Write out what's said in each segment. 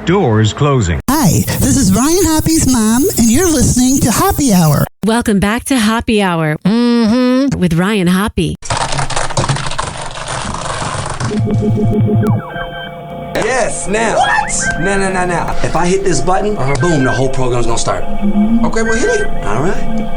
Doors closing. Hi, this is Ryan Hoppe's mom, and you're listening to Happy Hour. Welcome back to Happy Hour with Ryan Hoppe. Yes, now. What? Now. If I hit this button, boom, the whole program's gonna start. Okay, well, hit it. All right.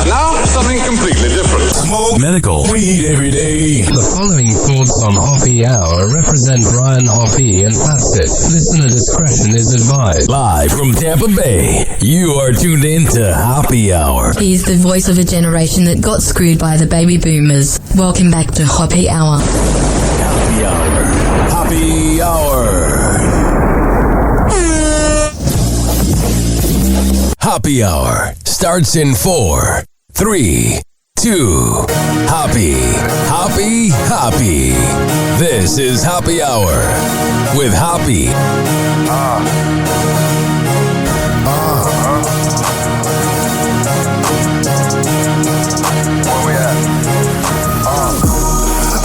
Now, something completely different. Smoke medical weed every day. The following thoughts on Happy Hour represent Ryan Hoppe and that's it. Listener discretion is advised. Live from Tampa Bay, you are tuned in to Happy Hour. He's the voice of a generation that got screwed by the baby boomers. Welcome back to Happy Hour. Happy Hour. Happy Hour. Happy Hour starts in 4, 3, 2. Happy. This is Happy Hour with Happy. Where we at?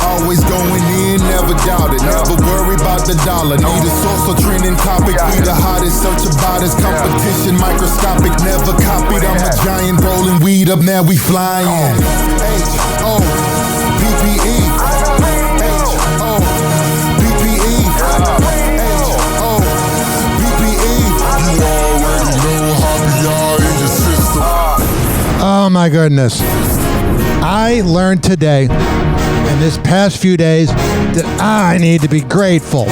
Always going in, never doubt it. Never worry about the dollar. Need a source or trending topic. Be the hottest, search about his competition. Microscopic, never copied. I'm a giant rolling weed up, now we flying. H-O-P-P-E. H-O-P-P-E. H-O-P-P-E. You already know Happy Hour in your system. Oh my goodness. I learned today, in this past few days, that I need to be grateful.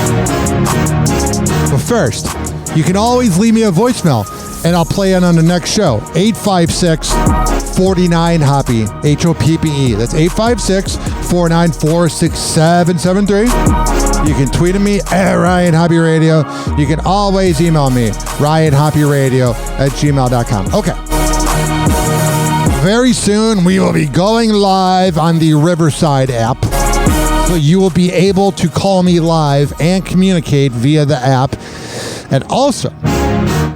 But first, you can always leave me a voicemail, and I'll play it on the next show. 856-49-HOPPE, H-O-P-P-E. That's 856-494-6773. You can tweet at me at Ryan Hoppe Radio. You can always email me, ryanhopperadio@gmail.com. Okay. Very soon, we will be going live on the Riverside app. So you will be able to call me live and communicate via the app. And also,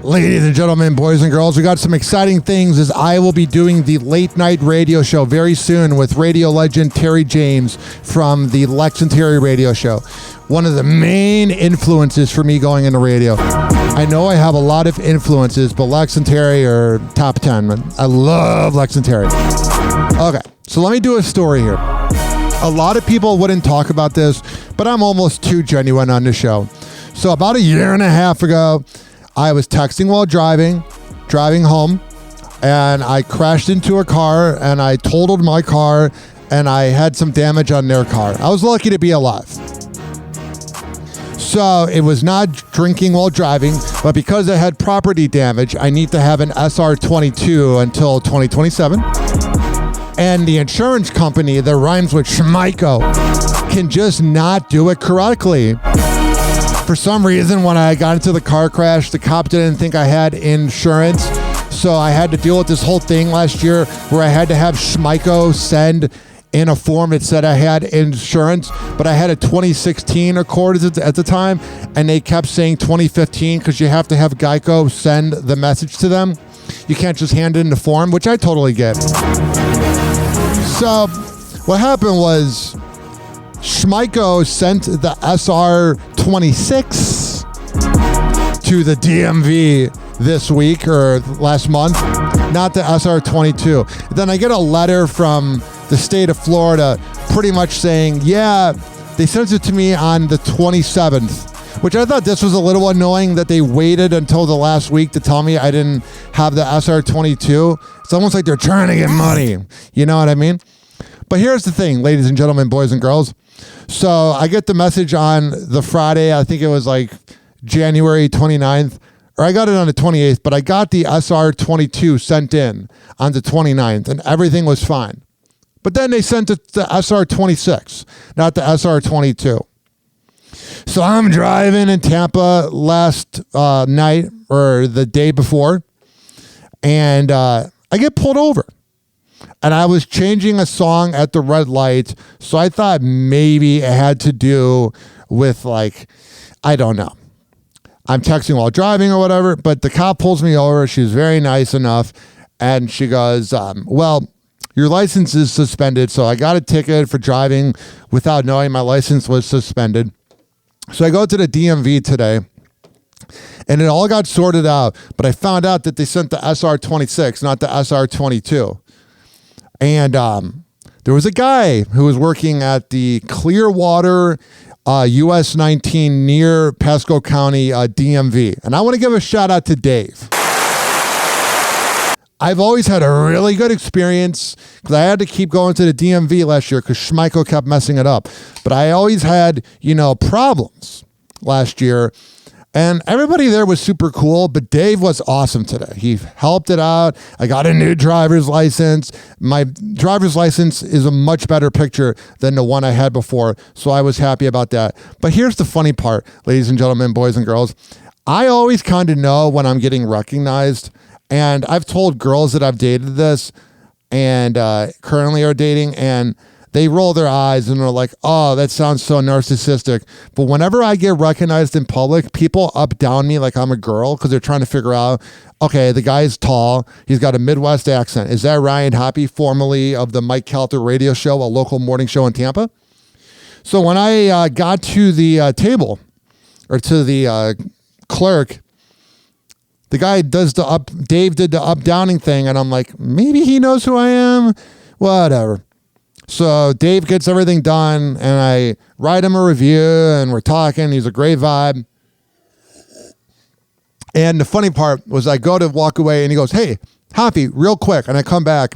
ladies and gentlemen, boys and girls, we got some exciting things as I will be doing the late night radio show very soon with radio legend Terry James from the Lex and Terry radio show. One of the main influences for me going into radio. I know I have a lot of influences, but Lex and Terry are top 10. I love Lex and Terry. Okay, so let me do a story here. A lot of people wouldn't talk about this, but I'm almost too genuine on the show. So about a year and a half ago, I was texting while driving home, and I crashed into a car, and I totaled my car, and I had some damage on their car. I was lucky to be alive. So it was not drinking while driving, but because I had property damage, I need to have an SR22 until 2027. And the insurance company that rhymes with Schmeiko can just not do it correctly. For some reason, when I got into the car crash, the cop didn't think I had insurance. So I had to deal with this whole thing last year where I had to have Schmeiko send in a form that said I had insurance, but I had a 2016 Accord at the time, and they kept saying 2015 because you have to have Geico send the message to them. You can't just hand it in the form, which I totally get. So what happened was Schmeiko sent the SR26 to the DMV this week or last month, not the SR22. Then I get a letter from the state of Florida pretty much saying, yeah, they sent it to me on the 27th, which I thought this was a little annoying that they waited until the last week to tell me I didn't have the SR22. It's almost like they're trying to get money. You know what I mean? But here's the thing, ladies and gentlemen, boys and girls. So I get the message on the Friday, I think it was like January 29th, or I got it on the 28th, but I got the SR22 sent in on the 29th, and everything was fine. But then they sent it the SR26, not the SR22. So I'm driving in Tampa last night or the day before, and I get pulled over. And I was changing a song at the red light, so I thought maybe it had to do with, like, I don't know. I'm texting while driving or whatever, but the cop pulls me over. She was very nice enough, And she goes, well, your license is suspended. So I got a ticket for driving without knowing my license was suspended. So I go to the DMV today, and it all got sorted out. But I found out that they sent the SR-26, not the SR-22. And there was a guy who was working at the Clearwater US 19 near Pasco County DMV. And I want to give a shout out to Dave. I've always had a really good experience because I had to keep going to the DMV last year because Schmeichel kept messing it up. But I always had, problems last year. And everybody there was super cool, but Dave was awesome today. He helped it out. I got a new driver's license. My driver's license is a much better picture than the one I had before, so I was happy about that. But here's the funny part, ladies and gentlemen, boys and girls. I always kind of know when I'm getting recognized, and I've told girls that I've dated this and currently are dating, and they roll their eyes and they're like, oh, that sounds so narcissistic. But whenever I get recognized in public, people up down me like I'm a girl because they're trying to figure out, okay, the guy's tall. He's got a Midwest accent. Is that Ryan Hoppe, formerly of the Mike Calter radio show, a local morning show in Tampa? So when I got to the table or to the clerk, the guy does Dave did the up-downing thing. And I'm like, maybe he knows who I am. Whatever. So Dave gets everything done, and I write him a review, and we're talking. He's a great vibe. And the funny part was I go to walk away, and he goes, hey, Hoppy, real quick. And I come back,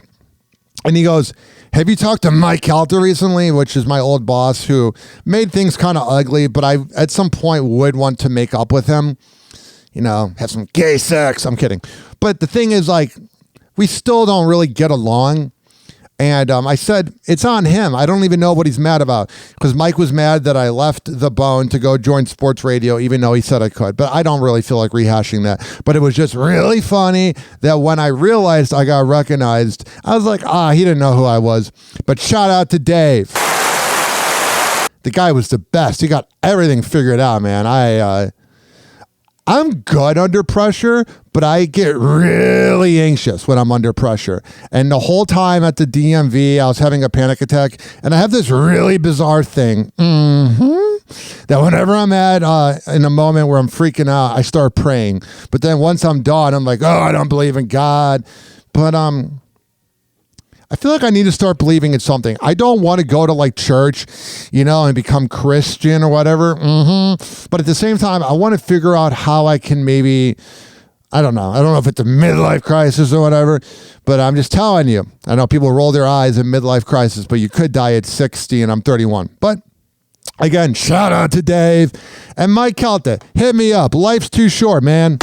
and he goes, have you talked to Mike Calter recently, which is my old boss who made things kind of ugly, but I at some point would want to make up with him, have some gay sex. I'm kidding. But the thing is, we still don't really get along. And I said, it's on him. I don't even know what he's mad about because Mike was mad that I left the Bone to go join sports radio, even though he said I could. But I don't really feel like rehashing that. But it was just really funny that when I realized I got recognized, I was like, he didn't know who I was. But shout out to Dave. The guy was the best. He got everything figured out, man. I'm good under pressure, but I get really anxious when I'm under pressure. And the whole time at the DMV, I was having a panic attack. And I have this really bizarre thing that whenever I'm in a moment where I'm freaking out, I start praying. But then once I'm done, I'm like, I don't believe in God. But I feel like I need to start believing in something. I don't want to go to church, and become Christian or whatever. But at the same time, I want to figure out how I can maybe, I don't know. I don't know if it's a midlife crisis or whatever, but I'm just telling you. I know people roll their eyes at midlife crisis, but you could die at 60 and I'm 31. But again, shout out to Dave and Mike Calta. Hit me up. Life's too short, man.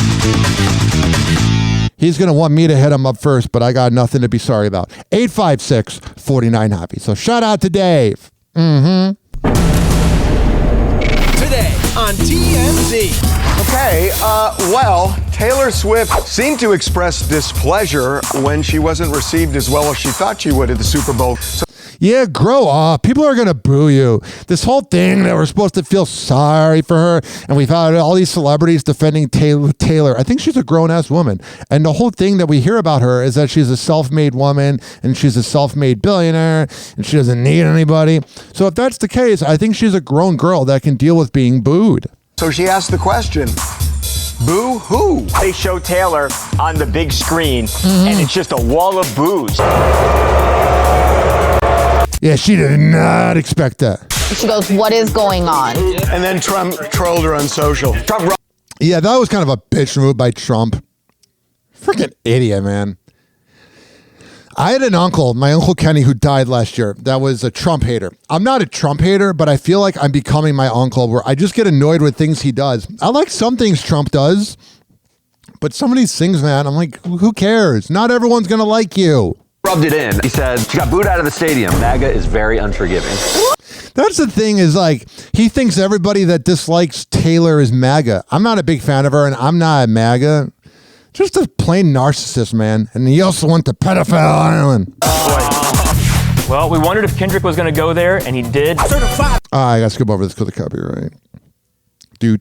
He's going to want me to hit him up first, but I got nothing to be sorry about. 856-49-HOPPY. So shout out to Dave. Today on TMZ. Okay, Taylor Swift seemed to express displeasure when she wasn't received as well as she thought she would at the Super Bowl. Yeah, grow up. People are going to boo you. This whole thing that we're supposed to feel sorry for her, and we've had all these celebrities defending Taylor. I think she's a grown-ass woman. And the whole thing that we hear about her is that she's a self-made woman, and she's a self-made billionaire, and she doesn't need anybody. So if that's the case, I think she's a grown girl that can deal with being booed. So she asked the question, boo who? They show Taylor on the big screen, and it's just a wall of boos. Yeah, she did not expect that. She goes, what is going on? And then Trump trolled her on social. Yeah, that was kind of a bitch move by Trump. Freaking idiot, man. I had an uncle, my Uncle Kenny, who died last year. That was a Trump hater. I'm not a Trump hater, but I feel like I'm becoming my uncle where I just get annoyed with things he does. I like some things Trump does, but some of these things, man, I'm like, who cares? Not everyone's going to like you. Rubbed it in. He said, she got booed out of the stadium. MAGA is very unforgiving. That's the thing is he thinks everybody that dislikes Taylor is MAGA. I'm not a big fan of her, and I'm not a MAGA. Just a plain narcissist, man. And he also went to Pedophile Island. Well, we wondered if Kendrick was going to go there, and he did. I got to skip over this because of copyright. Do.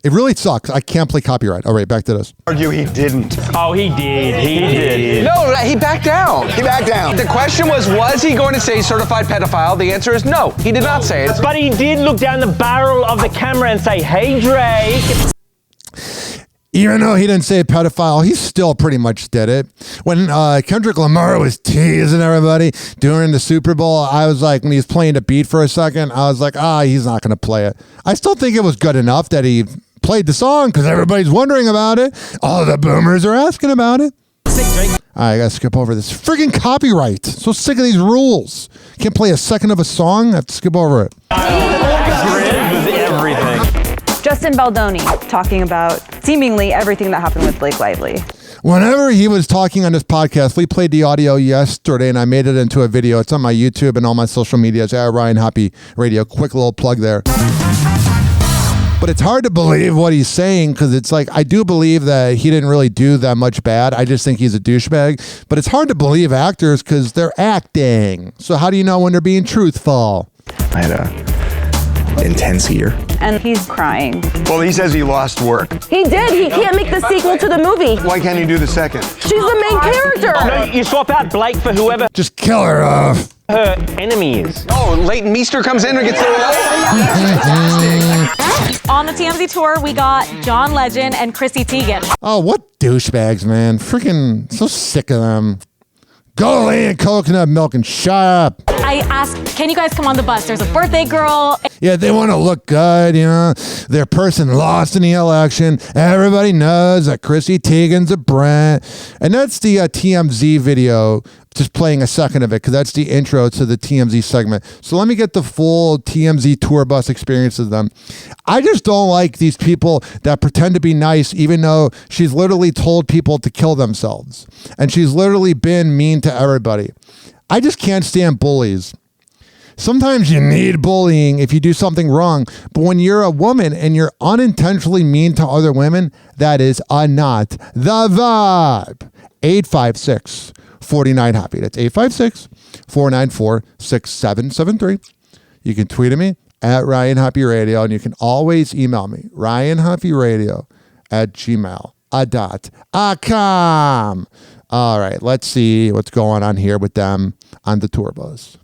It really sucks. I can't play copyright. All right, back to this. Argue he didn't. Oh, he did. He did. No, he backed down. He backed down. The question was he going to say certified pedophile? The answer is no. He did not say it. But he did look down the barrel of the camera and say, "Hey, Drake." Even though he didn't say pedophile, he still pretty much did it. When Kendrick Lamar was teasing everybody during the Super Bowl, I was like, when he was playing the beat for a second, I was like, he's not going to play it. I still think it was good enough that he played the song because everybody's wondering about it. All the boomers are asking about it. All right, I got to skip over this freaking copyright. So sick of these rules. Can't play a second of a song. I have to skip over it. Everything. Justin Baldoni talking about seemingly everything that happened with Blake Lively. Whenever he was talking on this podcast, we played the audio yesterday and I made it into a video. It's on my YouTube and all my social medias at Ryan Hoppe Radio. Quick little plug there. But it's hard to believe what he's saying because it's like, I do believe that he didn't really do that much bad. I just think he's a douchebag. But it's hard to believe actors because they're acting. So how do you know when they're being truthful? I had a intense year. And he's crying. Well, he says he lost work. He did. He can't make the sequel to the movie. Why can't he do the second? She's the main character. No, you swap out Blake for whoever just kill her off. Her enemy is. Oh, Leighton Meester comes in and gets On the TMZ tour, we got John Legend and Chrissy Teigen. Oh, what douchebags, man. Freaking so sick of them. Go lay in coconut milk and shut up. I asked, can you guys come on the bus? There's a birthday girl. Yeah, they want to look good, you know. Their person lost in the election. Everybody knows that Chrissy Teigen's a brat. And that's the TMZ video, just playing a second of it, because that's the intro to the TMZ segment. So let me get the full TMZ tour bus experience of them. I just don't like these people that pretend to be nice, even though she's literally told people to kill themselves. And she's literally been mean to everybody. I just can't stand bullies. Sometimes you need bullying if you do something wrong, but when you're a woman and you're unintentionally mean to other women, that is not the vibe. 856-49-HOPPY. That's 856-494-6773. You can tweet at me at Ryan Hoppe Radio, and you can always email me, ryanhopperadio@gmail.com. All right, let's see what's going on here with them on the tour bus.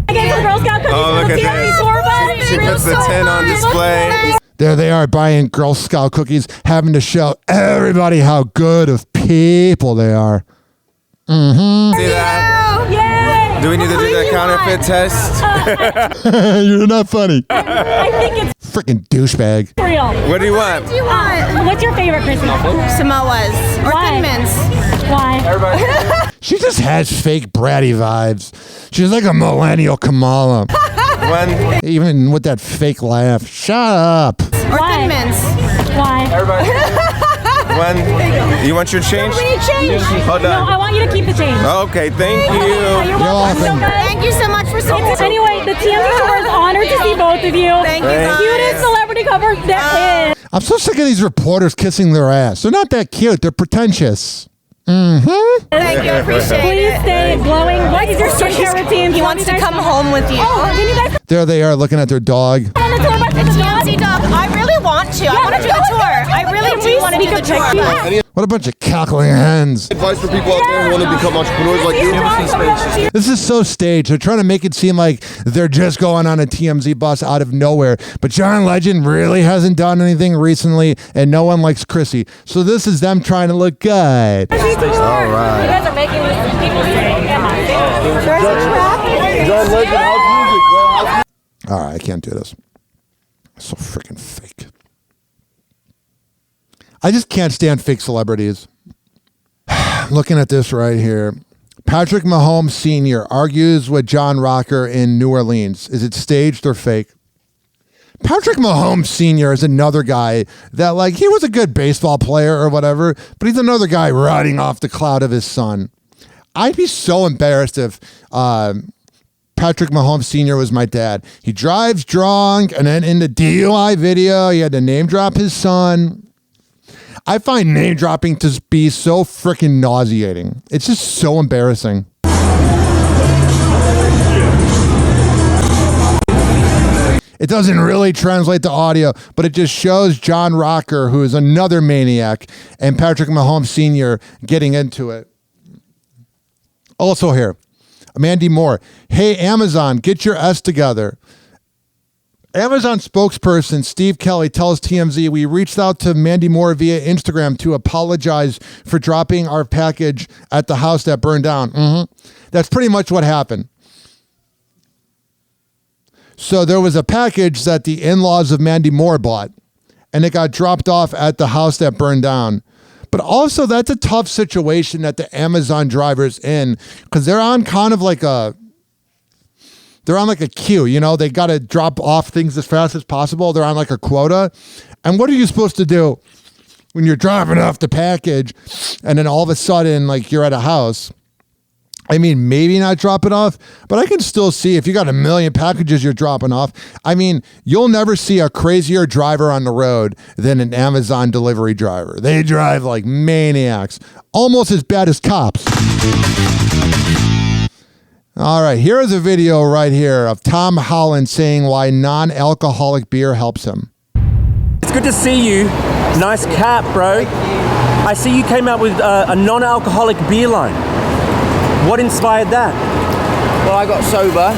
I get some Girl Scout cookies Oh, from look the at TMZ this. tour bus. She puts the 10 on display. There they are buying Girl Scout cookies, having to show everybody how good of people they are. Mm-hmm. See that? Yay! Do we need to do the counterfeit test? You're not funny. I think it's Freaking douchebag. real. What do you want? What's your favorite Christmas? Samoas. Or Thin Mints. Why? She just has fake bratty vibes. She's like a millennial Kamala. Even with that fake laugh. Shut up. Or Thin Mints. Why? You want your change? We need change. Hold No, I on. want you to keep the change. Okay, thank You're you. welcome. Thank you so much for saying Anyway, the TMZ tour is honored to see both of you. Thank you, guys. Cutest celebrity cover there is. I'm so sick of these reporters kissing their ass. They're not that cute. They're pretentious. Mm-hmm. Thank you. Appreciate Please stay glowing. What is your skincare routine? He wants to come home with you. Oh, can you guys There they are looking at their dog. on the tour bus? The TMZ dog. I really want to. I want to do the tour. I really do want to do the tour. What a bunch of cackling hens. Advice for people out there who want to become entrepreneurs like you? This is so staged. They're trying to make it seem like they're just going on a TMZ bus out of nowhere. But John Legend really hasn't done anything recently, and no one likes Chrissy. So this is them trying to look good. All You right. guys are making this people say, am I? John Legend, how's music, bro? All right, I can't do this. So freaking fake. I just can't stand fake celebrities. Looking at this right here. Patrick Mahomes Sr. argues with John Rocker in New Orleans. Is it staged or fake? Patrick Mahomes Sr. is another guy that, like, he was a good baseball player or whatever, but he's another guy riding off the cloud of his son. I'd be so embarrassed if Patrick Mahomes Sr. was my dad. He drives drunk, and then in the DUI video, he had to name drop his son. I find name dropping to be so freaking nauseating. It's just so embarrassing. It doesn't really translate to audio, but it just shows John Rocker, who is another maniac, and Patrick Mahomes Sr. getting into it. Also here, Mandy Moore. Hey, Amazon, get your S together. Amazon spokesperson Steve Kelly tells TMZ, we reached out to Mandy Moore via Instagram to apologize for dropping our package at the house that burned down. That's pretty much what happened. So there was a package that the in-laws of Mandy Moore bought, and it got dropped off at the house that burned down. But also, that's a tough situation that the Amazon driver's in, because they're on kind of like a queue, you know, they got to drop off things as fast as possible. They're on like a quota. And what are you supposed to do when you're dropping off the package and then all of a sudden, like, you're at a house? I mean, maybe not drop it off, but I can still see if you got 1 million packages you're dropping off. I mean, you'll never see a crazier driver on the road than an Amazon delivery driver. They drive like maniacs, almost as bad as cops. All right, here is a video right here of Tom Holland saying why non-alcoholic beer helps him. It's good to see you. Nice cap, bro. I see you came out with a non-alcoholic beer line. What inspired that? Well, I got sober.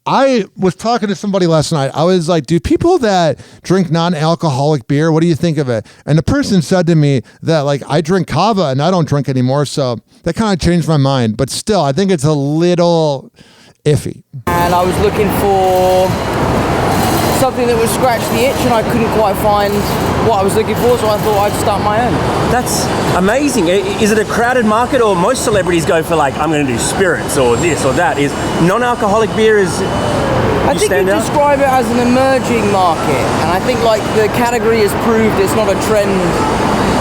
I was talking to somebody last night. I was like, do people that drink non-alcoholic beer, what do you think of it? And the person said to me that, like, I drink kava and I don't drink anymore. So that kind of changed my mind. But still, I think it's a little iffy. And I was looking for something that would scratch the itch, and I couldn't quite find what I was looking for, so I thought I'd start my own. That's amazing. Is it a crowded market, or most celebrities go for, like, I'm going to do spirits or this or that? Is non-alcoholic beer I think you describe it as an emerging market, and I think, like, the category has proved it's not a trend.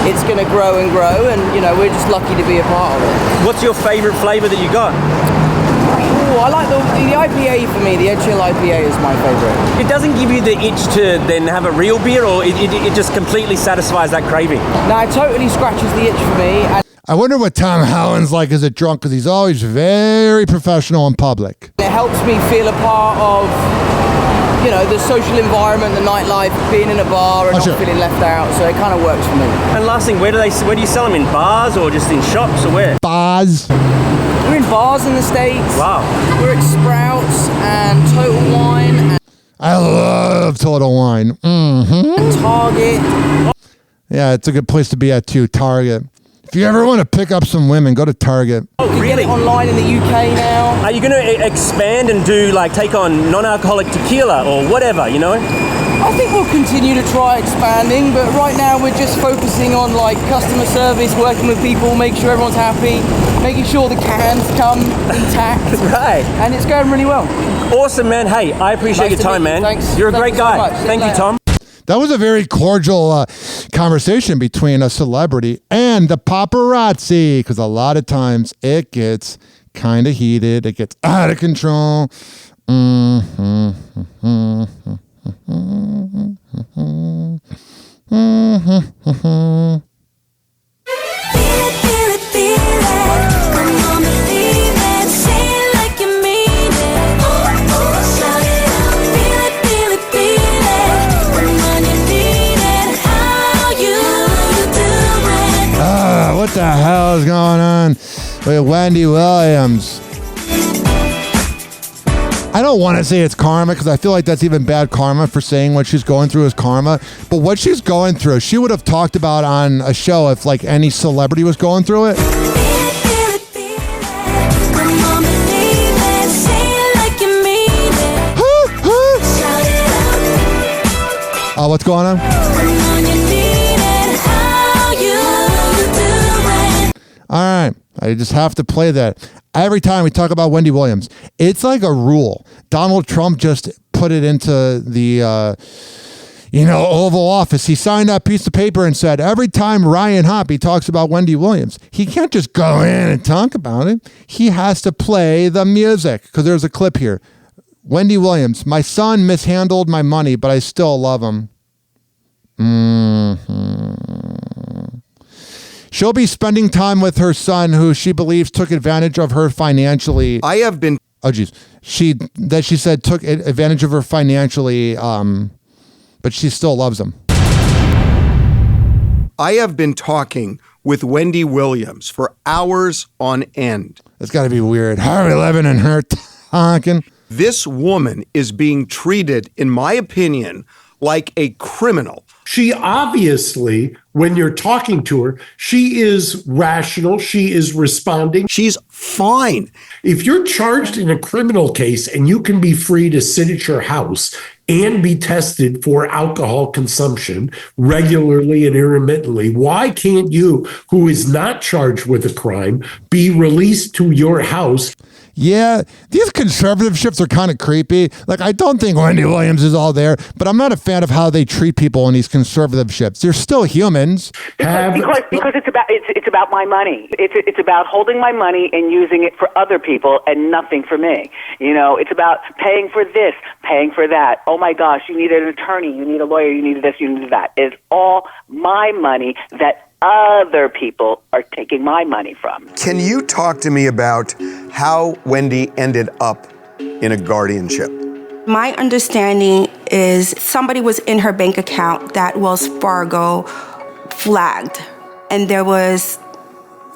It's going to grow and grow, and, you know, we're just lucky to be a part of it. What's your favorite flavor that you got? Oh, I like the IPA for me. The Ed Chill IPA is my favorite. It doesn't give you the itch to then have a real beer, or it just completely satisfies that craving? No, it totally scratches the itch for me. I wonder what Tom Holland's like as a drunk, because he's always very professional in public. It helps me feel a part of, you know, the social environment, the nightlife, being in a bar and not feeling left out. So it kind of works for me. And last thing, where do you sell them? In bars or just in shops, or where? Bars. We're in bars in the States. Wow. We're at Sprouts and Total Wine. I love Total Wine. And Target. Yeah, it's a good place to be at too, Target. If you ever want to pick up some women, go to Target. Oh, really? You can get it online in the UK now. Are you going to expand and take on non-alcoholic tequila or whatever, you know? I think we'll continue to try expanding, but right now we're just focusing on, like, customer service, working with people, making sure everyone's happy, making sure the cans come intact. Right. And it's going really well. Awesome, man. Hey, I appreciate your time, man. Thanks. You're a great guy. Thank you, Tom. That was a very cordial conversation between a celebrity and the paparazzi, because a lot of times it gets kind of heated. It gets out of control. What the hell is going on with Wendy Williams? I don't want to say it's karma, because I feel like that's even bad karma for saying what she's going through is karma. But what she's going through, she would have talked about on a show if, like, any celebrity was going through it. What's going on? All right. I just have to play that. Every time we talk about Wendy Williams, it's like a rule. Donald Trump just put it into the, Oval Office. He signed that piece of paper and said, every time Ryan Hoppe talks about Wendy Williams, he can't just go in and talk about it. He has to play the music, because there's a clip here. Wendy Williams, my son mishandled my money, but I still love him. She'll be spending time with her son, who she believes took advantage of her financially. I have been Oh, geez. She said took advantage of her financially, but she still loves him. I have been talking with Wendy Williams for hours on end. That's got to be weird. Harvey Levin and her talking. This woman is being treated, in my opinion, like a criminal. She obviously, when you're talking to her, she is rational. She is responding. She's fine. If you're charged in a criminal case and you can be free to sit at your house and be tested for alcohol consumption regularly and intermittently, why can't you, who is not charged with a crime, be released to your house? Yeah, these conservatives are kind of creepy. Like, I don't think Wendy Williams is all there, but I'm not a fan of how they treat people in these conservatives. They're still humans. Because it's about my money. It's about holding my money and using it for other people and nothing for me. You know, it's about paying for this, paying for that. Oh my gosh, you need an attorney, you need a lawyer, you need this, you need that. It's all my money that other people are taking my money from. Can you talk to me about how Wendy ended up in a guardianship? My understanding is somebody was in her bank account that Wells Fargo flagged, and there was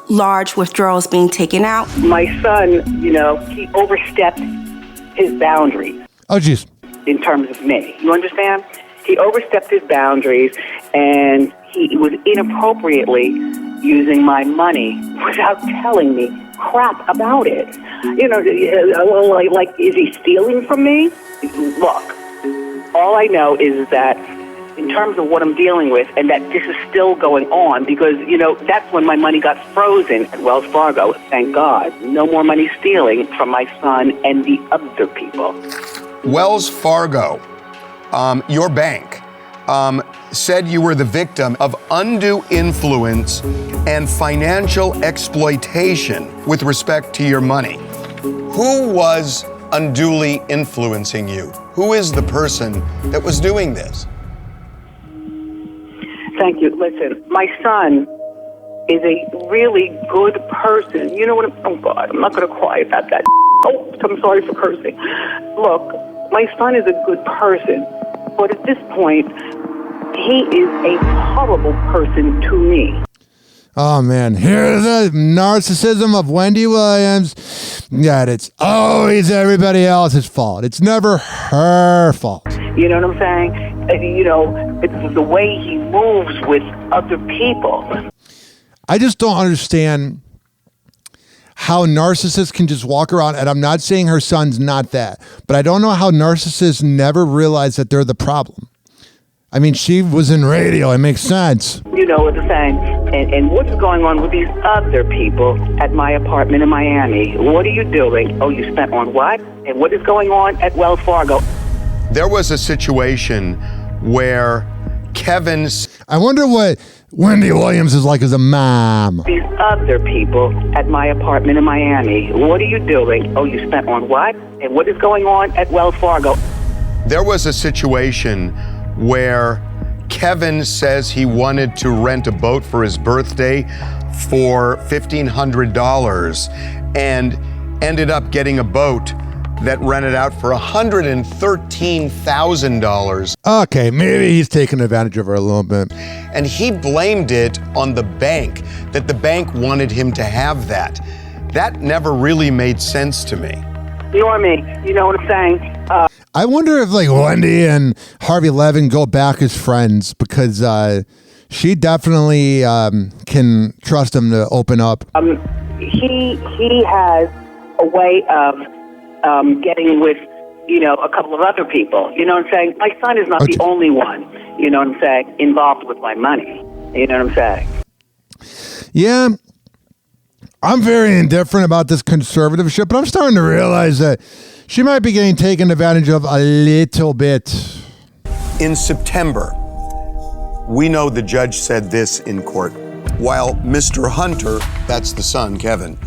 large withdrawals being taken out. My son, you know, he overstepped his boundaries. Oh, geez. In terms of me. You understand? He overstepped his boundaries, and he was inappropriately using my money without telling me crap about it. You know, like is he stealing from me? Look, all I know is that in terms of what I'm dealing with, and that this is still going on, because, you know, that's when my money got frozen at Wells Fargo. Thank God. No more money stealing from my son and the other people. Wells Fargo, your bank, said you were the victim of undue influence and financial exploitation with respect to your money. Who was unduly influencing you? Who is the person that was doing this? Thank you. Listen, my son is a really good person. You know what? Oh, God, I'm not going to cry about that. Oh, I'm sorry for cursing. Look, my son is a good person, but at this point, he is a horrible person to me. Oh, man. Here's the narcissism of Wendy Williams. That it's always everybody else's fault. It's never her fault. You know what I'm saying? You know, it's the way he moves with other people. I just don't understand how narcissists can just walk around, and I'm not saying her son's not that, but I don't know how narcissists never realize that they're the problem. I mean, she was in radio. It makes sense. You know what I'm saying? And what's going on with these other people at my apartment in Miami? What are you doing? Oh, you spent on what? And what is going on at Wells Fargo? There was a situation where Kevin's... I wonder what Wendy Williams is like as a mom. These other people at my apartment in Miami. What are you doing? Oh, you spent on what? And what is going on at Wells Fargo? There was a situation where Kevin says he wanted to rent a boat for his birthday for $1,500 and ended up getting a boat that rented out for $113,000. Okay, maybe he's taking advantage of her a little bit. And he blamed it on the bank, that the bank wanted him to have that. That never really made sense to me. You or me, you know what I'm saying? I wonder if like Wendy and Harvey Levin go back as friends, because she definitely can trust him to open up. He has a way of getting with, you know, a couple of other people. You know what I'm saying? My son is not the only one, you know what I'm saying, involved with my money. You know what I'm saying? Yeah. I'm very indifferent about this conservatorship, but I'm starting to realize that she might be getting taken advantage of a little bit. In September, we know the judge said this in court. While Mr. Hunter, that's the son, Kevin,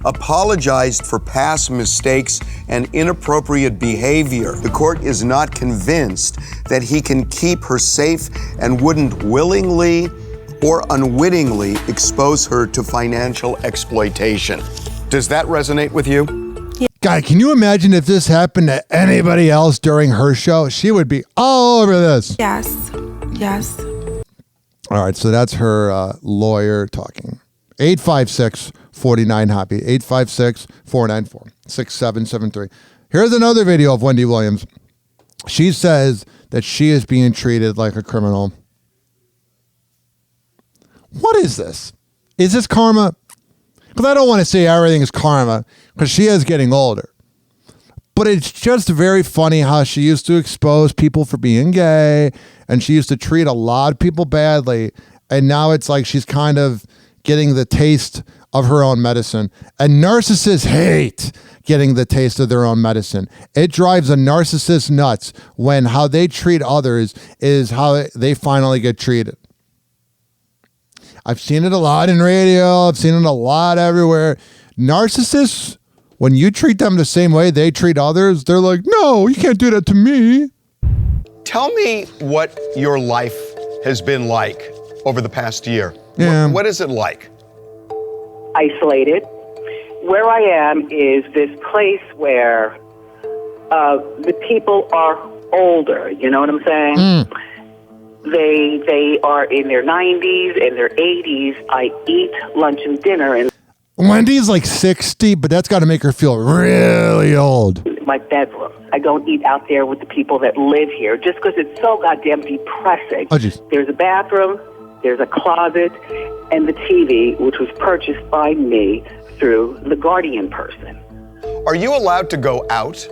apologized for past mistakes and inappropriate behavior, the court is not convinced that he can keep her safe and wouldn't willingly or unwittingly expose her to financial exploitation. Does that resonate with you? Yeah. Guy, can you imagine if this happened to anybody else during her show? She would be all over this. Yes. Yes. All right, so that's her lawyer talking. 856-49-HOPPY. 856-494-6773. Here's another video of Wendy Williams. She says that she is being treated like a criminal. What is this? Is this karma? Because I don't want to say everything is karma, because she is getting older. But it's just very funny how she used to expose people for being gay, and she used to treat a lot of people badly, and now it's like she's kind of getting the taste of her own medicine. And narcissists hate getting the taste of their own medicine. It drives a narcissist nuts when how they treat others is how they finally get treated. I've seen it a lot in radio. I've seen it a lot everywhere. Narcissists, when you treat them the same way they treat others, they're like, no, you can't do that to me. Tell me what your life has been like over the past year. Yeah. What is it like? Isolated. Where I am is this place where the people are older. You know what I'm saying? They are in their 90s and their 80s. I eat lunch and dinner and Wendy's like 60, but that's got to make her feel really old. my bedroom. I don't eat out there with the people that live here just because it's so goddamn depressing. Oh, geez. There's a bathroom, there's a closet, and the TV, which was purchased by me through the Guardian person. Are you allowed to go out?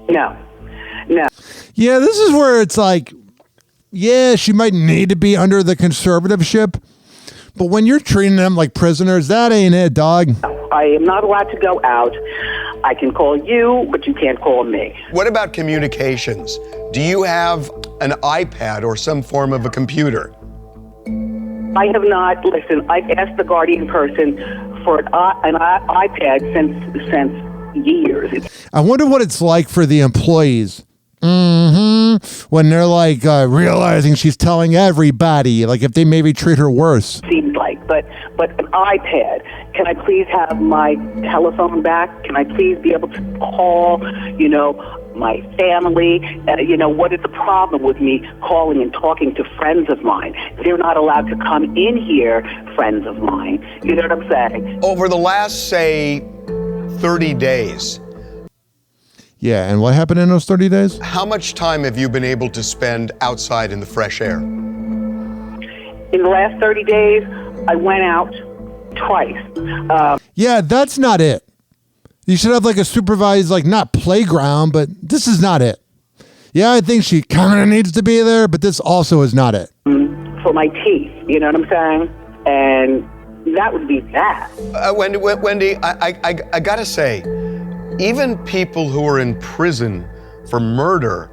No. No. Yeah, this is where it's like, yeah, she might need to be under the conservativeship, but when you're treating them like prisoners, that ain't it, dog. I am not allowed to go out. I can call you, but you can't call me. What about communications? Do you have an iPad or some form of a computer? I have not. Listen, I've asked the Guardian person for an iPad since years. I wonder what it's like for the employees. When they're like realizing she's telling everybody, like if they maybe treat her worse. Seems like, but an iPad. Can I please have my telephone back? Can I please be able to call, my family? What is the problem with me calling and talking to friends of mine? They're not allowed to come in here, friends of mine. You know what I'm saying? Over the last, say, 30 days. Yeah, and what happened in those 30 days? How much time have you been able to spend outside in the fresh air? In the last 30 days, I went out twice. Yeah, that's not it. You should have like a supervised, like not playground, but this is not it. Yeah, I think she kind of needs to be there, but this also is not it. For my teeth, you know what I'm saying? And that would be that. Wendy, I gotta say, even people who are in prison for murder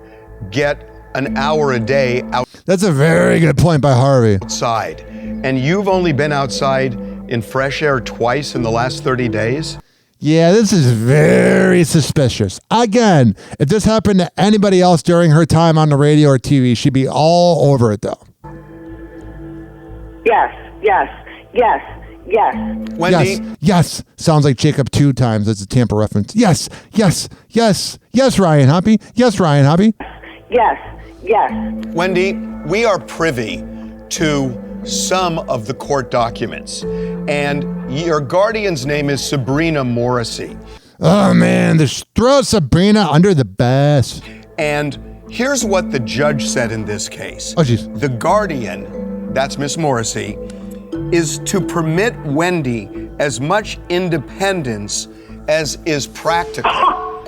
get an hour a day out. That's a very good point by Harvey. Outside. And you've only been outside in fresh air twice in the last 30 days? Yeah, this is very suspicious. Again, if this happened to anybody else during her time on the radio or TV, she'd be all over it, though. Yes. Wendy? Yes. Sounds like Jacob 2 times. That's a Tampa reference. Yes, Ryan Hoppe. Yes, Ryan Hoppe. Yes. Wendy, we are privy to some of the court documents, and your guardian's name is Sabrina Morrissey. Oh, man, throw Sabrina under the bus. And here's what the judge said in this case. Oh, jeez. The guardian, that's Miss Morrissey, is to permit Wendy as much independence as is practical.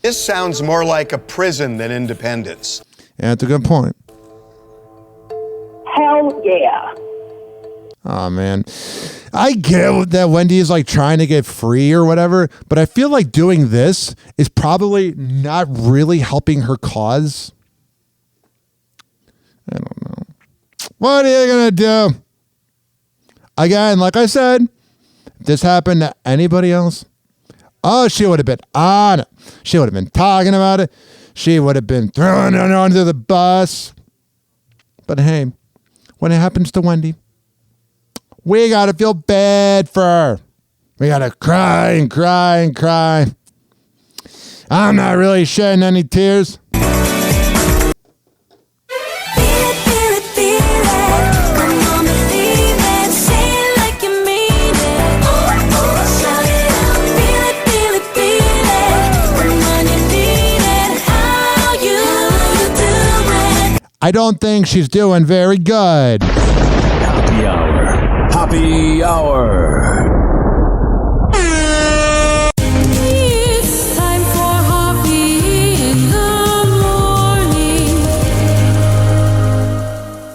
This sounds more like a prison than independence. Yeah, that's a good point. Hell yeah. Oh, man. I get that Wendy is like trying to get free or whatever, but I feel like doing this is probably not really helping her cause. I don't know. What are you going to do? Again, like I said, if this happened to anybody else, oh, she would have been on it. She would have been talking about it. She would have been throwing her under the bus. But hey, when it happens to Wendy, We got to feel bad for her. We got to cry and cry and cry. I'm not really shedding any tears. I don't think she's doing very good. Happy hour. Happy hour. It's time for Hoppe in the morning.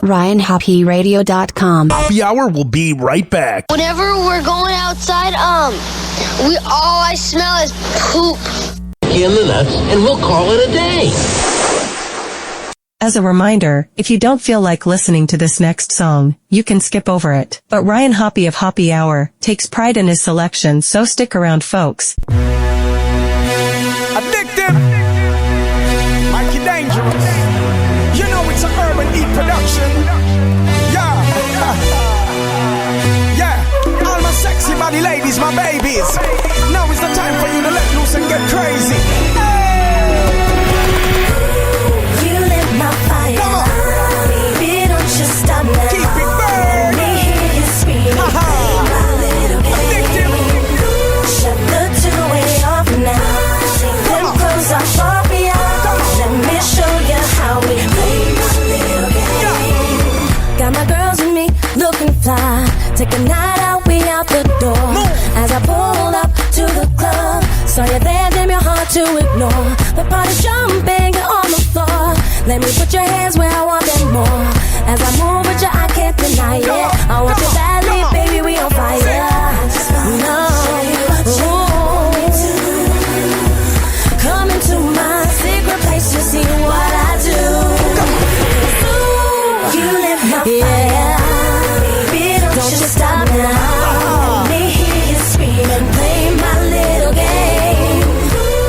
RyanHoppeRadio.com. Happy Hour will be right back. Whenever we're going outside, all I smell is poop. In the nuts, and we'll call it a day. As a reminder, if you don't feel like listening to this next song, you can skip over it. But Ryan Hoppe of Hoppe Hour takes pride in his selection, so stick around, folks. Addictive, Mikey Dangerous. You know it's an Urban Eat production. Yeah. All my sexy body ladies, my babies. Now is the time for you to let loose and get crazy. Stop now. Keep it burning. Let me hear you screaming. My little game. Shut the two-way off now. Take them clothes off me out. Let me show you how we play my little game. Got my girls and me looking fly. Take a night out, we out the door. As I pulled up to the club, saw you there, damn you're hard to ignore. The party's jumping, you're on the floor. Let me put your hands where I want them more. As I move with you, I can't deny it. I want you badly, baby, we on fire. No, come into my secret place, you see what I do. You live my fire, baby, don't you stop now. Let me hear you scream and play my little game.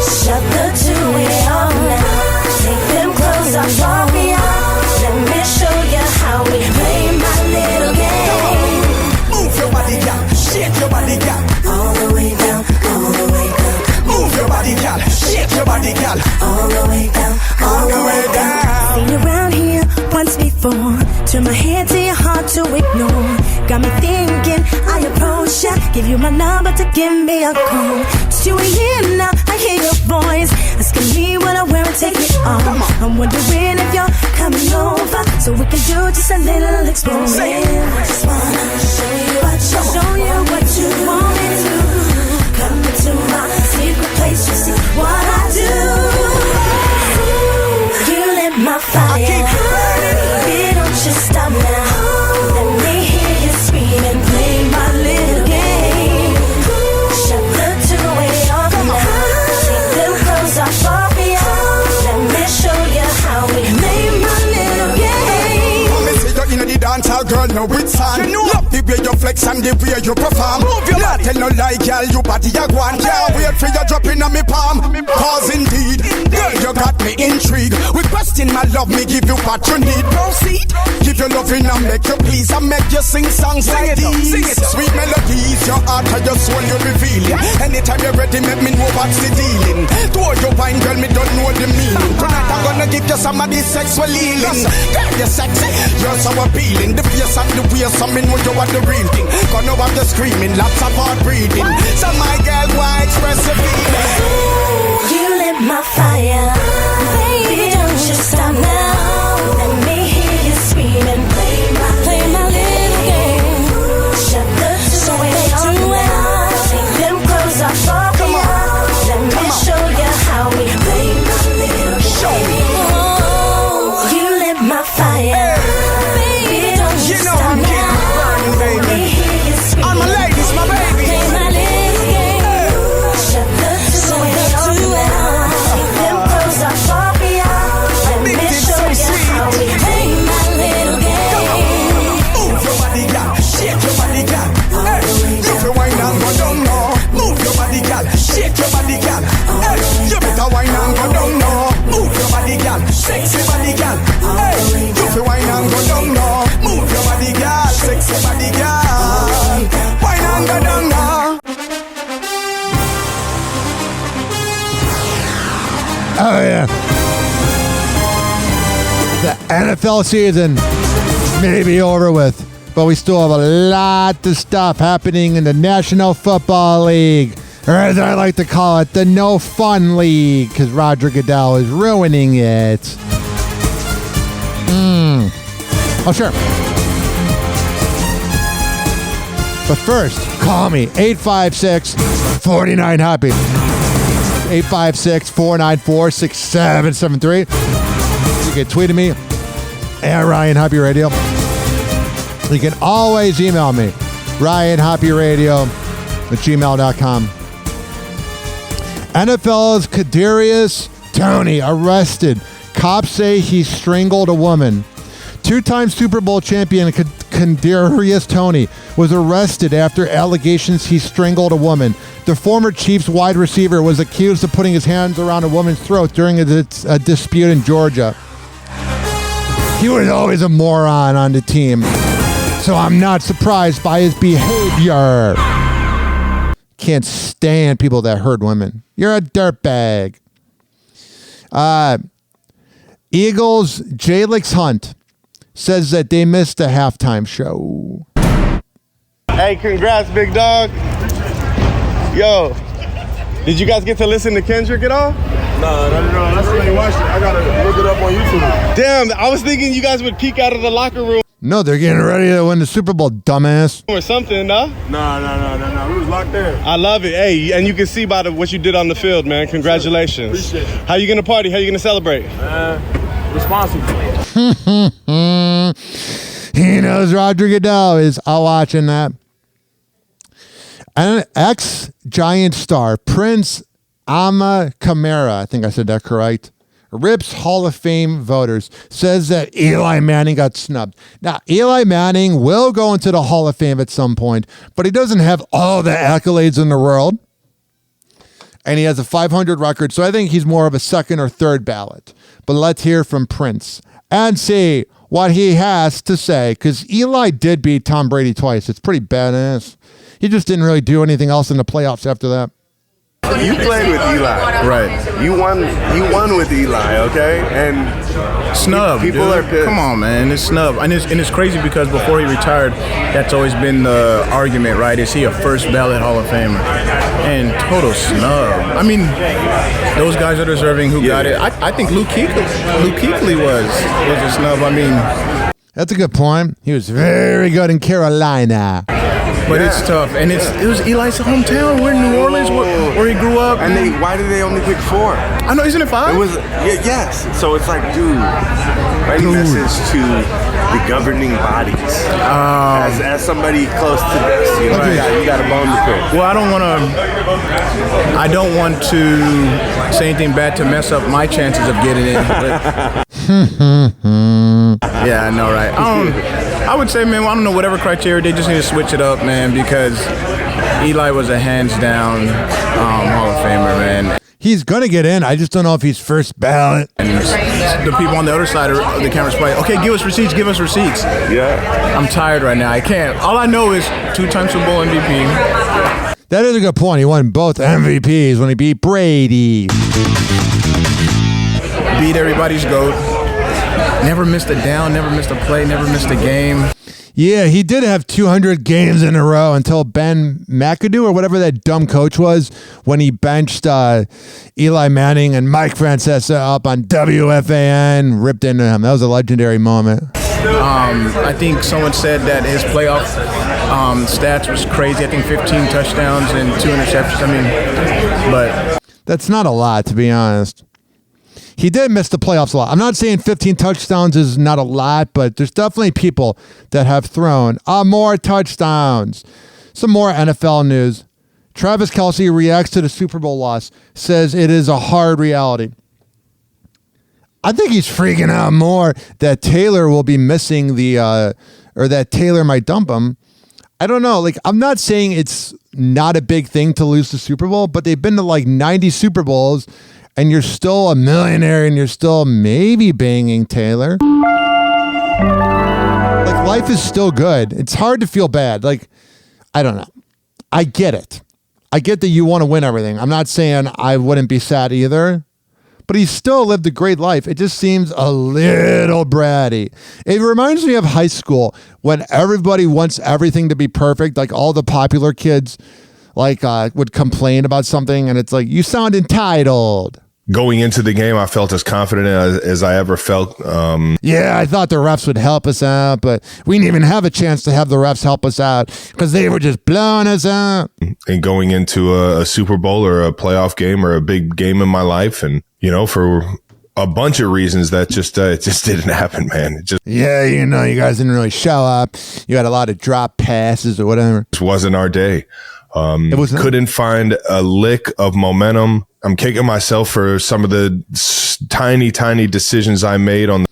Shut the two-way off now. Take them clothes off me out. Let me show you how we play my little game. Move your body down, shake your body down. All the way down, all the way down. Move your body down, shake your body down. All the way down, all the way down. Seen you around here once before. Turn my head to your heart to ignore. Got me thinking, I approach ya. Give you my number to give me a call. It's 2 a.m. now, I hear your voice. Asking me what I wear and take it off. I'm wondering if you're coming over, so we can do just a little exploring. I just wanna show you what you want me to. Come into my secret place, you see what I do. You lit my fire. Baby, don't you stop now. Let me hear you scream and play my little game. Shut the two-way off now. Take them clothes off me out. Let me show you how we play my little game. Me see you in the dancehall, girl, no it's on. Love the way you flex and the way you perform. Move your body. Tell no lie, girl, you body a guan. Can't wait for you dropping on me palm. Cause indeed, girl, you got me intrigued. We question my love, me give you what you need. Proceed. Give your loving and make you please. I make you sing songs like these. Sweet melodies, your heart and your soul you revealing. Anytime you're ready, make me know what's the dealing. Throw your wine, girl, me don't know the meaning. Tonight I'm gonna give you some of this sexual healing. Girl, you're sexy, you're so appealing. The face and the way, some me know you are the real thing. Gonna have the screaming, lots of heart breathing. So my girl, why express your feeling? You lit my fire. Baby, don't you stop now. Let me hear you scream and play my little game. Shut the two-way off now. Take them clothes off me out. Let me show you how we play my little game. Oh, you lit my fire. Baby, don't you stop now. Let me hear you scream. All my ladies, my baby. Play my little game. Shut the two-way off now. Take them clothes off me out. Let me show NFL season may be over with, but we still have a lot of stuff happening in the National Football League, or as I like to call it, the No Fun League, because Roger Goodell is ruining it. Oh, sure. But first, call me, 856-49-HAPPY. 856-494-6773. You can tweet at me at Ryan Hoppe Radio. You can always email me, RyanHoppeRadio@gmail.com. NFL's Kadarius Toney arrested. Cops say he strangled a woman. Two-time Super Bowl champion Kadarius Toney was arrested after allegations he strangled a woman. The former Chiefs wide receiver was accused of putting his hands around a woman's throat during a dispute in Georgia. He was always a moron on the team, so I'm not surprised by his behavior. Can't stand people that hurt women. You're a dirtbag. Eagles' Jalix Hunt says that they missed the halftime show. Hey, congrats, big dog. Yo, did you guys get to listen to Kendrick at all? No, that's when you watched it. I gotta look it up on YouTube. Damn, I was thinking you guys would peek out of the locker room. No, they're getting ready to win the Super Bowl, dumbass. Or something, no? No. We was locked there. I love it. Hey, and you can see by what you did on the field, man. Congratulations. Appreciate it. How you gonna party? How you gonna celebrate? Responsibly. He knows Roger Goodell is watching that. And an ex-Giant star, Prince Ama Kamara, I think I said that correct, rips Hall of Fame voters, says that Eli Manning got snubbed. Now, Eli Manning will go into the Hall of Fame at some point, but he doesn't have all the accolades in the world. And he has a 500 record, so I think he's more of a second or third ballot. But let's hear from Prince and see what he has to say, because Eli did beat Tom Brady twice. It's pretty badass. He just didn't really do anything else in the playoffs after that. You played with Eli, right? You won with Eli, okay? And snub. People dude. are pissed. Come on, man. It's snub, and it's crazy because before he retired, that's always been the argument, right? Is he a first ballot Hall of Famer? And total snub. I mean, those guys are deserving. Who got it? I think Luke Kuechly was a snub. I mean, that's a good point. He was very good in Carolina. But it's tough, and it was Eli's hometown. We're in New Orleans, where he grew up. And why did they only pick 4? I know, isn't it 5? It was yes. So it's like, dude, writing message to the governing bodies. As somebody close to this, you know, you got a bone to pick. Well, I don't want to say anything bad to mess up my chances of getting in. Yeah, I know, right? I would say, man, I don't know, whatever criteria, they just need to switch it up, man, because Eli was a hands-down Hall of Famer, man. He's going to get in. I just don't know if he's first ballot. And the people on the other side of the camera's probably, okay, give us receipts. Yeah. I'm tired right now. I can't. All I know is 2-time Super Bowl MVP. That is a good point. He won both MVPs when he beat Brady. Beat everybody's GOAT. Never missed a down, never missed a play, never missed a game. Yeah, he did have 200 games in a row until Ben McAdoo or whatever that dumb coach was when he benched Eli Manning and Mike Francesa up on WFAN, ripped into him. That was a legendary moment. I think someone said that his playoff stats was crazy. I think 15 touchdowns and 2 interceptions. I mean, but that's not a lot, to be honest. He did miss the playoffs a lot. I'm not saying 15 touchdowns is not a lot, but there's definitely people that have thrown more touchdowns. Some more NFL news. Travis Kelce reacts to the Super Bowl loss, says it is a hard reality. I think he's freaking out more that Taylor will be missing or that Taylor might dump him. I don't know. Like, I'm not saying it's not a big thing to lose the Super Bowl, but they've been to like 90 Super Bowls, and you're still a millionaire, and you're still maybe banging Taylor. Like, life is still good. It's hard to feel bad. Like, I don't know. I get it. I get that you want to win everything. I'm not saying I wouldn't be sad either, but he still lived a great life. It just seems a little bratty. It reminds me of high school when everybody wants everything to be perfect. Like all the popular kids would complain about something, and it's like, you sound entitled. Going into the game, I felt as confident as I ever felt. Yeah, I thought the refs would help us out, but we didn't even have a chance to have the refs help us out because they were just blowing us out. And going into a Super Bowl or a playoff game or a big game in my life, and for a bunch of reasons that it just didn't happen, man. It just you guys didn't really show up. You had a lot of drop passes or whatever. It wasn't our day. Couldn't find a lick of momentum. I'm kicking myself for some of the tiny decisions I made on.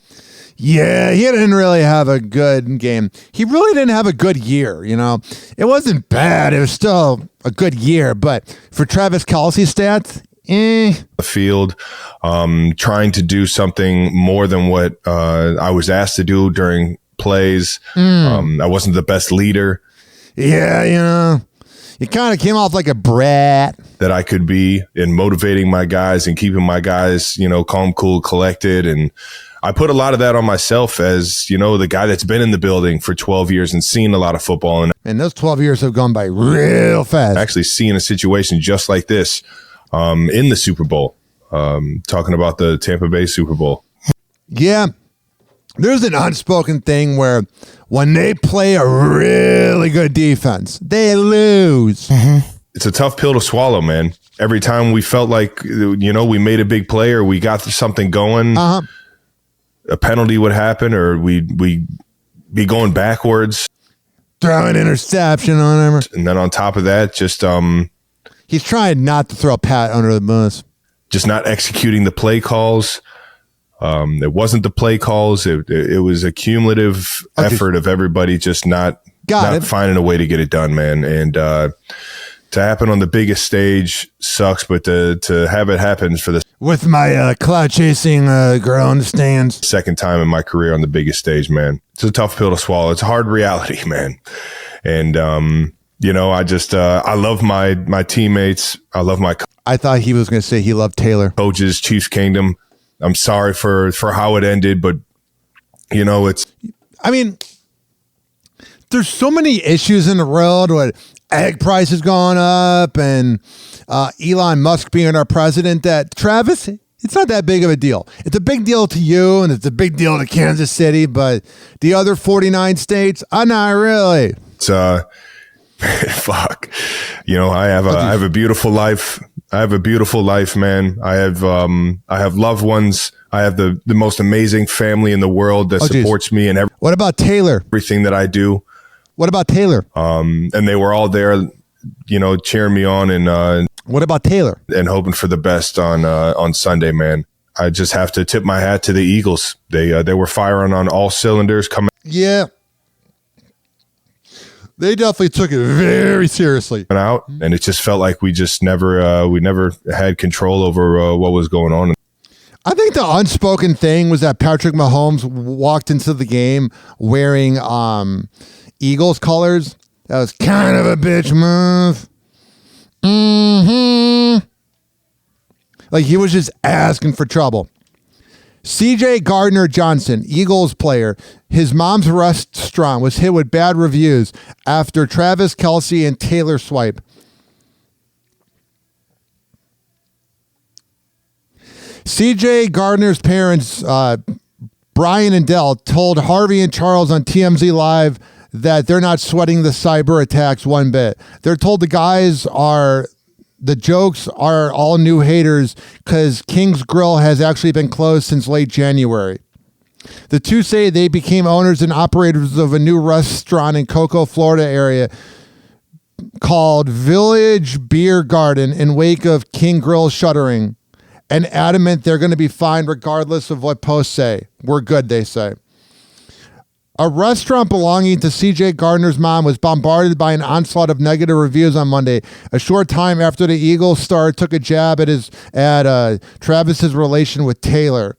Yeah, he didn't really have a good game. He really didn't have a good year, It wasn't bad. It was still a good year. But for Travis Kelce's stats, The field, trying to do something more than what I was asked to do during plays. I wasn't the best leader. Yeah, you kind of came off like a brat. That I could be in motivating my guys and keeping my guys, calm, cool, collected. And I put a lot of that on myself as, the guy that's been in the building for 12 years and seen a lot of football. And those 12 years have gone by real fast. Actually seeing a situation just like this in the Super Bowl, talking about the Tampa Bay Super Bowl. Yeah. There's an unspoken thing where when they play a really good defense, they lose. Mm-hmm. It's a tough pill to swallow, man. Every time we felt like, we made a big play or we got something going, a penalty would happen or we'd be going backwards. Throw an interception on him. And then on top of that, just... he's trying not to throw Pat under the bus. Just not executing the play calls. It wasn't the play calls. It was a cumulative effort of everybody just not finding a way to get it done, man. And to happen on the biggest stage sucks, but to have it happen for the with my cloud chasing girl in the stands, second time in my career on the biggest stage, man. It's a tough pill to swallow. It's a hard reality, man. And I just I love my teammates. I love my. I thought he was going to say he loved Taylor. Coaches, Chiefs Kingdom. I'm sorry for how it ended, but it's. I mean, there's so many issues in the world with egg prices going up and Elon Musk being our president that Travis, it's not that big of a deal. It's a big deal to you and it's a big deal to Kansas City, but the other 49 states, not really. It's fuck. I have a beautiful life. I have a beautiful life, man. I have loved ones. I have the most amazing family in the world that supports me and what about Taylor? Everything that I do. What about Taylor? And they were all there, cheering me on and what about Taylor? And hoping for the best on Sunday, man. I just have to tip my hat to the Eagles. They were firing on all cylinders coming. Yeah. They definitely took it very seriously. Out, and it just felt like we just never had control over what was going on. I think the unspoken thing was that Patrick Mahomes walked into the game wearing Eagles colors. That was kind of a bitch move. Like he was just asking for trouble. CJ Gardner Johnson, Eagles player, his mom's restaurant was hit with bad reviews after Travis Kelce and Taylor swipe. CJ Gardner's parents, Brian and Dell, told Harvey and Charles on TMZ Live that they're not sweating the cyber attacks one bit. They're told the jokes are all new haters because King's Grill has actually been closed since late January. The two say they became owners and operators of a new restaurant in Cocoa, Florida area called Village Beer Garden in wake of King Grill shuttering, and adamant they're going to be fine regardless of what posts say. We're good, they say. A restaurant belonging to CJ Gardner's mom was bombarded by an onslaught of negative reviews on Monday, a short time after the Eagles star took a jab at Travis's relation with Taylor.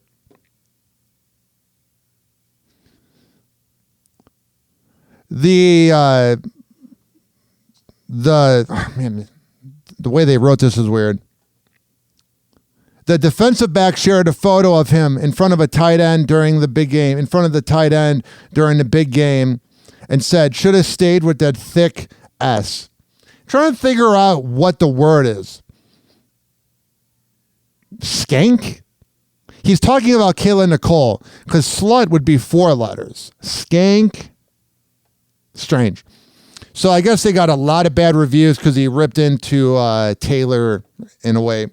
The way they wrote this is weird. The defensive back shared a photo of him in front of a tight end during the big game, and said, should have stayed with that thick S. Trying to figure out what the word is. Skank? He's talking about Kayla Nicole, because slut would be 4 letters. Skank? Strange. So I guess they got a lot of bad reviews because he ripped into Taylor in a way.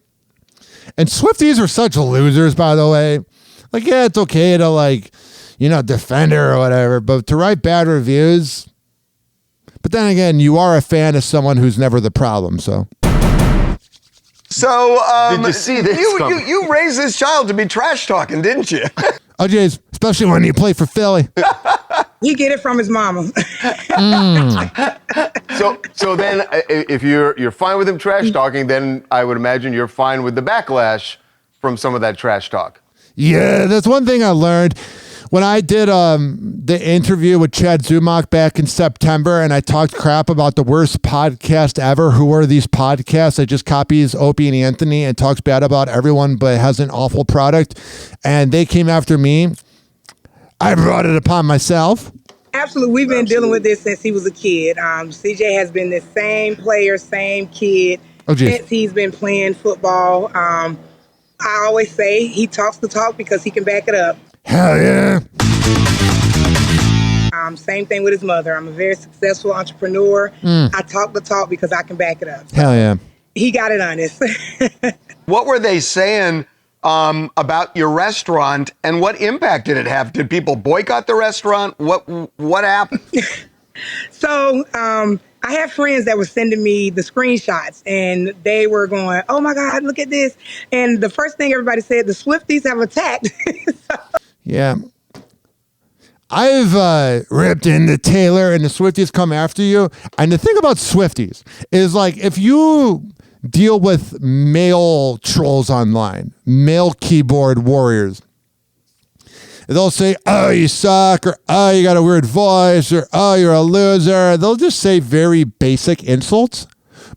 And Swifties are such losers, by the way. Like, yeah, it's okay to, defend her or whatever, but to write bad reviews. But then again, you are a fan of someone who's never the problem, so. So, did you see this? You raised this child to be trash talking, didn't you? Oh, geez, especially when you play for Philly. He get it from his mama. So then, if you're fine with him trash talking, then I would imagine you're fine with the backlash from some of that trash talk. Yeah, that's one thing I learned when I did the interview with Chad Zumach back in September, and I talked crap about the worst podcast ever. Who are these podcasts? I just copies Opie and Anthony and talks bad about everyone, but has an awful product. And they came after me. I brought it upon myself. Absolutely. We've been dealing with this since he was a kid. CJ has been the same player, same kid since he's been playing football. I always say he talks the talk because he can back it up. Hell yeah. Same thing with his mother. I'm a very successful entrepreneur. I talk the talk because I can back it up. Hell yeah. He got it honest. What were they saying about your restaurant, and what impact did it have? Did people boycott the restaurant? What happened? So I have friends that were sending me the screenshots, and they were going, oh my God, look at this. And the first thing everybody said, the Swifties have attacked. Yeah. I've ripped into Taylor, and the Swifties come after you. And the thing about Swifties is, like, if you deal with male trolls online, male keyboard warriors, they'll say, oh, you suck, or oh, you got a weird voice, or oh, you're a loser. They'll just say very basic insults.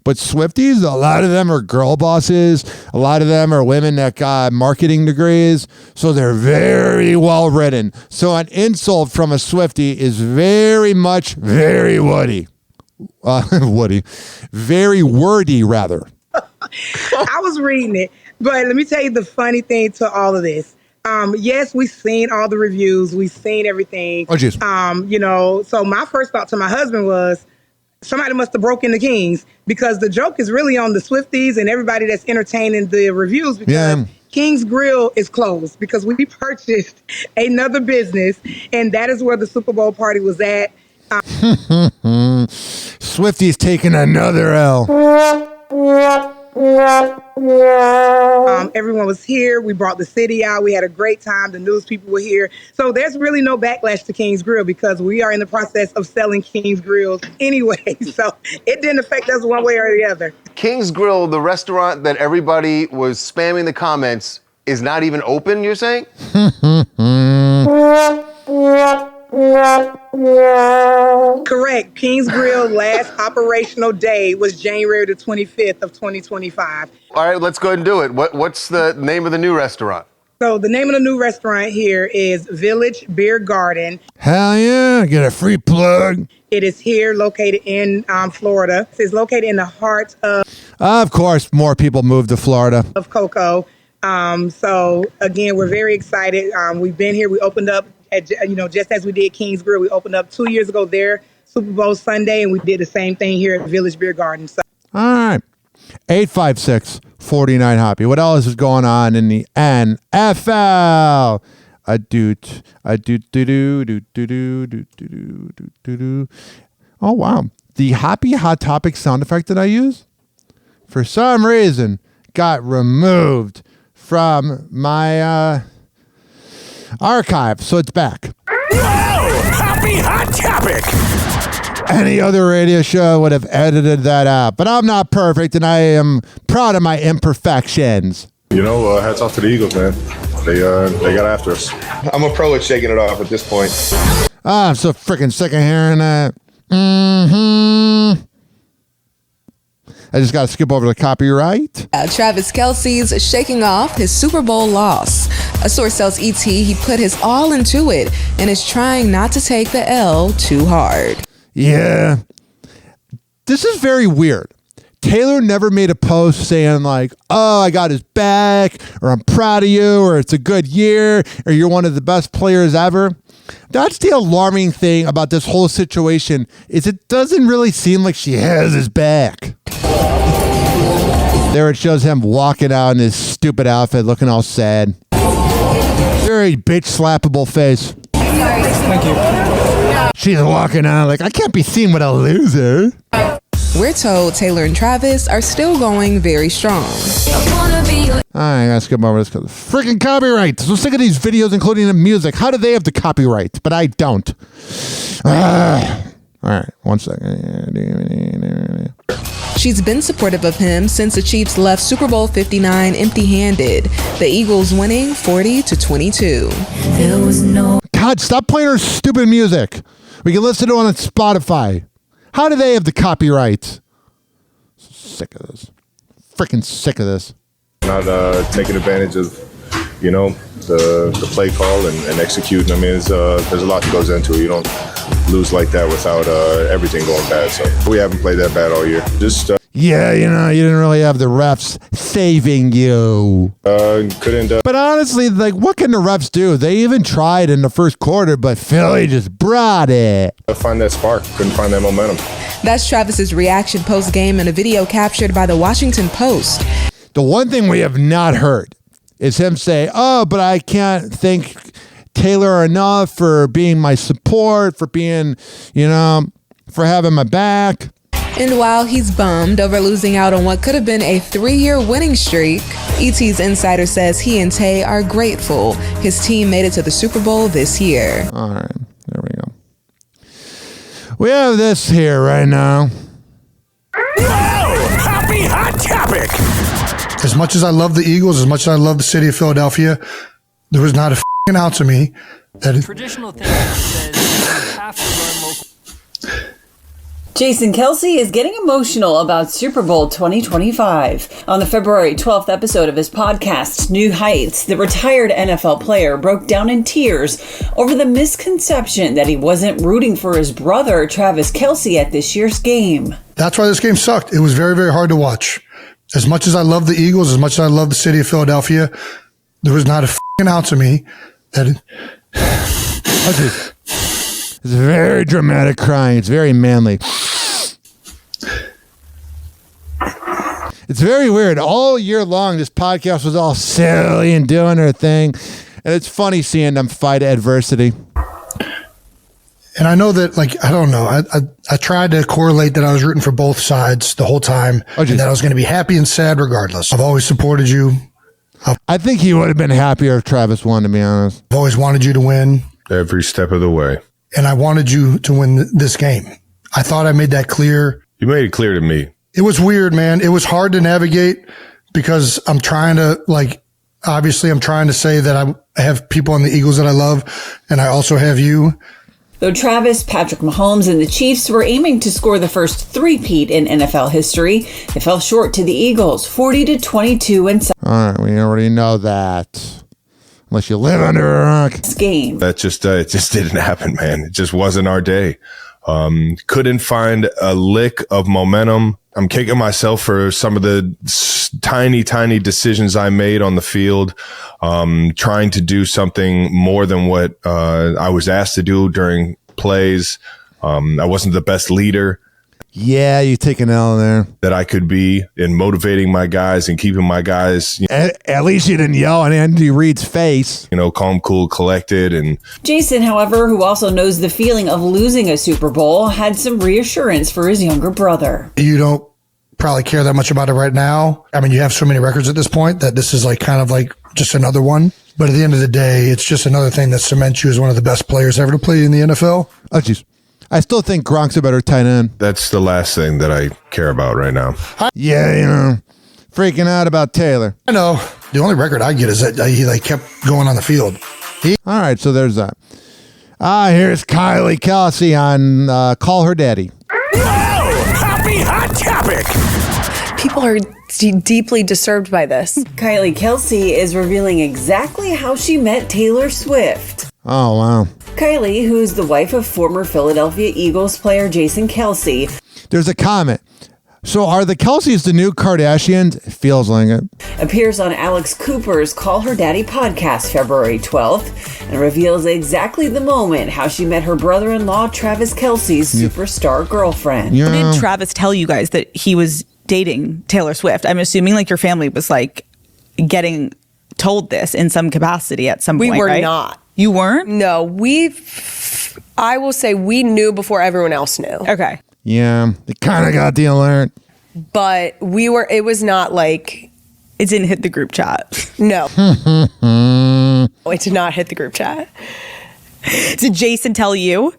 But Swifties, a lot of them are girl bosses. A lot of them are women that got marketing degrees. So they're very well written. So an insult from a Swiftie is very woody. Very wordy, rather. I was reading it. But let me tell you the funny thing to all of this. Yes, we've seen all the reviews. We've seen everything. Oh, geez. So my first thought to my husband was, somebody must have broken the Kings, because the joke is really on the Swifties and everybody that's entertaining the reviews, because King's Grill is closed because we purchased another business, and that is where the Super Bowl party was at. Swifties taking another L. Everyone was here. We brought the city out. We had a great time. The news people were here. So there's really no backlash to King's Grill because we are in the process of selling King's Grills anyway. So it didn't affect us one way or the other. King's Grill, the restaurant that everybody was spamming the comments, is not even open, you're saying? Correct. King's Grill last operational day was January the 25th of 2025. All right, let's go ahead and do it. What's the name of the new restaurant? So the name of the new restaurant here is Village Beer Garden. Hell yeah, get a free plug. It is here, located in Florida. It's located in the heart of course, more people moved to Florida. Of Cocoa. So again, we're very excited. We've been here. We opened up just as we did King's Grill. We opened up 2 years ago there, Super Bowl Sunday, and we did the same thing here at Village Beer Garden. So. All right. 856-49-HOPPY. What else is going on in the NFL? Oh, wow. The Hoppy Hot Topic sound effect that I use, for some reason, got removed from my archive, so it's back. Happy Hot Topic! Any other radio show would have edited that out, but I'm not perfect, and I am proud of my imperfections. Hats off to the Eagles, man. They got after us. I'm a pro at shaking it off at this point. I'm so freaking sick of hearing that. I just got to skip over the copyright. Travis Kelce's shaking off his Super Bowl loss. A source tells ET he put his all into it and is trying not to take the L too hard. Yeah. This is very weird. Taylor never made a post saying like, oh, I got his back, or I'm proud of you, or it's a good year, or you're one of the best players ever. That's the alarming thing about this whole situation, is it doesn't really seem like she has his back. There it shows him walking out in his stupid outfit, looking all sad. Very bitch slappable face. Thank you. She's walking out like, I can't be seen with a loser. We're told Taylor and Travis are still going very strong. Alright, I gotta skip over this because of freaking copyright. So sick of these videos, including the music. How do they have the copyright? But I don't. Alright, 1 second. She's been supportive of him since the Chiefs left Super Bowl 59 empty-handed. The Eagles winning 40-22. There was no... God, stop playing her stupid music. We can listen to it on Spotify. How do they have the copyright? Sick of this. Freaking sick of this. Not taking advantage of, the play call and executing. I mean, there's a lot that goes into it. You don't lose like that without everything going bad. So we haven't played that bad all year. Just yeah, you didn't really have the refs saving you. Couldn't. But honestly, like, what can the refs do? They even tried in the first quarter, but Philly just brought it. Find that spark. Couldn't find that momentum. That's Travis's reaction post-game in a video captured by the Washington Post. The one thing we have not heard is him say, oh, but I can't thank Taylor enough for being my support, for being, for having my back. And while he's bummed over losing out on what could have been a 3-year winning streak, ET's insider says he and Tay are grateful his team made it to the Super Bowl this year. All right, there we go. We have this here right now. Happy hot topic. As much as I love the Eagles, as much as I love the city of Philadelphia, there was not a f***ing ounce of me that traditional thing says you have to learn local. Jason Kelce is getting emotional about Super Bowl 2025. On the February 12th episode of his podcast, New Heights, the retired NFL player broke down in tears over the misconception that he wasn't rooting for his brother, Travis Kelce, at this year's game. That's why this game sucked. It was very, very hard to watch. As much as I love the Eagles, as much as I love the city of Philadelphia, there was not a f***ing ounce of me that... It's very dramatic crying. It's very manly. It's very weird. All year long, this podcast was all silly and doing their thing. And it's funny seeing them fight adversity. And I know that, I don't know. I tried to correlate that I was rooting for both sides the whole time, and that I was going to be happy and sad regardless. I've always supported you. I think he would have been happier if Travis won, to be honest. I've always wanted you to win. Every step of the way. And I wanted you to win this game. I thought I made that clear. You made it clear to me. It was weird, man. It was hard to navigate because I'm trying to, obviously I'm trying to say that I have people on the Eagles that I love, and I also have you. Though Travis, Patrick Mahomes, and the Chiefs were aiming to score the first three-peat in NFL history, they fell short to the Eagles, 40-22 All right, we already know that. Unless you live under a rock. Game. That just it just didn't happen, man. It just wasn't our day. Couldn't find a lick of momentum. I'm kicking myself for some of the tiny decisions I made on the field, trying to do something more than what I was asked to do during plays. I wasn't the best leader. Yeah, you take an L there. That I could be in motivating my guys and keeping my guys. At least you didn't yell on Andy Reid's face. Calm, cool, collected. And Jason, however, who also knows the feeling of losing a Super Bowl, had some reassurance for his younger brother. You don't probably care that much about it right now. I mean, you have so many records at this point that this is kind of just another one. But at the end of the day, it's just another thing that cements you as one of the best players ever to play in the NFL. Oh, jeez. I still think Gronk's a better tight end. That's the last thing that I care about right now. Yeah, freaking out about Taylor. I know. The only record I get is that he kept going on the field. All right, so there's that. Here's Kylie Kelce on Call Her Daddy. Happy hot topic. People are deeply disturbed by this. Kylie Kelsey is revealing exactly how she met Taylor Swift. Oh, wow. Kylie, who is the wife of former Philadelphia Eagles player Jason Kelsey. There's a comment. So are the Kelseys the new Kardashians? It feels like it. Appears on Alex Cooper's Call Her Daddy podcast February 12th and reveals exactly the moment how she met her brother-in-law Travis Kelce's superstar girlfriend. How did Travis tell you guys that he was dating Taylor Swift? I'm assuming like your family was like getting told this in some capacity at some point, We were right? not. You weren't? No, I will say we knew before everyone else knew. Okay. Yeah, they kind of got the alert. But it was not like... It didn't hit the group chat. No. It did not hit the group chat. Did Jason tell you?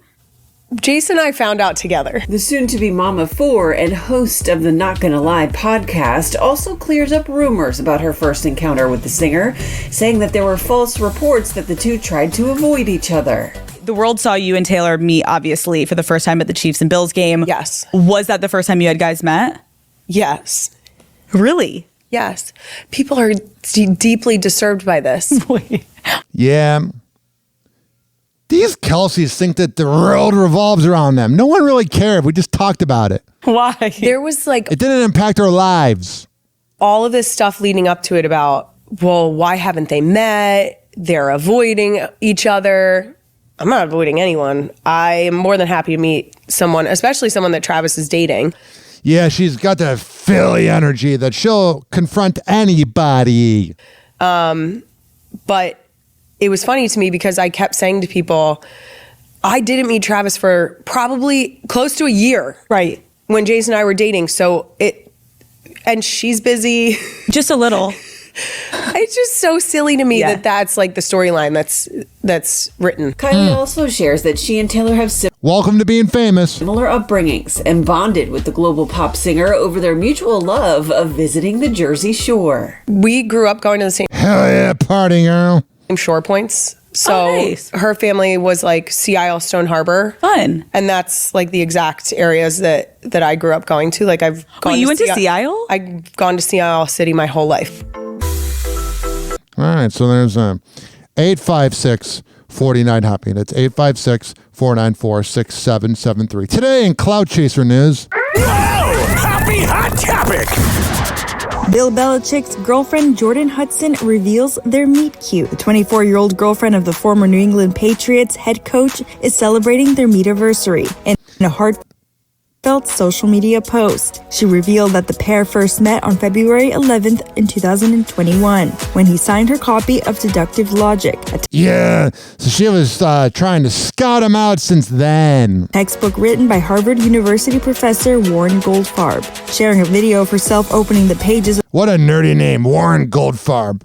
Jason and I found out together. The soon-to-be mom of four and host of the Not Gonna Lie podcast also clears up rumors about her first encounter with the singer, saying that there were false reports that the two tried to avoid each other. The world saw you and Taylor meet, obviously, for the first time at the Chiefs and Bills game. Yes. Was that the first time you guys met? Yes. Really? Yes. People are deeply disturbed by this. Yeah. These Kelseys think that the world revolves around them. No one really cared. We just talked about it. Why? There was like... It didn't impact our lives. All of this stuff leading up to it about, well, why haven't they met? They're avoiding each other. I'm not avoiding anyone. I am more than happy to meet someone, especially someone that Travis is dating. Yeah, she's got that Philly energy that she'll confront anybody. But it was funny to me because I kept saying to people, I didn't meet Travis for probably close to a year. Right. When Jason and I were dating. And she's busy. Just a little. It's just so silly to me that that's like the storyline that's written. Kylie also shares that she and Taylor have welcome to being famous. Similar upbringings and bonded with the global pop singer over their mutual love of visiting the Jersey Shore. We grew up going to the same party girl. Shore points. So her family was like Sea Isle, Stone Harbor. Fun. And that's like the exact areas that I grew up going to. Like I've gone you went to Sea Isle? I've gone to Sea Isle City my whole life. All right, so there's 856-49-HOPPY. That's 856-494-6773. Today in Cloud Chaser News. Happy Hot Topic. Bill Belichick's girlfriend, Jordan Hudson, reveals their meet-cute. The 24-year-old girlfriend of the former New England Patriots head coach is celebrating their meet-iversary. In a heartfelt social media post, she revealed that the pair first met on February 11th in 2021 when he signed her copy of Deductive Logic. Yeah, so she was trying to scout him out since then. Textbook written by Harvard University professor Warren Goldfarb, sharing a video of herself opening the pages. What a nerdy name, Warren Goldfarb.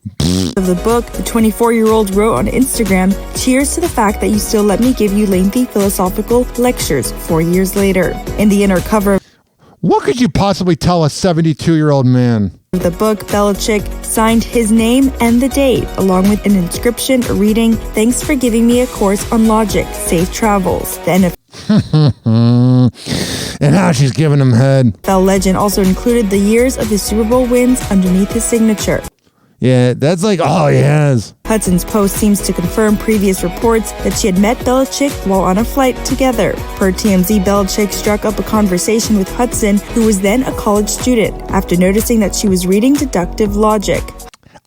Of the book, the 24-year-old wrote on Instagram, "Cheers to the fact that you still let me give you lengthy philosophical lectures 4 years later." In the inner cover, what could you possibly tell a 72-year-old man? The book, Belichick signed his name and the date, along with an inscription reading, "Thanks for giving me a course on logic. Safe travels." The And how she's giving him head. NFL legend also included the years of his Super Bowl wins underneath his signature. Yeah, that's like all he has. Hudson's post seems to confirm previous reports that she had met Belichick while on a flight together. Per TMZ, Belichick struck up a conversation with Hudson, who was then a college student, after noticing that she was reading Deductive Logic.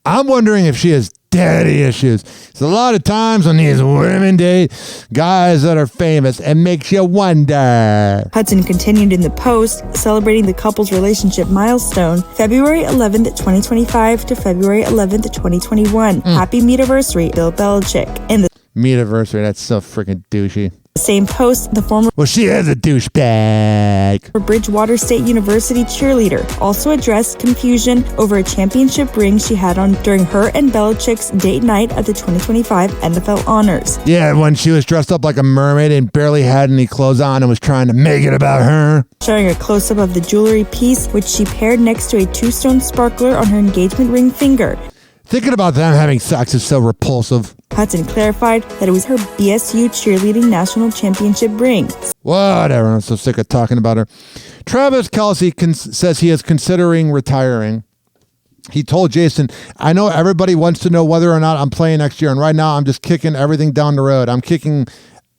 I'm wondering if she has daddy issues. It's a lot of times when these women date guys that are famous, it makes you wonder. Hudson continued in the post, celebrating the couple's relationship milestone, February 11th, 2025 to February 11th, 2021. Happy meet-iversary, Bill Belichick. In the meet-iversary, that's so freaking douchey. Same post, the former she is a douchebag. Bridgewater State University cheerleader also addressed confusion over a championship ring she had on during her and Belichick's date night at the 2025 NFL Honors. Yeah, when she was dressed up like a mermaid and barely had any clothes on and was trying to make it about her. Showing a close-up of the jewelry piece, which she paired next to a two-stone sparkler on her engagement ring finger. Thinking about them having sex is so repulsive. Hudson clarified that it was her BSU cheerleading national championship ring. Whatever, I'm so sick of talking about her. Travis Kelce says he is considering retiring. He told Jason, I know everybody wants to know whether or not I'm playing next year, and right now I'm just kicking everything down the road. I'm kicking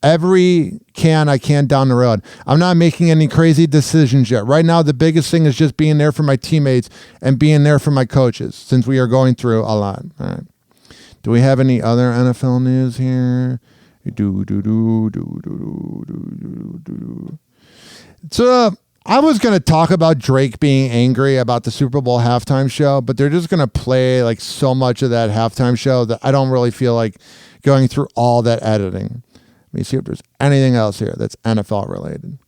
every can I can down the road. I'm not making any crazy decisions yet. Right now, the biggest thing is just being there for my teammates and being there for my coaches, since we are going through a lot. All right. Do we have any other NFL news here? So I was going to talk about Drake being angry about the Super Bowl halftime show, but they're just going to play like so much of that halftime show that I don't really feel like going through all that editing. Let me see if there's anything else here that's NFL related.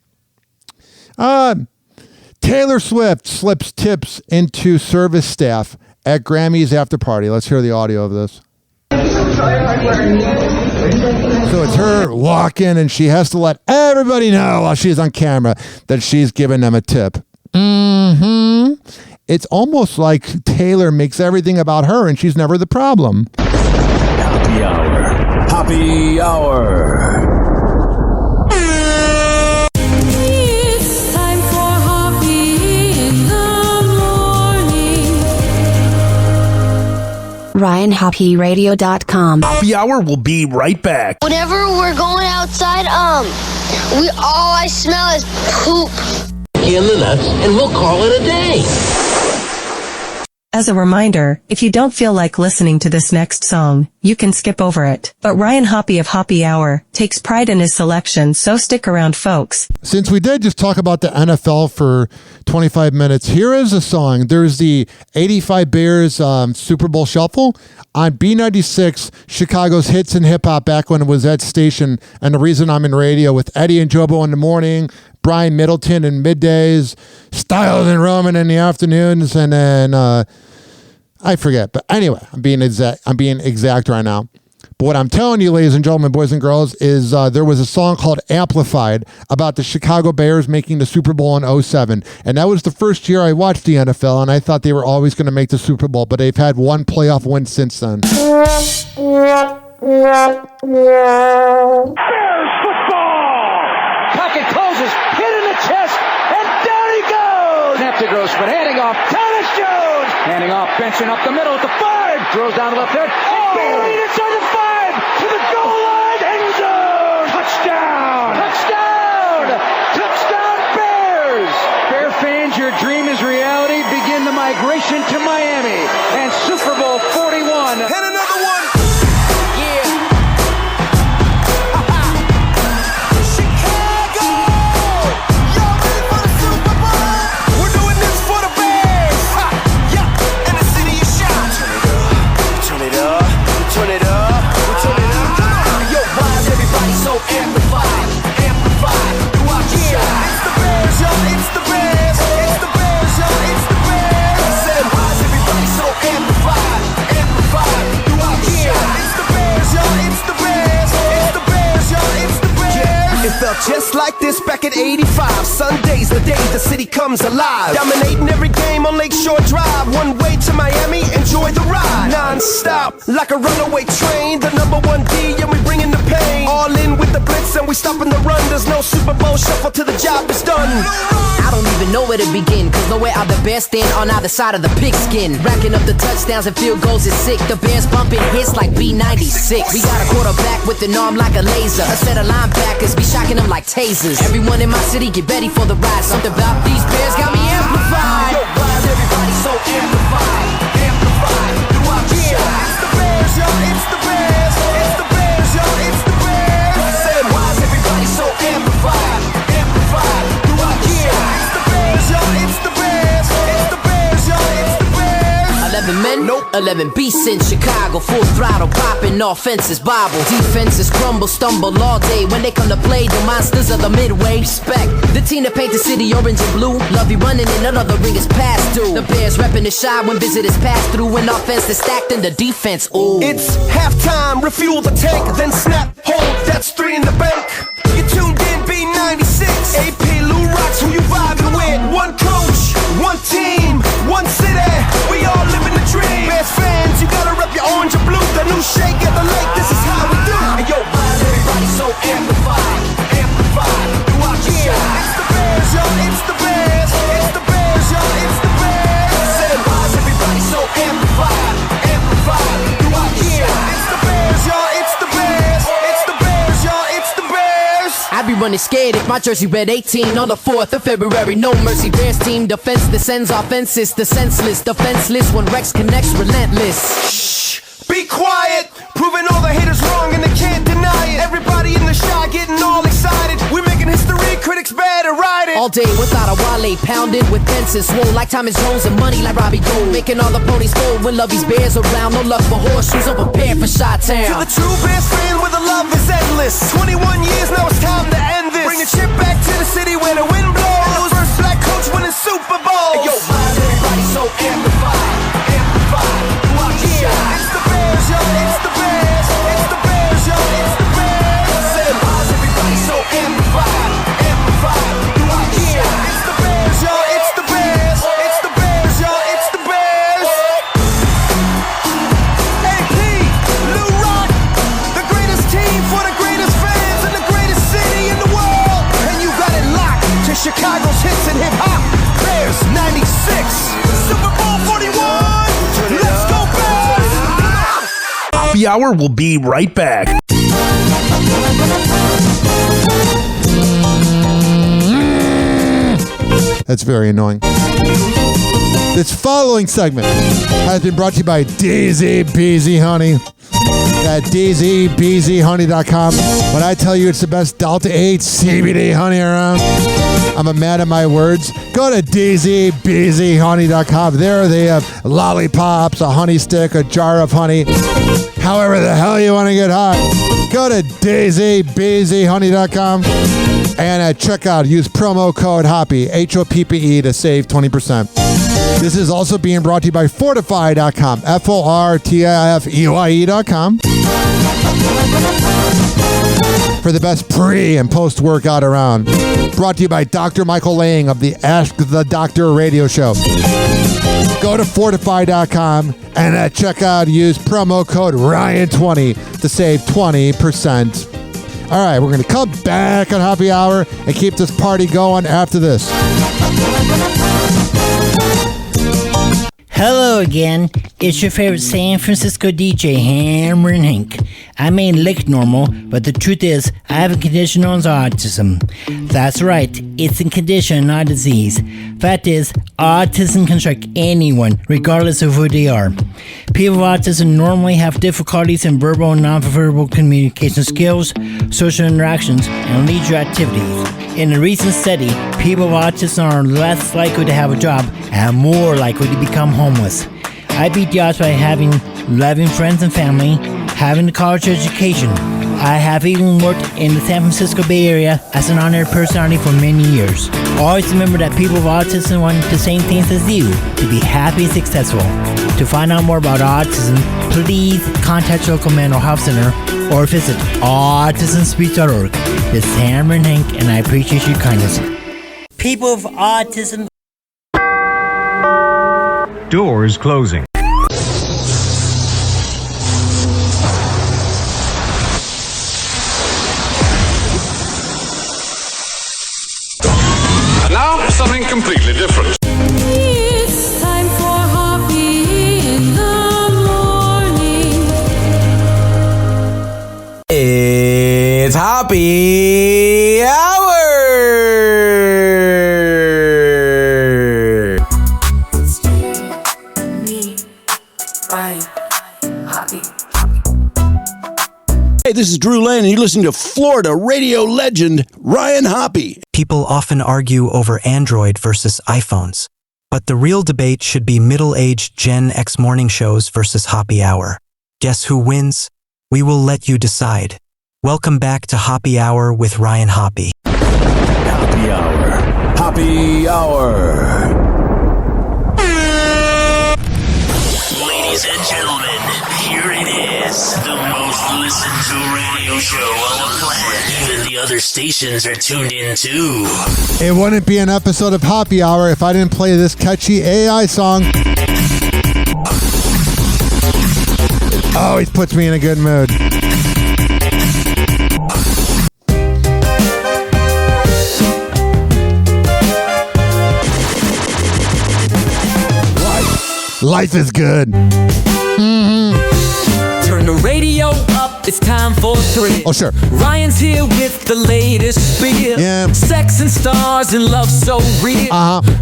Taylor Swift slips tips into service staff at Grammys after party. Let's hear the audio of this. So it's her walking, and she has to let everybody know while she's on camera that she's giving them a tip. It's almost like Taylor makes everything about her, and she's never the problem. Happy hour. Happy hour. It's time for Hoppe in the morning. RyanHoppeRadio.com. Happy Hour will be right back. Whenever we're going outside, all I smell is poop. In the nuts, and we'll call it a day. As a reminder, if you don't feel like listening to this next song, you can skip over it. But Ryan Hoppe of Hoppe Hour takes pride in his selection, so stick around, folks. Since we did just talk about the NFL for 25 minutes, here is a song. There's the 85 Bears Super Bowl Shuffle on B96, Chicago's hits and hip-hop back when it was that station, and the reason I'm in radio with Eddie and Jobo in the morning, Brian Middleton in middays, Styles and Roman in the afternoons, and then I forget. But anyway, I'm being exact right now. But what I'm telling you, ladies and gentlemen, boys and girls, is there was a song called Amplified about the Chicago Bears making the Super Bowl in 2007. And that was the first year I watched the NFL, and I thought they were always going to make the Super Bowl, but they've had one playoff win since then. Bears football! Pocket closes, hit in the chest, and down he goes! Snap to Grossman, handing off, Thomas Jones! Handing off, benching up the middle at the 5, throws down to left head, Bailey inside the 5, to the goal line, end zone! Touchdown! Touchdown! Touchdown Bears! Bear fans, your dream is reality. Begin the migration to Miami and Super Bowl 41. And another one! Just like this back in 85, Sundays the day the city comes alive. Dominating every game on Lakeshore Drive. One way to Miami, enjoy the ride. Non-stop, like a runaway train. The number 1 D and we bringing the pain. All in with the blitz and we stopping the run. There's no Super Bowl shuffle till the job is done. I don't even know where to begin, cause nowhere are the Bears stand on either side of the pigskin. Racking up the touchdowns and field goals is sick. The Bears bumping hits like B96. We got a quarterback with an arm like a laser. A set of linebackers be shocking them like tasers. Everyone in my city get ready for the ride. Something about these Bears got me amplified. Yo, why is everybody so amplified? Amplified throughout the shot. It's the Bears, yo, it's the Bears. It's the Bears, yo, it's the Bears. I said, why is everybody so amplified? Amplified throughout the shot. It's the Bears, yo, it's the Bears. It's the Bears, yo, it's the Bears. 11 men, nope. 11 beasts in Chicago, full throttle, popping offenses, bobble. Defenses crumble, stumble all day. When they come to play, the monsters of the midway. Respect the team that paint the city orange and blue. Love you running in another ring is past due. The Bears repping the shot when visitors pass through. When offense is stacked in the defense, ooh. It's halftime, refuel the tank, then snap, hold, that's 3 in the bank. You tuned in, B96, AP Lou Rocks, who you vibing with? One coach, one team, one city, we all living the dream. Bears fans, you gotta running scared if my jersey read 18 on the 4th of February. No mercy, Bears team defense descends offenses, the senseless, defenseless when Rex connects relentless. Shh, be quiet, proving all the haters wrong and they can't deny it. Everybody in the shot getting all excited. We're making history, critics better ride it. All day without a Wale, pounded with fences, swole like Thomas Jones and money like Robbie Gold. Making all the ponies fold when Lovey's Bears around. No luck for horseshoes, I'm prepared for Chi-Town. To the true Bears fan where the love is endless. 21 years, now it's time to end this. Bring the chip back to the city where the wind blows. And those first black coach winning Super Bowls. Hey, yo, everybody's so amplified, amplified. Throughout the shot. It's the Bears, yo, it's the Bears. It's the Bears, yo, it's the Bears. Say everybody's so amplified, amplified. Throughout the shot. It's the Bears, yo, it's the Bears. It's the Bears, yo, it's the Bears. AP, Lou Rock, the greatest team for the greatest fans in the greatest city in the world. And you got it locked to Chicago's hits and hip hop. Bears 96, Super Bowl 41. Let's go Bears! Happy Hour will be right back. That's very annoying. This following segment has been brought to you by Daisy Beezy Honey at daisybeezyhoney.com. When I tell you it's the best Delta 8 CBD honey around, I'm a man of my words. Go to daisybeezyhoney.com. There they have lollipops, a honey stick, a jar of honey. However the hell you want to get high. Go to daisybeezyhoney.com and at checkout use promo code HOPPE, HOPPE, to save 20%. This is also being brought to you by Fortify.com, FORTIFEYE.com. For the best pre- and post-workout around. Brought to you by Dr. Michael Lang of the Ask the Doctor radio show. Go to Fortify.com and at checkout use promo code Ryan20 to save 20%. All right, we're going to come back on Happy Hour and keep this party going after this. Hello again. It's your favorite San Francisco DJ, Hammer and Hank. I may look normal, but the truth is, I have a condition known as autism. That's right, it's a condition, not a disease. Fact is, autism can strike anyone, regardless of who they are. People with autism normally have difficulties in verbal and non-verbal communication skills, social interactions, and leisure activities. In a recent study, people with autism are less likely to have a job and more likely to become homeless. I beat the odds by having loving friends and family, having a college education. I have even worked in the San Francisco Bay Area as an honored personality for many years. Always remember that people with autism want the same things as you, to be happy and successful. To find out more about autism, please contact your local mental health center or visit autismspeech.org. This is Hammer and Hank, and I appreciate your kindness. People with autism. Doors closing. Now, something completely different. It's time for Hoppe in the morning. It's Happy Hour! Hey, this is Drew Lane, and you're listening to Florida radio legend Ryan Hoppe. People often argue over Android versus iPhones, but the real debate should be middle-aged Gen X morning shows versus Happy Hour. Guess who wins? We will let you decide. Welcome back to Happy Hour with Ryan Hoppe. Happy Hour. Happy Hour. Ladies and gentlemen, here it is, the most listened to radio show on the planet. Even the other stations are tuned in too. It wouldn't be an episode of Happy Hour if I didn't play this catchy AI song. Oh, it puts me in a good mood. Life is good. Turn the radio up, It's time for three. Oh, sure. Ryan's here with the latest spiel. Yeah. Sex and stars and love so real.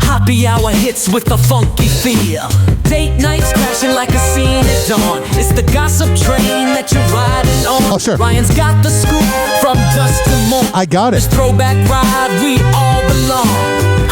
Happy hour hits with a funky feel. Date nights crashing like a scene at dawn. It's the gossip train that you're riding on. Oh, sure. Ryan's got the scoop from dusk to morn. I got it. This throwback ride, we all belong.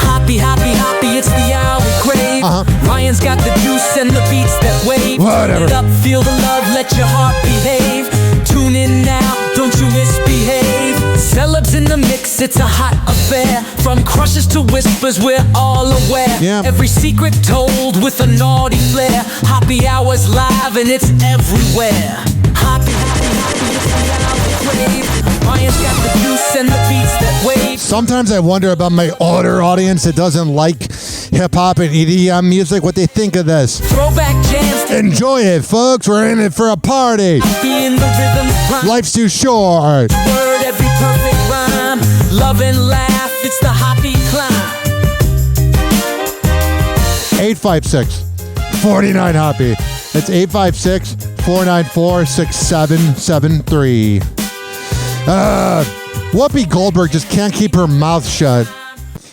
Happy, happy, happy, it's the hour we crave. Ryan's got the juice and the beats that wave. Whatever. Turn it up, feel the love, let your heart behave. Tune in now, don't you misbehave. Celebs in the mix, it's a hot affair. From crushes to whispers, we're all aware. Yeah. Every secret told with a naughty flair. Happy hours live and it's everywhere. Happy, happy, happy, it's the hour we crave. Ryan's got the juice and the beats that wave. Sometimes I wonder about my older audience that doesn't like hip-hop and EDM music, what they think of this. Throwback jams. Enjoy it, folks. We're in it for a party. Be in the rhythm. Life's too short. Word, every perfect rhyme. Love and laugh, it's the Hoppe climb. 856-49-HOPPY. That's 856-494-6773. Whoopi Goldberg just can't keep her mouth shut.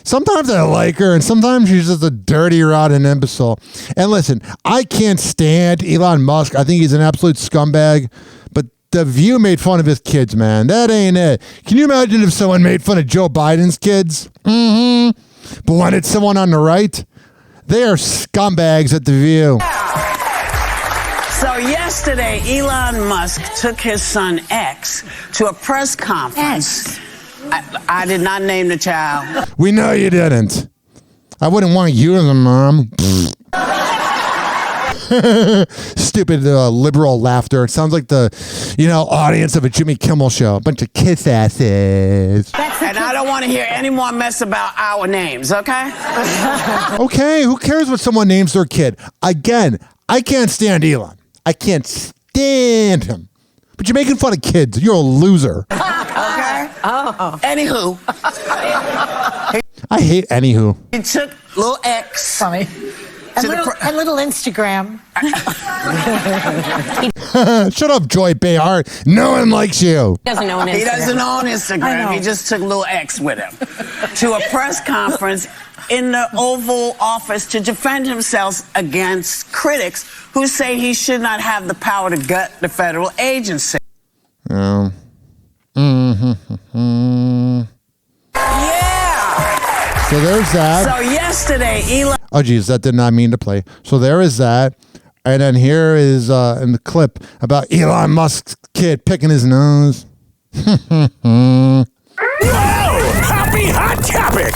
Sometimes I like her, and sometimes she's just a dirty, rotten imbecile. And listen, I can't stand Elon Musk. I think he's an absolute scumbag. But The View made fun of his kids, man. That ain't it. Can you imagine if someone made fun of Joe Biden's kids? But when it's someone on the right, they are scumbags at The View. So yesterday, Elon Musk took his son X to a press conference. I did not name the child. We know you didn't. I wouldn't want you as a mom. Stupid liberal laughter. It sounds like the, audience of a Jimmy Kimmel show. A bunch of kiss asses. And I don't want to hear any more mess about our names, okay? Okay, who cares what someone names their kid? Again, I can't stand Elon. I can't stand him. But you're making fun of kids. You're a loser. Okay? Oh. Anywho. I hate anywho. He took little X. Funny. And little Instagram. Shut up, Joy Behar. No one likes you. He doesn't own Instagram. He just took little X with him to a press conference in the Oval Office to defend himself against critics who say he should not have the power to gut the federal agency. Oh. Yeah. So there's that. So yesterday, Elon. Oh, geez, that did not mean to play. So there is that. And then here is in the clip about Elon Musk's kid picking his nose. Whoa! Happy hot topic!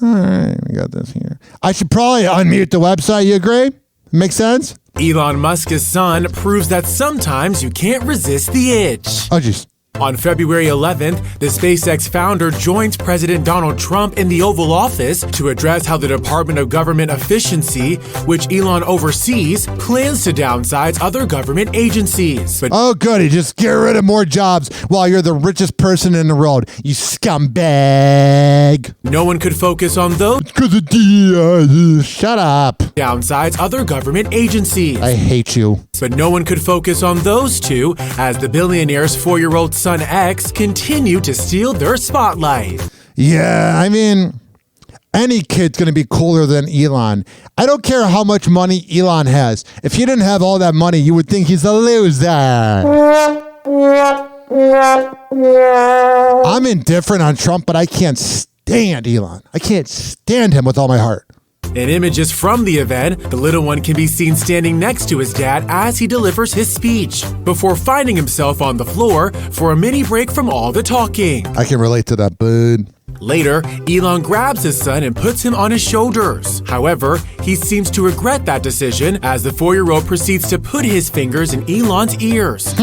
All right, we got this here. I should probably unmute the website. You agree? Make sense? Elon Musk's son proves that sometimes you can't resist the itch. Oh, jeez. On February 11th, the SpaceX founder joins President Donald Trump in the Oval Office to address how the Department of Government Efficiency, which Elon oversees, plans to downsize other government agencies. But oh, goody. Just get rid of more jobs while you're the richest person in the world, you scumbag. No one could focus on those. Because of shut up. Downsize other government agencies. I hate you. But no one could focus on those two as the billionaire's 4-year-old son X continue to steal their spotlight. Yeah, I mean, any kid's going to be cooler than Elon. I don't care how much money Elon has. If he didn't have all that money, you would think he's a loser. I'm indifferent on Trump, but I can't stand Elon. I can't stand him with all my heart. In images from the event, the little one can be seen standing next to his dad as he delivers his speech, before finding himself on the floor for a mini break from all the talking. I can relate to that, bud. Later, Elon grabs his son and puts him on his shoulders. However, he seems to regret that decision as the 4-year-old proceeds to put his fingers in Elon's ears.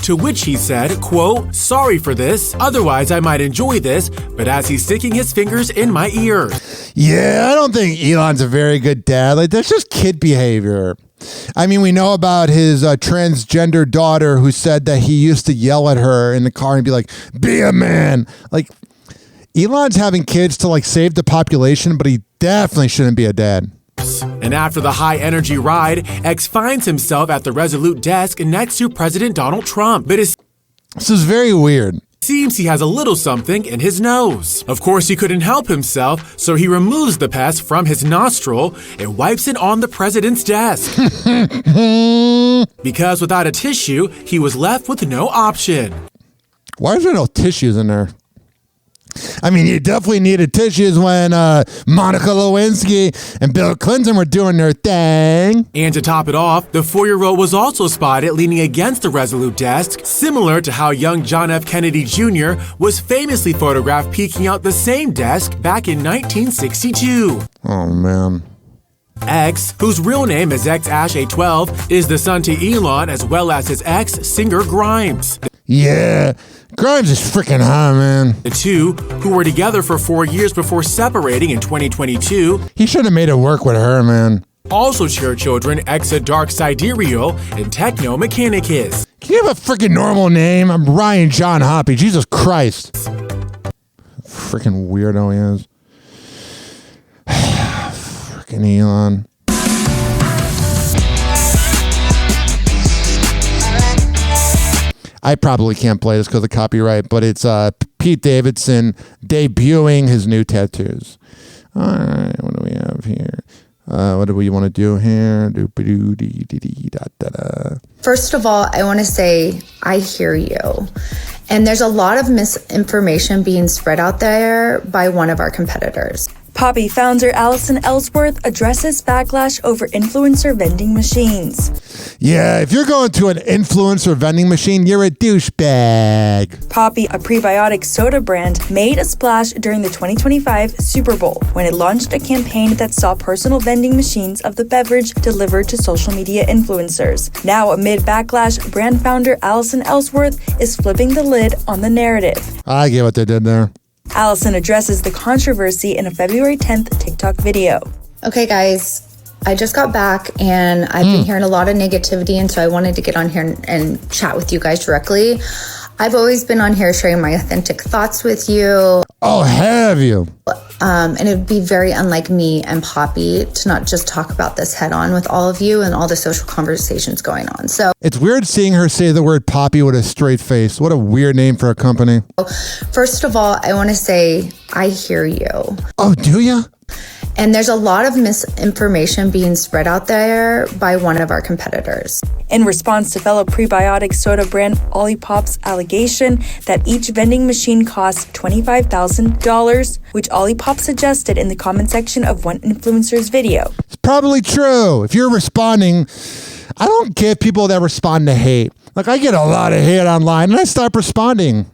To which he said, quote, "Sorry for this, otherwise I might enjoy this," but as he's sticking his fingers in my ears. Yeah, I don't think Elon's a very good dad. Like, that's just kid behavior. I mean, we know about his transgender daughter who said that he used to yell at her in the car and be like, "Be a man." Like, Elon's having kids to like save the population, but he definitely shouldn't be a dad. And after the high-energy ride, X finds himself at the Resolute desk next to President Donald Trump. But this is very weird. Seems he has a little something in his nose. Of course, he couldn't help himself, so he removes the pest from his nostril and wipes it on the president's desk. Because without a tissue, he was left with no option. Why is there no tissues in there? I mean, you definitely needed tissues when Monica Lewinsky and Bill Clinton were doing their thing. And to top it off, the 4-year-old was also spotted leaning against the Resolute desk, similar to how young John F. Kennedy Jr. was famously photographed peeking out the same desk back in 1962. Oh, man. X, whose real name is X Ash A12, is the son to Elon as well as his ex, singer Grimes. Yeah, Grimes is freaking high, man. The two, who were together for 4 years before separating in 2022, he should have made it work with her, man. Also share children Exa Dark Sidereal and Techno Mechanicus. Can you have a freaking normal name? I'm Ryan John Hoppe. Jesus Christ. Freaking weirdo he is. Freaking Elon. I probably can't play this because of copyright, but it's Pete Davidson debuting his new tattoos. All right, what do we have here? What do we want to do here? First of all, I want to say I hear you. And there's a lot of misinformation being spread out there by one of our competitors. Poppy founder Allison Ellsworth addresses backlash over influencer vending machines. Yeah, if you're going to an influencer vending machine, you're a douchebag. Poppy, a prebiotic soda brand, made a splash during the 2025 Super Bowl when it launched a campaign that saw personal vending machines of the beverage delivered to social media influencers. Now, amid backlash, brand founder Allison Ellsworth is flipping the lid on the narrative. I get what they did there. Allison addresses the controversy in a February 10th TikTok video. Okay, guys, I just got back and I've been hearing a lot of negativity, and so I wanted to get on here and chat with you guys directly. I've always been on here sharing my authentic thoughts with you. Oh, have you? And it would be very unlike me and Poppy to not just talk about this head on with all of you and all the social conversations going on. So it's weird seeing her say the word Poppy with a straight face. What a weird name for a company. First of all, I want to say I hear you. Oh, do you? And there's a lot of misinformation being spread out there by one of our competitors. In response to fellow prebiotic soda brand Olipop's allegation that each vending machine costs $25,000, which Olipop suggested in the comment section of one influencer's video. It's probably true. If you're responding, I don't get people that respond to hate. Like, I get a lot of hate online and I stop responding.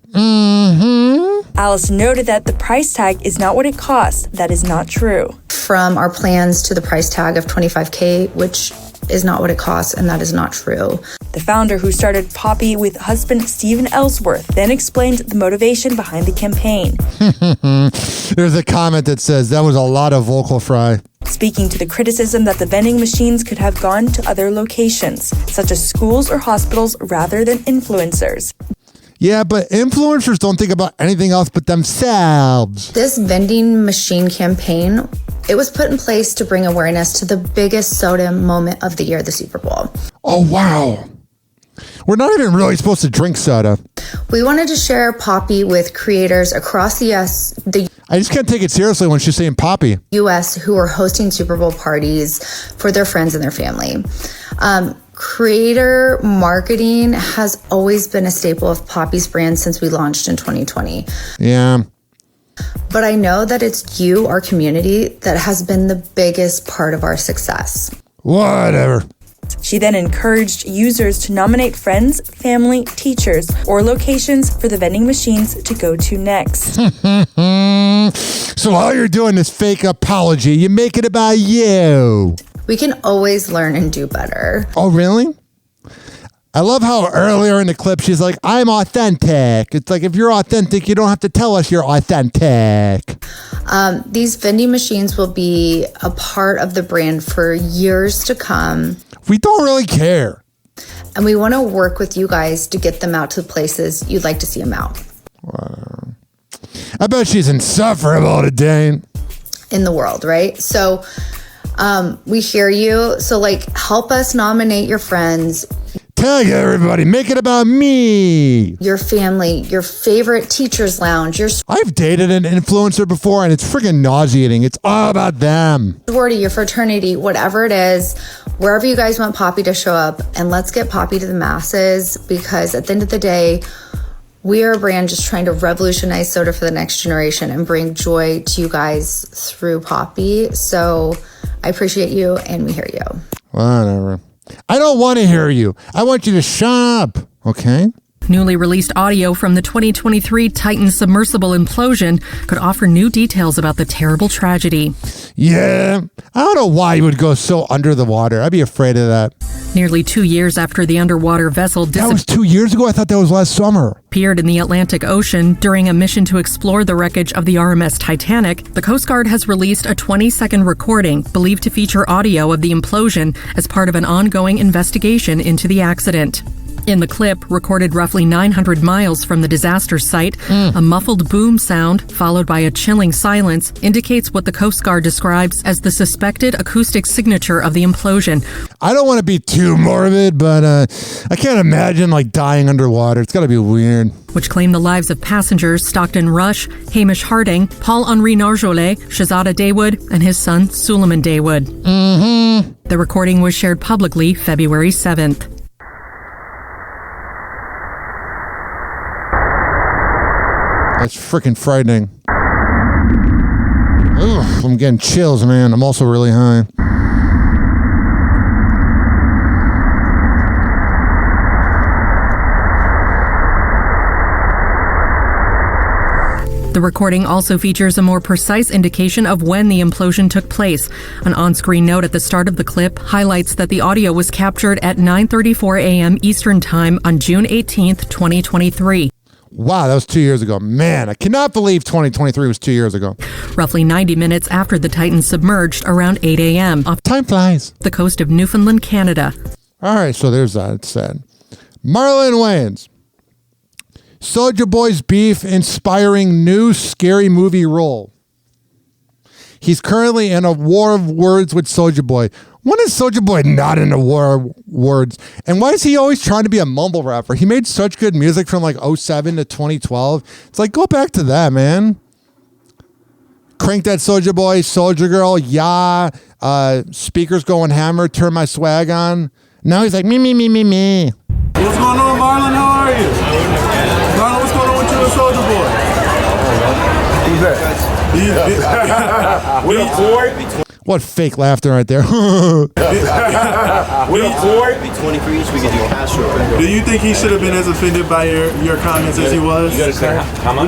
Alice noted that the price tag is not what it costs. That is not true. From our plans to the price tag of $25K, which is not what it costs, and that is not true. The founder, who started Poppy with husband Stephen Ellsworth, then explained the motivation behind the campaign. There's a comment that says that was a lot of vocal fry. Speaking to the criticism that the vending machines could have gone to other locations, such as schools or hospitals, rather than influencers. Yeah, but influencers don't think about anything else but themselves. This vending machine campaign, it was put in place to bring awareness to the biggest soda moment of the year, the Super Bowl. Oh, wow. We're not even really supposed to drink soda. We wanted to share Poppy with creators across the I just can't take it seriously when she's saying Poppy. U.S. who are hosting Super Bowl parties for their friends and their family. Creator marketing has always been a staple of Poppy's brand since we launched in 2020. Yeah. But I know that it's you, our community, that has been the biggest part of our success. Whatever. She then encouraged users to nominate friends, family, teachers, or locations for the vending machines to go to next. So all you're doing is fake apology. You make it about you. We can always learn and do better. Oh, really? I love how earlier in the clip she's like, I'm authentic. It's like, if you're authentic, you don't have to tell us you're authentic. These vending machines will be a part of the brand for years to come. We don't really care. And we want to work with you guys to get them out to the places you'd like to see them out. I bet she's insufferable today. In the world, right? So We hear you. So like, help us nominate your friends, Tag everybody. Make it about me. your family, your favorite teacher's lounge, your I've dated an influencer before, and it's freaking nauseating. It's all about them. sorority, your fraternity, whatever it is, wherever you guys want Poppy to show up, and let's get Poppy to the masses, because at the end of the day, we are a brand just trying to revolutionize soda for the next generation and bring joy to you guys through Poppy. So I appreciate you, and we hear you. Whatever. I don't want to hear you. I want you to shut up, okay? Newly released audio from the 2023 Titan submersible implosion could offer new details about the terrible tragedy. Yeah, I don't know why you would go so under the water. I'd be afraid of that. Nearly 2 years after the underwater vessel That was 2 years ago? I thought that was last summer. disappeared in the Atlantic Ocean during a mission to explore the wreckage of the RMS Titanic, the Coast Guard has released a 20-second recording believed to feature audio of the implosion as part of an ongoing investigation into the accident. In the clip, recorded roughly 900 miles from the disaster site, a muffled boom sound, followed by a chilling silence, indicates what the Coast Guard describes as the suspected acoustic signature of the implosion. I don't want to be too morbid, but I can't imagine like dying underwater. It's got to be weird. Which claimed the lives of passengers Stockton Rush, Hamish Harding, Paul-Henri Narjolet, Shahzada Daywood, and his son Suleiman Daywood. The recording was shared publicly February 7th. That's freaking frightening. Ugh, I'm getting chills, man. I'm also really high. The recording also features a more precise indication of when the implosion took place. An on-screen note at the start of the clip highlights that the audio was captured at 9:34 a.m. Eastern Time on June 18th, 2023. Wow, that was 2 years ago. Man, I cannot believe 2023 was 2 years ago. Roughly 90 minutes after the Titan submerged around 8 a.m. off time flies. The coast of Newfoundland, Canada. All right, so there's that. It's sad. Marlon Wayans. Soulja Boy's beef inspiring new scary movie role. He's currently in a war of words with Soulja Boy. When is Soulja Boy not in a war of words? And why is he always trying to be a mumble rapper? He made such good music from like 07 to 2012. It's like, go back to that, man. Crank That Soulja Boy, Soulja Girl, yeah. Speakers going hammer, turn my swag on. Now he's like, me. What's going on, Marlon? How are you? Marlon, what's going on with you and Soulja Boy? Who's that? What up, boy? What fake laughter right there. What up, boy? 23 each, we can do Castro. Do you think he should have been as offended by your comments as he was? You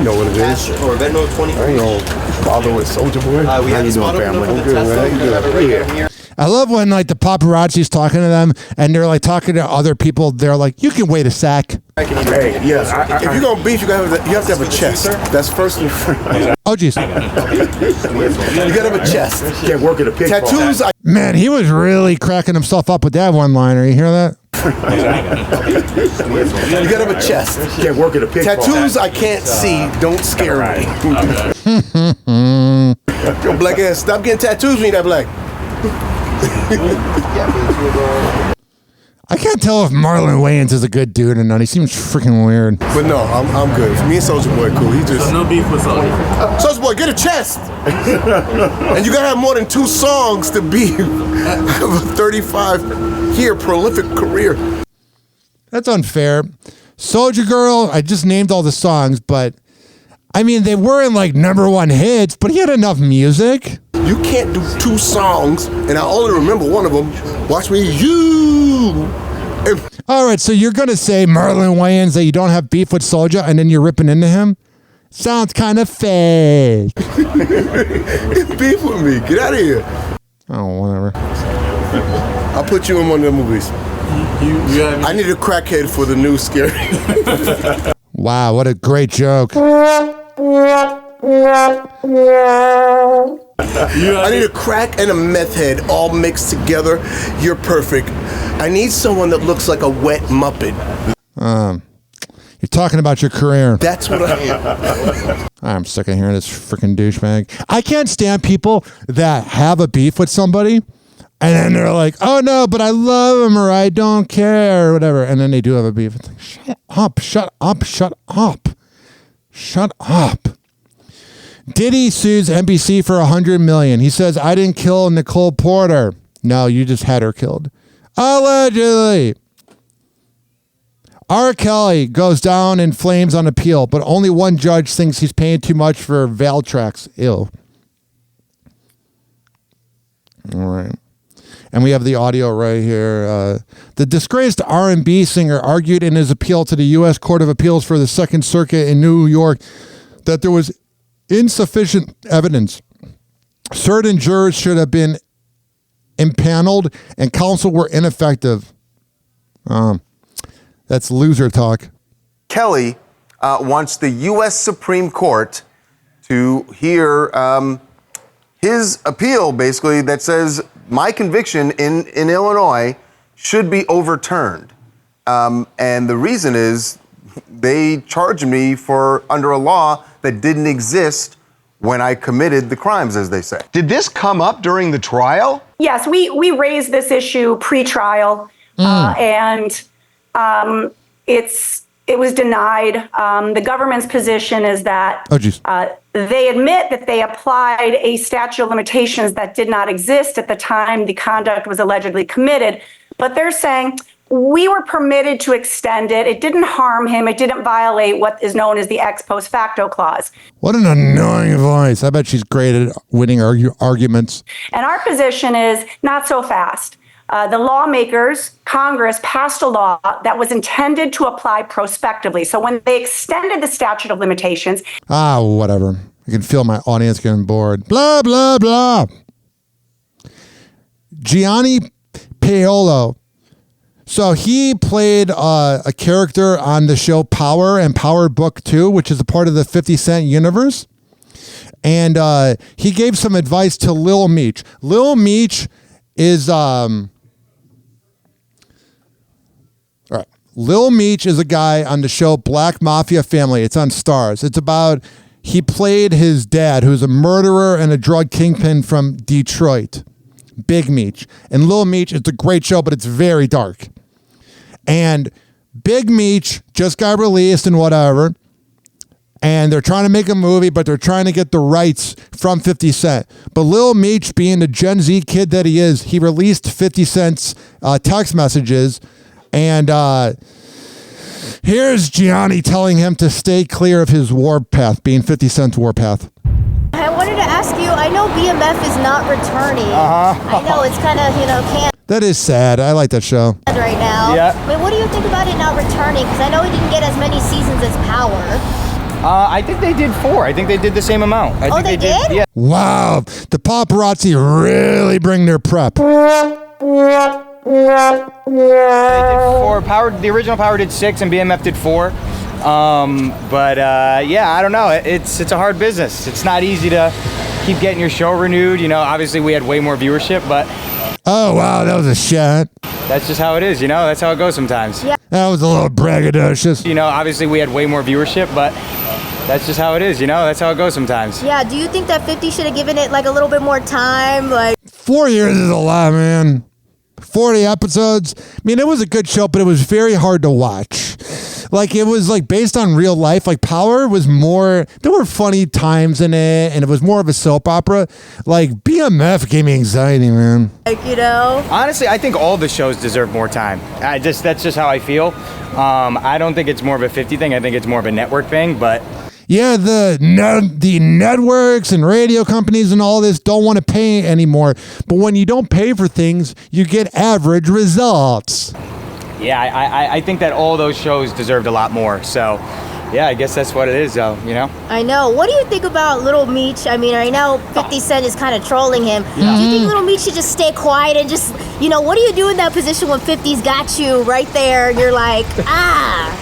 know what it is. Or Venmo 23. I ain't gonna bother with Soulja Boy. How you doing, family? I'm good, man. How you doing? I love when like the paparazzi's talking to them and they're like talking to other people. They're like, you can wait a sec. Hey, yes. If you're gonna beef, you have to have a chest. That's first and foremost. Oh, jeez. You gotta have a chest. You can't work at a pig Tattoos. farm. Man, he was really cracking himself up with that one-liner. You hear that? You gotta have a chest. You can't work at a pig farm. Tattoos I can't see don't scare me. Yo, black ass, stop getting tattoos when you're that black. I can't tell if Marlon Wayans is a good dude or not. He seems freaking weird. But no, I'm good. Me and Soulja Boy cool. He just no beef with Soulja. Soulja Boy, get a chest. And you gotta have more than 2 songs to be have a 35-year prolific career. That's unfair. Soulja Girl, I just named all the songs, but I mean they weren't like #1 hits, but he had enough music. You can't do 2 songs, and I only remember one of them. Watch Me, You. All right, so you're going to say, Marlon Wayans, that you don't have beef with Soulja, and then you're ripping into him? Sounds kind of fake. Beef with me. Get out of here. Oh, whatever. I'll put you in one of the movies. I need a crackhead for the new scary. Wow, what a great joke. I need a crack and a meth head all mixed together. You're perfect. I need someone that looks like a wet Muppet. You're talking about your career. That's what I'm sick of hearing this freaking douchebag. I can't stand people that have a beef with somebody and then they're like, oh no, but I love him or I don't care or whatever. And then they do have a beef. It's like, shut up, shut up, shut up. Shut up. Diddy sues NBC for $100 million. He says, I didn't kill Nicole Porter. No, you just had her killed. Allegedly. R. Kelly goes down in flames on appeal, but only one judge thinks he's paying too much for Valtrex. Ew. All right. And we have the audio right here. The disgraced R&B singer argued in his appeal to the U.S. Court of Appeals for the Second Circuit in New York that there was insufficient evidence. Certain jurors should have been impaneled and counsel were ineffective. That's loser talk. Kelly wants the U.S. Supreme Court to hear his appeal, basically, that says my conviction in Illinois should be overturned. And the reason is they charged me for under a law that didn't exist when I committed the crimes, as they say. Did this come up during the trial? Yes, we raised this issue pre-trial, and it was denied. The government's position is that they admit that they applied a statute of limitations that did not exist at the time the conduct was allegedly committed, but they're saying we were permitted to extend it. It didn't harm him. It didn't violate what is known as the ex post facto clause. What an annoying voice. I bet she's great at winning arguments. And our position is not so fast. The lawmakers, Congress, passed a law that was intended to apply prospectively. So when they extended the statute of limitations... whatever. I can feel my audience getting bored. Blah, blah, blah. Gianni Paolo. So he played a character on the show Power and Power Book 2, which is a part of the 50 Cent universe. And he gave some advice to Lil Meech. Lil Meech is... Lil Meech is a guy on the show Black Mafia Family. It's on Stars. It's about, he played his dad, who's a murderer and a drug kingpin from Detroit. Big Meech. And Lil Meech, it's a great show, but it's very dark. And Big Meech just got released and whatever. And they're trying to make a movie, but they're trying to get the rights from 50 Cent. But Lil Meech, being the Gen Z kid that he is, he released 50 Cent's text messages. And here's Gianni telling him to stay clear of his warpath, being 50 Cent's warpath. I wanted to ask you, I know BMF is not returning. I know it's kind of, can't. That is sad. I like that show. Right now. Yeah. But what do you think about it not returning? Because I know it didn't get as many seasons as Power. I think they did 4. I think they did the same amount. I think they did? Yeah. Wow. The paparazzi really bring their prep. They did 4. The original Power did 6 and BMF did 4. But I don't know. It's a hard business. It's not easy to keep getting your show renewed. Obviously we had way more viewership, but... Oh, wow, that was a shot. That's just how it is, That's how it goes sometimes. Yeah. That was a little braggadocious. Obviously we had way more viewership, but that's just how it is, That's how it goes sometimes. Yeah, do you think that 50 should have given it, a little bit more time? 4 years is a lot, man. 40 episodes. I mean, it was a good show, but it was very hard to watch. It was based on real life. Power was more, there were funny times in it, and it was more of a soap opera. BMF gave me anxiety, man. Honestly, I think all the shows deserve more time. That's just how I feel. I don't think it's more of a 50 thing. I think it's more of a network thing, but... Yeah, the networks and radio companies and all this don't want to pay anymore. But when you don't pay for things, you get average results. Yeah, I think that all those shows deserved a lot more. So, yeah, I guess that's what it is, though, I know. What do you think about Little Meech? I mean, I know 50 Cent is kind of trolling him. Yeah. Do you think Little Meech should just stay quiet and just, what do you do in that position when 50's got you right there and you're like,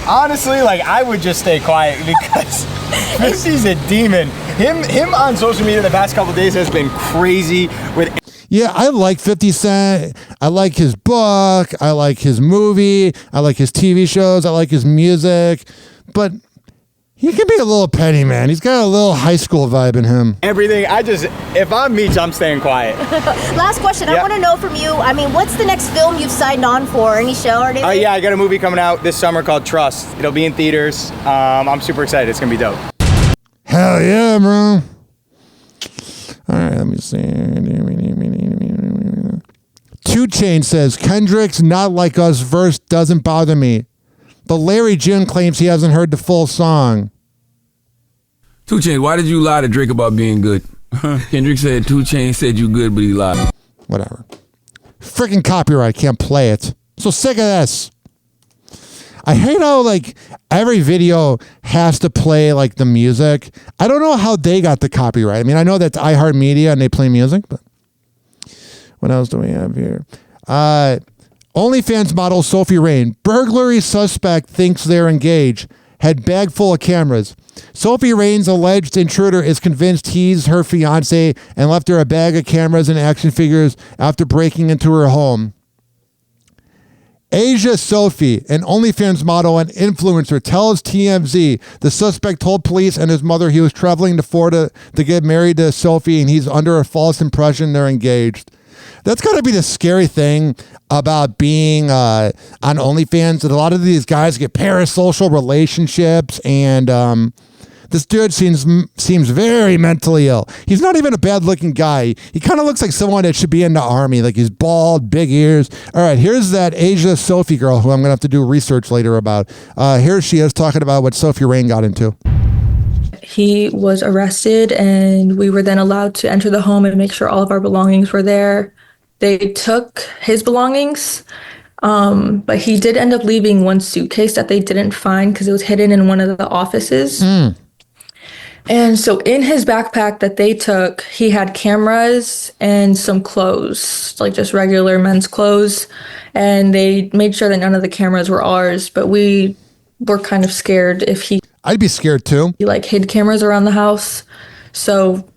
Honestly, I would just stay quiet because 50's a demon. Him on social media the past couple days has been crazy with... Yeah, I like 50 Cent. I like his book. I like his movie. I like his TV shows. I like his music. but he can be a little petty, man. He's got a little high school vibe in him. Everything, if I'm Beatz, I'm staying quiet. Last question. I want to know from you, I mean, what's the next film you've signed on for? Any show or anything? Oh, yeah, I got a movie coming out this summer called Trust. It'll be in theaters. I'm super excited. It's going to be dope. Hell yeah, bro. All right, let me see. 2 Chainz says, Kendrick's Not Like Us verse doesn't bother me. But Larry June claims he hasn't heard the full song. 2 Chainz, why did you lie to Drake about being good? Kendrick said 2 Chainz said you good, but he lied. Whatever. Freaking copyright, can't play it. So sick of this. I hate how, like, every video has to play, like, the music. I don't know how they got the copyright. I mean, I know that's iHeartMedia and they play music, but what else do we have here? OnlyFans model Sophie Rain. Burglary suspect thinks they're engaged. Had bag full of cameras. Sophie Rain's alleged intruder is convinced he's her fiance and left her a bag of cameras and action figures after breaking into her home. Asia Sophie, an OnlyFans model and influencer, tells TMZ the suspect told police and his mother he was traveling to Florida to get married to Sophie and he's under a false impression they're engaged. That's got to be the scary thing about being on OnlyFans. That a lot of these guys get parasocial relationships, and this dude seems very mentally ill. He's not even a bad-looking guy. He kind of looks like someone that should be in the army. Like, he's bald, big ears. All right, here's that Asia Sophie girl who I'm going to have to do research later about. Here she is talking about what Sophie Rain got into. He was arrested, and we were then allowed to enter the home and make sure all of our belongings were there. They took his belongings, but he did end up leaving one suitcase that they didn't find because it was hidden in one of the offices. And so in his backpack that they took, he had cameras and some clothes, like just regular men's clothes. And they made sure that none of the cameras were ours, but we were kind of scared if he... I'd be scared too. He like hid cameras around the house. So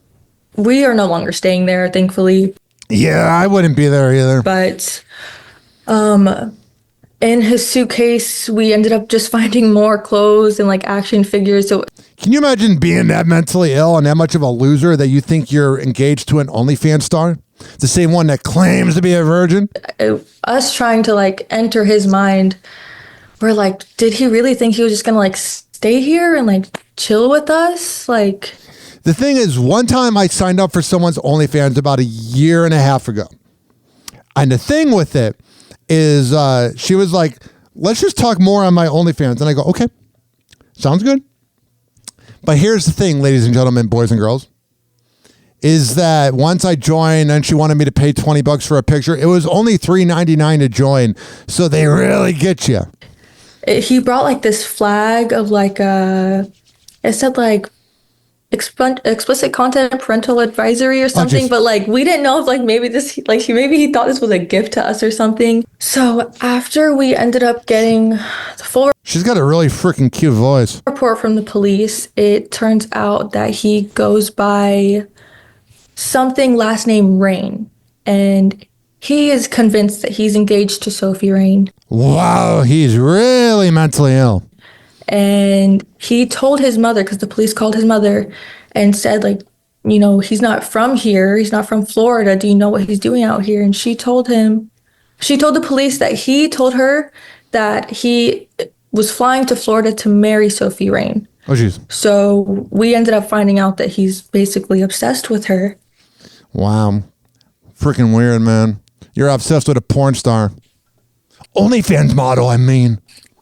we are no longer staying there, thankfully. Yeah, I wouldn't be there either. But in his suitcase, we ended up just finding more clothes and like action figures. So can you imagine being that mentally ill and that much of a loser that you think you're engaged to an OnlyFans star? The same one that claims to be a virgin? Us trying to like enter his mind, we're like, did he really think he was just gonna like stay here and like chill with us? Like, the thing is, one time I signed up for someone's OnlyFans about 1.5 years ago. And the thing with it is she was like, let's just talk more on my OnlyFans. And I go, okay, sounds good. But here's the thing, ladies and gentlemen, boys and girls, is that once I joined and she wanted me to pay $20 for a picture, it was only $3.99 to join. So they really get you. He brought like this flag of like, it said like, explicit content parental advisory or something, but like we didn't know if like maybe he thought this was a gift to us or something. So after we ended up getting the full she's got a really freaking cute voice report from the police, it turns out that he goes by something last name Rain, and he is convinced that he's engaged to Sophie Rain. Wow, he's really mentally ill. And he told his mother, because the police called his mother and said, like, you know, he's not from here. He's not from Florida. Do you know what he's doing out here? And she told the police that he told her that he was flying to Florida to marry Sophie Rain. Oh, jeez. So we ended up finding out that he's basically obsessed with her. Wow. Freaking weird, man. You're obsessed with a porn star. OnlyFans model, I mean.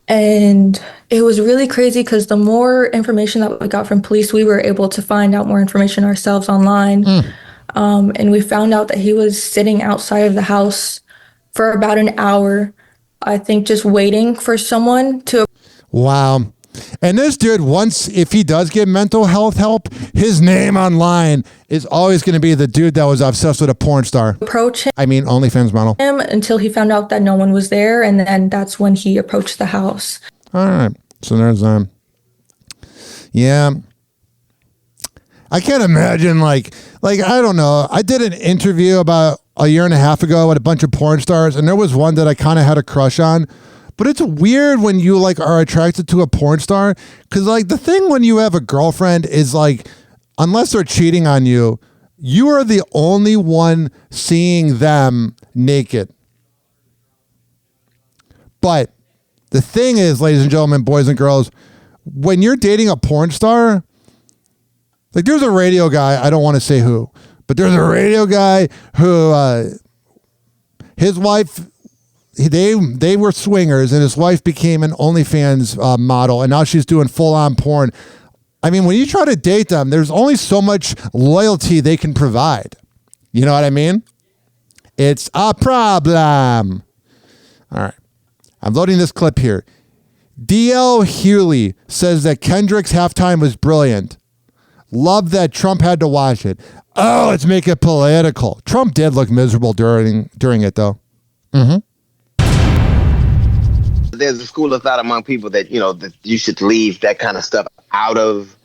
And it was really crazy because the more information that we got from police, we were able to find out more information ourselves online. And we found out that he was sitting outside of the house for about an hour, I think, just waiting for someone to... Wow. And this dude, if he does get mental health help, his name online is always going to be the dude that was obsessed with a porn star. Approach him. I mean, OnlyFans model. Until he found out that no one was there, and then that's when he approached the house. All right. So there's yeah. I can't imagine like I don't know. I did an interview about 1.5 years ago with a bunch of porn stars, and there was one that I kind of had a crush on. But it's weird when you like are attracted to a porn star, because like the thing when you have a girlfriend is like, unless they're cheating on you, you are the only one seeing them naked. But the thing is, ladies and gentlemen, boys and girls, when you're dating a porn star, like there's a radio guy, I don't want to say who, but there's a radio guy who his wife, they were swingers, and his wife became an OnlyFans model, and now she's doing full-on porn. I mean, when you try to date them, there's only so much loyalty they can provide. You know what I mean? It's a problem. All right. I'm loading this clip here. D.L. Hewley says that Kendrick's halftime was brilliant. Love that Trump had to watch it. Oh, let's make it political. Trump did look miserable during it, though. Mm-hmm. There's a school of thought among people that, that you should leave that kind of stuff out of,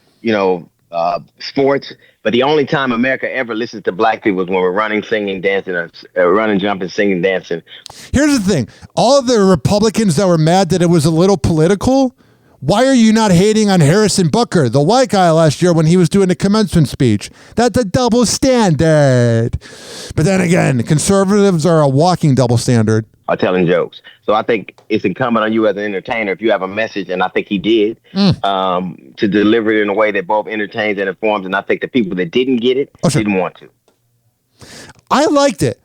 sports. But the only time America ever listens to black people is when we're running, singing, dancing, running, jumping, singing, dancing. Here's the thing. All of the Republicans that were mad that it was a little political, why are you not hating on Harrison Booker, the white guy last year when he was doing the commencement speech? That's a double standard. But then again, conservatives are a walking double standard. Are telling jokes. So I think it's incumbent on you as an entertainer, if you have a message, and I think he did, to deliver it in a way that both entertains and informs. And I think the people that didn't get it didn't want to. I liked it.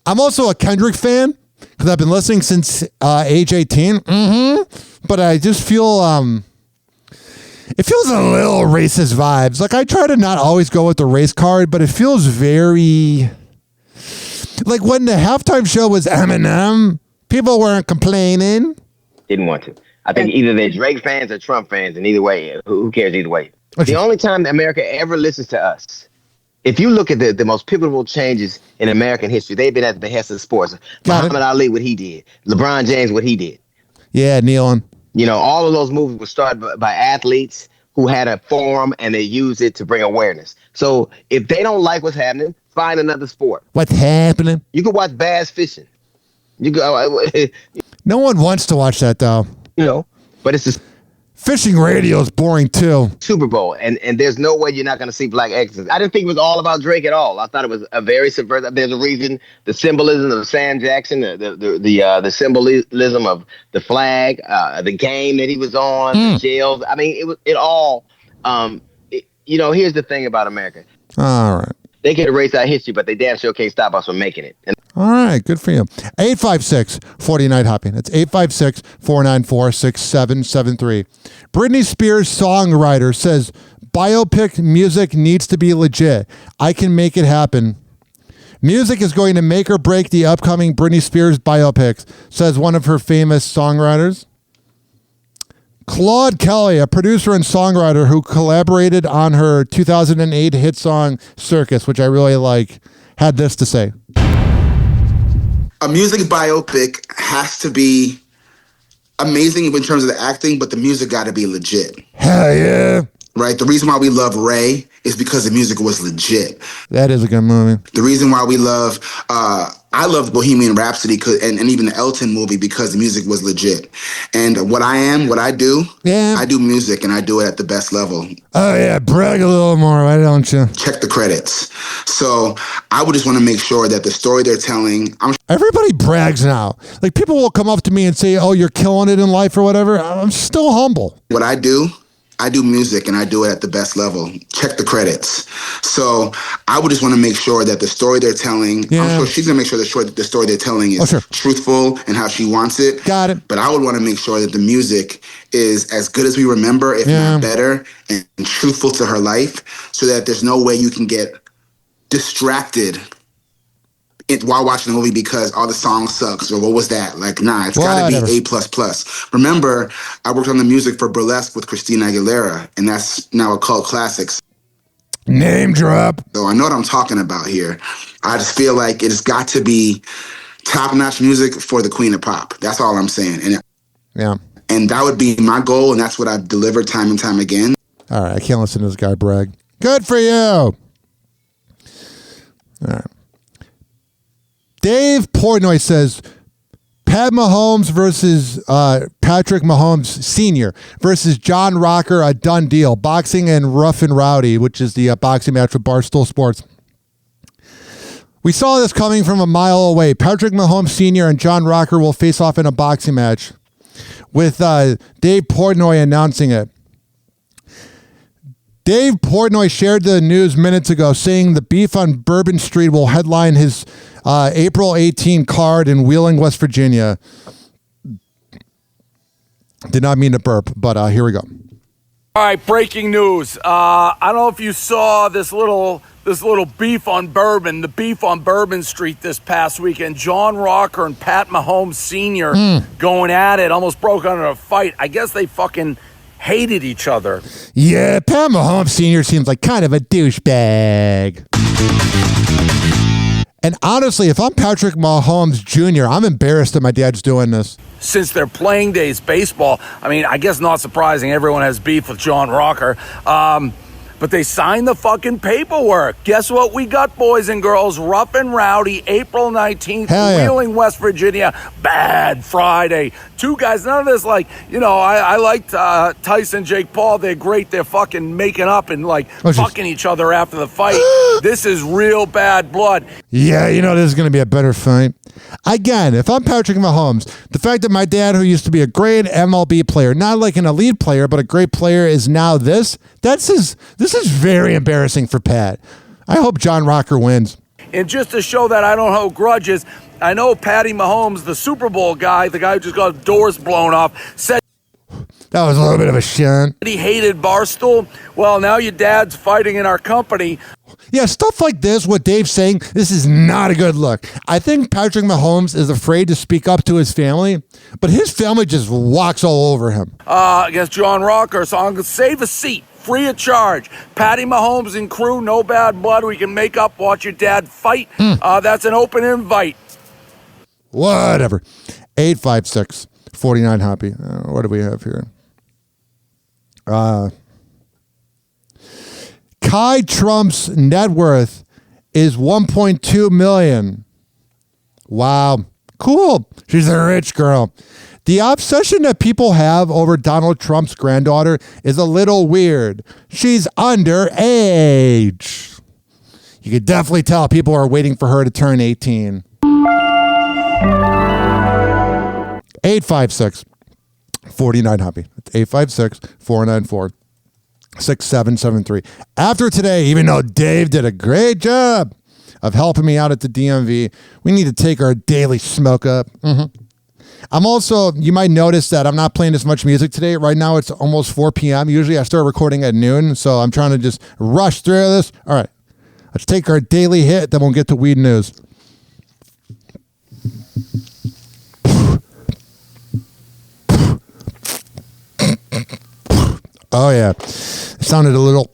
I'm also a Kendrick fan because I've been listening since age 18. Mm-hmm. But I just feel it feels a little racist vibes. Like I try to not always go with the race card, but it feels very... Like when the halftime show was Eminem, people weren't complaining. Didn't want to. I think either they're Drake fans or Trump fans, and either way, who cares either way? The only time America ever listens to us, if you look at the most pivotal changes in American history, they've been at the behest of sports. Muhammad Ali, what he did. LeBron James, what he did. Yeah, kneeling. All of those movies were started by athletes who had a forum, and they used it to bring awareness. So if they don't like what's happening, find another sport. What's happening? You can watch bass fishing. No one wants to watch that, though. But it's just... Fishing radio is boring, too. Super Bowl, and there's no way you're not going to see black extras. I didn't think it was all about Drake at all. I thought it was a very subversive... There's a reason, the symbolism of Sam Jackson, the symbolism of the flag, the game that he was on, the jails. I mean, it all... here's the thing about America. All right. They can erase our history, but they damn sure can't stop us from making it. All right, good for you. 856-49-HOPPY. That's 856-494-6773. Britney Spears songwriter says, biopic music needs to be legit. I can make it happen. Music is going to make or break the upcoming Britney Spears biopics, says one of her famous songwriters. Claude Kelly, a producer and songwriter who collaborated on her 2008 hit song Circus, which I really like, had this to say. A music biopic has to be amazing in terms of the acting, but the music got to be legit. Hell yeah. Right? The reason why we love Ray is because the music was legit. That is a good movie. The reason why we love, I love Bohemian Rhapsody and even the Elton movie because the music was legit. And what I do, I do music and I do it at the best level. Oh yeah, brag a little more, why don't you? Check the credits. So I would just want to make sure that the story they're telling... Everybody brags now. Like people will come up to me and say, oh, you're killing it in life or whatever. I'm still humble. What I do music and I do it at the best level. Check the credits. So I would just want to make sure that the story they're telling, I'm sure she's going to make sure the story they're telling is truthful and how she wants it. Got it. But I would want to make sure that the music is as good as we remember, if not better, and truthful to her life so that there's no way you can get distracted while watching the movie because all the songs sucks or what was that? Like, nah, it's got to be A++. Remember, I worked on the music for Burlesque with Christina Aguilera, and that's now a cult classic. Name drop. So I know what I'm talking about here. I just feel like it's got to be top-notch music for the queen of pop. That's all I'm saying. And that would be my goal, and that's what I've delivered time and time again. All right, I can't listen to this guy brag. Good for you. All right. Dave Portnoy says, Pat Mahomes versus Patrick Mahomes Sr. versus John Rocker, a done deal. Boxing and Rough and Rowdy, which is the boxing match with Barstool Sports. We saw this coming from a mile away. Patrick Mahomes Sr. and John Rocker will face off in a boxing match, with Dave Portnoy announcing it. Dave Portnoy shared the news minutes ago, saying the Beef on Bourbon Street will headline his April 18 card in Wheeling, West Virginia. Did not mean to burp, but here we go. All right, breaking news. I don't know if you saw this little beef on Bourbon, the beef on Bourbon Street this past weekend. John Rocker and Pat Mahomes Sr. going at it, almost broke out in a fight. I guess they fucking hated each other. Yeah, Pat Mahomes Sr. seems like kind of a douchebag. And honestly, if I'm Patrick Mahomes Jr., I'm embarrassed that my dad's doing this. Since their playing days baseball, I mean, I guess not surprising, everyone has beef with John Rocker. But they signed the fucking paperwork. Guess what we got, boys and girls? Rough and Rowdy, April 19th, Wheeling, West Virginia. Bad Friday. Two guys, none of this I liked Tyson, Jake Paul. They're great. They're fucking making up and fucking each other after the fight. This is real bad blood. Yeah, this is going to be a better fight. Again, if I'm Patrick Mahomes, the fact that my dad, who used to be a great MLB player, not like an elite player, but a great player, is now this is very embarrassing for Pat. I hope John Rocker wins. And just to show that I don't hold grudges, I know Patty Mahomes, the Super Bowl guy, the guy who just got doors blown off, said that was a little bit of a shun. He hated Barstool. Well, now your dad's fighting in our company. Yeah, stuff like this, what Dave's saying, this is not a good look. I think Patrick Mahomes is afraid to speak up to his family, but his family just walks all over him. Against John Rocker, so I'm going to save a seat, free of charge. Patty Mahomes and crew, no bad blood. We can make up, watch your dad fight. That's an open invite. Whatever. 856-49 Hoppe. What do we have here? Kai Trump's net worth is $1.2 million. Wow. Cool. She's a rich girl. The obsession that people have over Donald Trump's granddaughter is a little weird. She's underage. You could definitely tell people are waiting for her to turn 18. 856-49 Hoppe. That's 856-494-6773. After today, even though Dave did a great job of helping me out at the DMV, we need to take our daily smoke up. I'm also, you might notice that I'm not playing as much music today. Right now, it's almost 4 p.m. Usually I start recording at noon, so I'm trying to just rush through this. All right, let's take our daily hit, then we'll get to weed news. Oh, yeah. It sounded a little...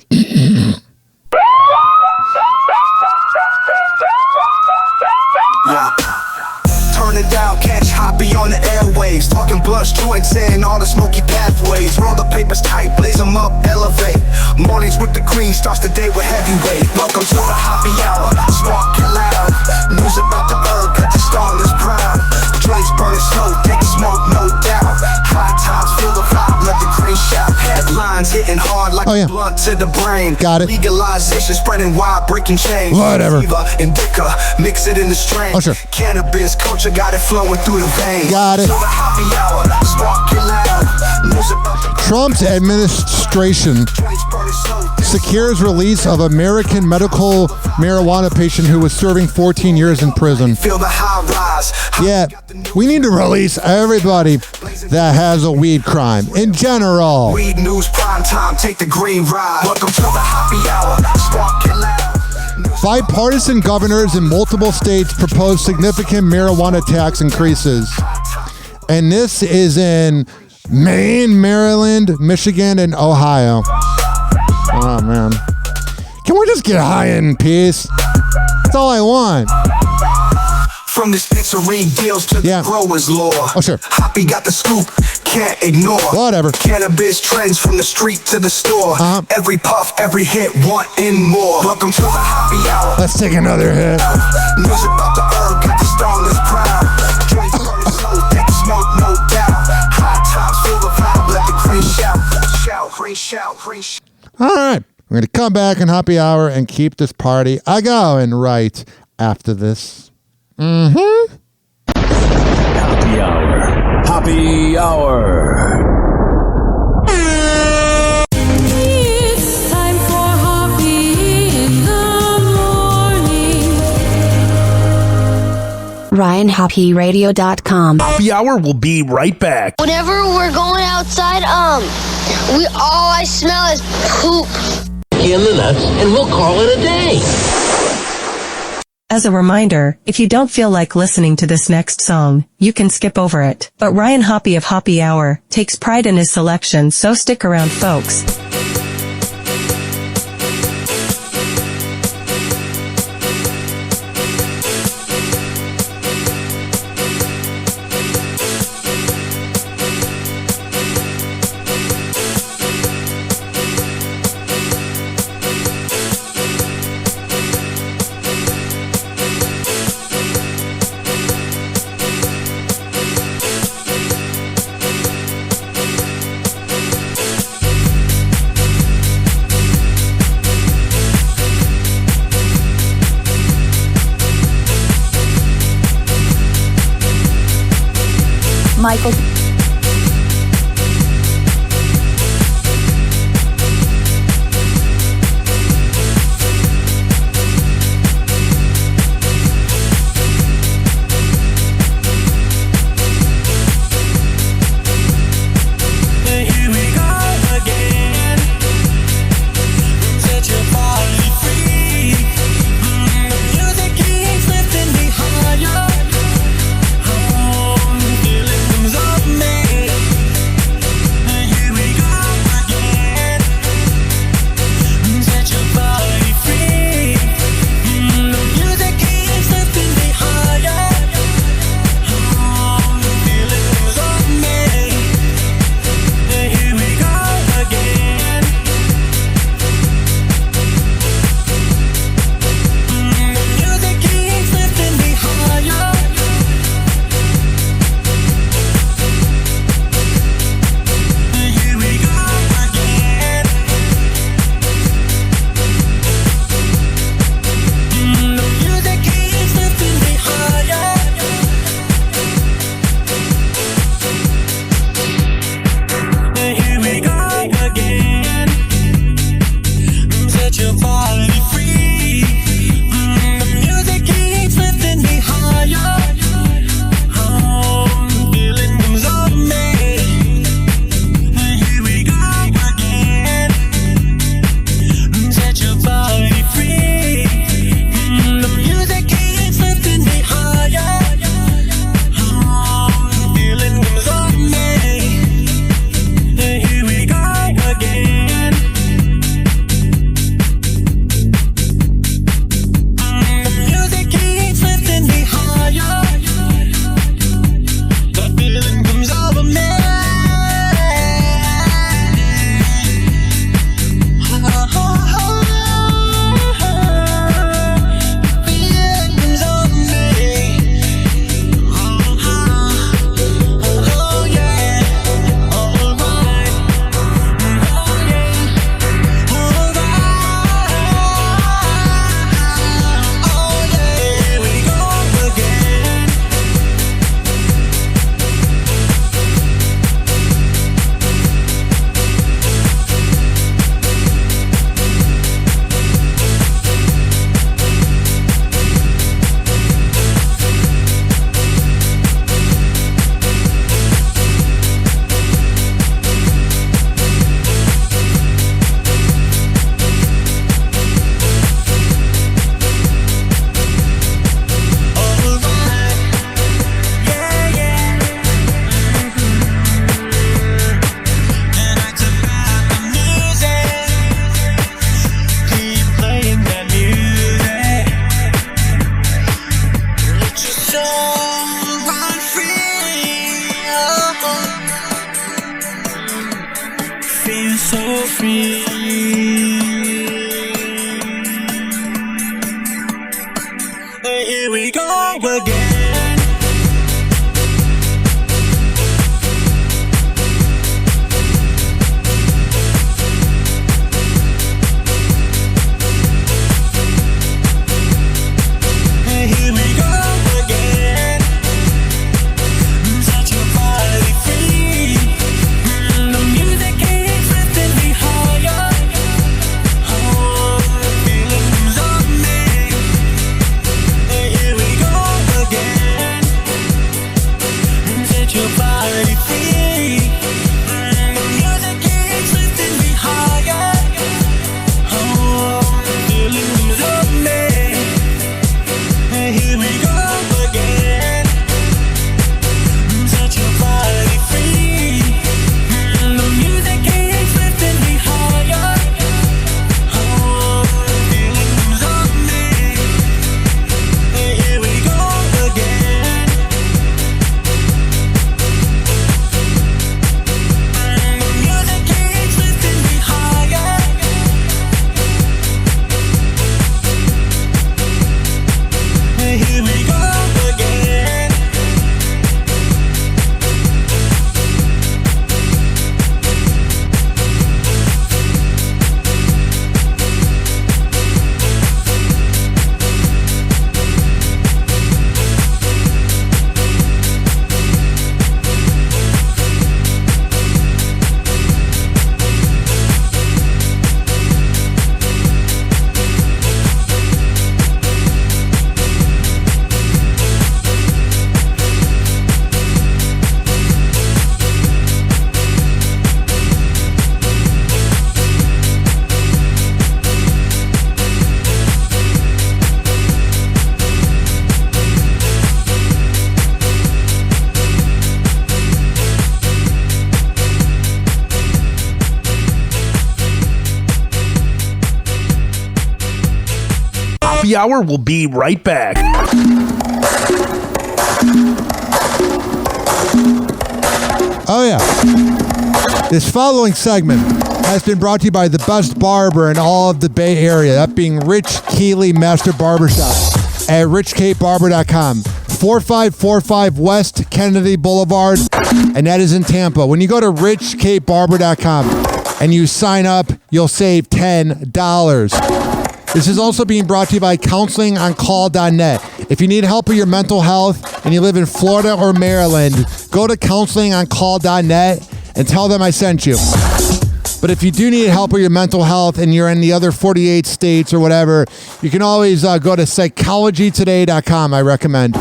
Turn it down, catch Hoppe on the airwaves. Talking blunts, joints, and all the smoky pathways. Roll the papers tight, blaze them up, elevate. Mornings with the queen, starts the day with heavyweight. Welcome to the Hoppe Hour, spark it loud. News about the herb, got the starless proud. Joints burning slow, take smoke, no doubt. High times, feel the vibe, let the green shout. Headlines hitting hard like a blunt to the brain. Got it. Legalization spreading wide, breaking chains. Whatever. Indica, mix it in the strain. Oh, sure. Cannabis culture got it flowing through the veins. Got it. So the Hoppe Hour, spark it loud. News about the Trump's administration secures release of American medical marijuana patient who was serving 14 years in prison. Feel the high rise. Yeah, we need to release everybody that has a weed crime in general. Weed news prime time, take the green ride. Welcome to the Hoppe Hour, spark it loud. Bipartisan governors in multiple states propose significant marijuana tax increases. And this is in Maine, Maryland, Michigan, and Ohio. Oh, man. Can we just get high in peace? That's all I want. From dispensary deals to the growers' law. Oh, sure. Hoppe got the scoop, can't ignore. Whatever. Cannabis trends from the street to the store. Every puff, every hit, wanting more. Welcome to the Hoppe Hour. Let's take another hit. News about the herb, got the starless proud. Joints burning slow, All right. We're going to come back in Happy Hour and keep this party going right after this. Mm-hmm. Happy Hour. Happy Hour. It's time for Hoppe in the morning. RyanHoppyRadio.com. Happy Hour will be right back. Whenever we're going outside, all I smell is poop. In the nuts, and we'll call it a day. As a reminder, if you don't feel like listening to this next song, you can skip over it. But Ryan Hoppe of Happy Hour takes pride in his selection, so stick around, folks. Michael. Here we go again. Happy Hour. We'll be right back. Oh, yeah. This following segment has been brought to you by the best barber in all of the Bay Area, that being Rich Keeley Master Barbershop at richcapebarber.com. 4545 West Kennedy Boulevard, and that is in Tampa. When you go to richcapebarber.com and you sign up, you'll save $10. This is also being brought to you by counselingoncall.net. If you need help with your mental health and you live in Florida or Maryland, go to counselingoncall.net and tell them I sent you. But if you do need help with your mental health and you're in the other 48 states or whatever, you can always go to psychologytoday.com, I recommend.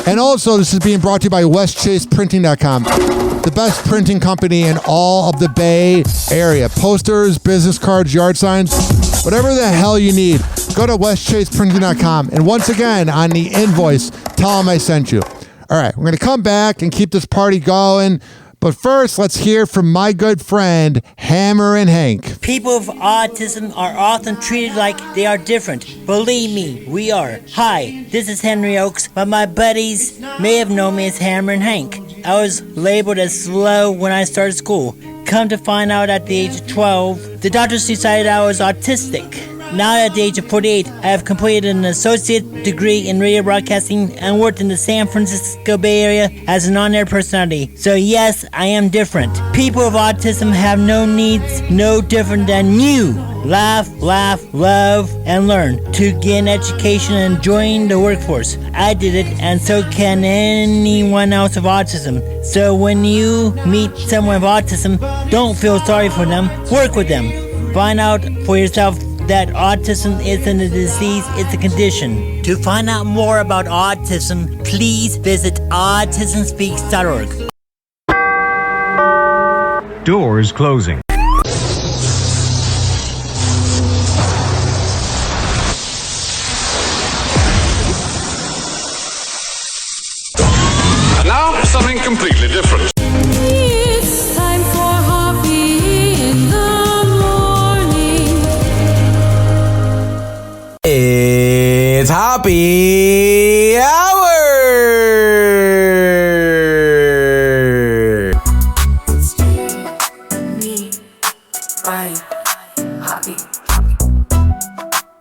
And also, this is being brought to you by westchaseprinting.com, the best printing company in all of the Bay Area. Posters, business cards, yard signs, whatever the hell you need, go to westchaseprinting.com. And once again, on the invoice, tell them I sent you. All right, we're going to come back and keep this party going. But first, let's hear from my good friend, Hammer and Hank. People with autism are often treated like they are different. Believe me, we are. Hi, this is Henry Oakes, but my buddies may have known me as Hammer and Hank. I was labeled as slow when I started school. Come to find out at the age of 12, the doctors decided I was autistic. Now at the age of 48, I have completed an associate degree in radio broadcasting and worked in the San Francisco Bay Area as an on-air personality. So yes, I am different. People with autism have no needs, no different than you. Laugh, love, and learn to gain education and join the workforce. I did it, and so can anyone else with autism. So when you meet someone with autism, don't feel sorry for them. Work with them. Find out for yourself that autism isn't a disease, it's a condition. To find out more about autism, please visit autismspeaks.org. Doors closing. And now, something completely different. It's time for Hoppe in the morning. It's Happy Hour!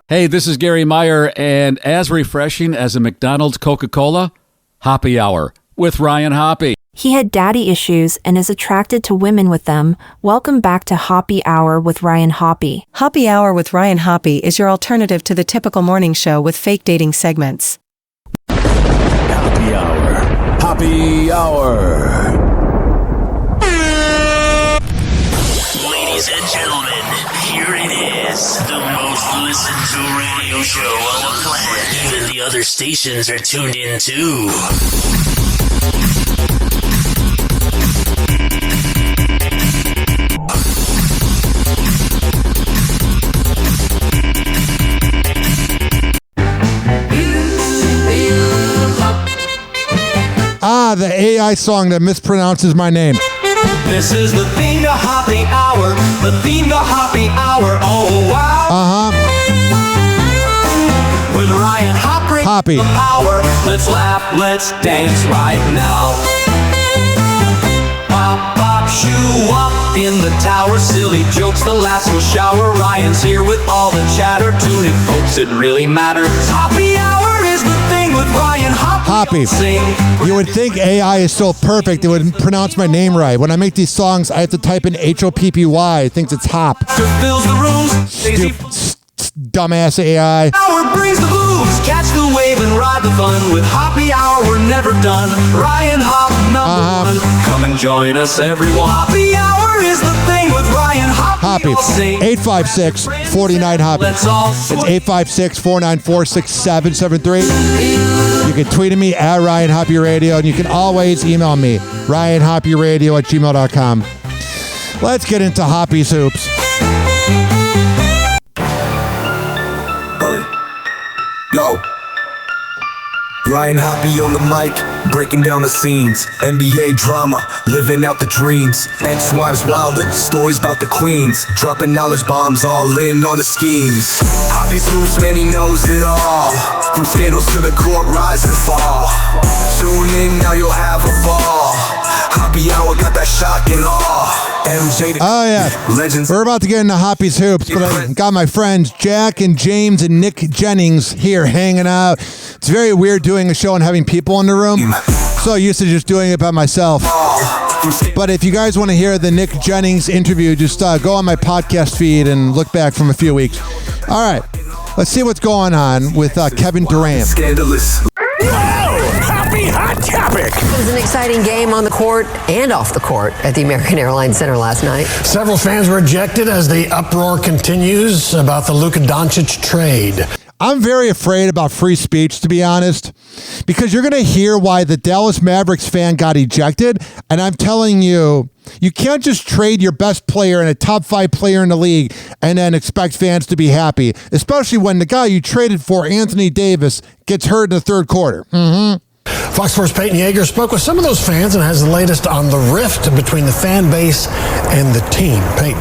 Hey, this is Gary Meyer, and as refreshing as a McDonald's Coca-Cola, Happy Hour with Ryan Hoppe. He had daddy issues and is attracted to women with them. Welcome back to Happy Hour with Ryan Hoppe. Happy Hour with Ryan Hoppe is your alternative to the typical morning show with fake dating segments. Happy Hour. Happy Hour. Ladies and gentlemen, here it is, the most listened to radio show on the planet. Even the other stations are tuned in too. The AI song that mispronounces my name. This is the theme to Happy Hour, the theme to Happy Hour, oh wow. With Ryan Hoppe, Hoppe. The power, let's laugh, let's dance right now. Pop, pop, shoo up in the tower, silly jokes, the last will shower. Ryan's here with all the chatter, tune in folks, it really matters. Happy Hour is the thing with Ryan Hoppe. You would think AI is so perfect it would pronounce my name right. When I make these songs, I have to type in Hoppy. It thinks it's Hop. Fills the rooms, dumbass AI. Hour brings the blues, catch the wave and ride the fun. With Happy Hour, we're never done. Ryan Hoppe, number one. Come and join us, everyone. Happy Hour is the thing with Ryan Hoppe. 856-49-HOPPE. It's 856-494-6773. You can tweet at me at Ryan Hoppe Radio, and you can always email me, ryanhopperadio@gmail.com. Let's get into Hoppe's Hoops. Yo. Ryan Hoppe on the mic, breaking down the scenes. NBA drama, living out the dreams. Ex-wives wilder, stories about the queens. Dropping knowledge bombs, all in on the schemes. Hoppe's moves, man, he knows it all. From scandals to the court, rise and fall. Tune in, now you'll have a ball. Hoppe Hour got that shock and awe. MJ Oh, yeah. Legends. We're about to get into Hoppe's Hoops, but I got my friends Jack and James and Nick Jennings here hanging out. It's very weird doing a show and having people in the room. So used to just doing it by myself. But if you guys want to hear the Nick Jennings interview, just go on my podcast feed and look back from a few weeks. All right. Let's see what's going on with Kevin Durant. Scandalous. Happy hot topic. It was an exciting game on the court and off the court at the American Airlines Center last night. Several fans were ejected as the uproar continues about the Luka Doncic trade. I'm very afraid about free speech, to be honest, because you're going to hear why the Dallas Mavericks fan got ejected. And I'm telling you, you can't just trade your best player and a top 5 player in the league and then expect fans to be happy, especially when the guy you traded for, Anthony Davis, gets hurt in the third quarter. Fox Sports' Peyton Yeager spoke with some of those fans and has the latest on the rift between the fan base and the team. Peyton.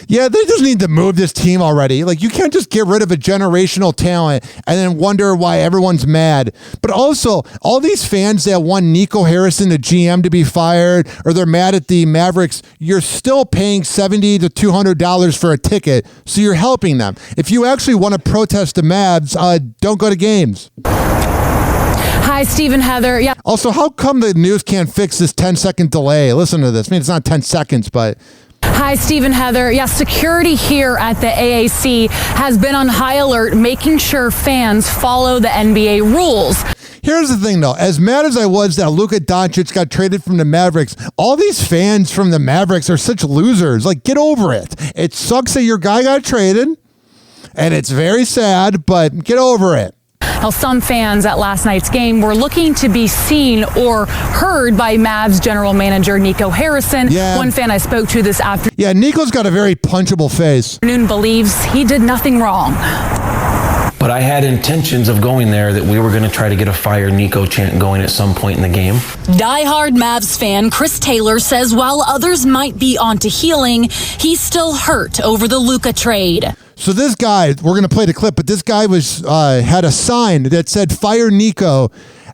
Yeah, they just need to move this team already. Like, you can't just get rid of a generational talent and then wonder why everyone's mad. But also, all these fans that want Nico Harrison, the GM, to be fired, or they're mad at the Mavericks, you're still paying $70 to $200 for a ticket, so you're helping them. If you actually want to protest the Mavs, don't go to games. Hi, Steve and Heather. Yeah. Also, how come the news can't fix this 10-second delay? Listen to this. I mean, it's not 10 seconds, but... Hi, Steve and Heather. Yes, security here at the AAC has been on high alert, making sure fans follow the NBA rules. Here's the thing, though. As mad as I was that Luka Doncic got traded from the Mavericks, all these fans from the Mavericks are such losers. Like, get over it. It sucks that your guy got traded, and it's very sad, but get over it. Now, some fans at last night's game were looking to be seen or heard by Mavs general manager Nico Harrison. Yeah. One fan I spoke to this afternoon. Yeah, Nico's got a very punchable face. Believes he did nothing wrong. But I had intentions of going there that we were going to try to get a fire Nico chant going at some point in the game. Diehard Mavs fan Chris Taylor says while others might be on to healing, he's still hurt over the Luka trade. So this guy, we're going to play the clip, but this guy was had a sign that said fire Nico,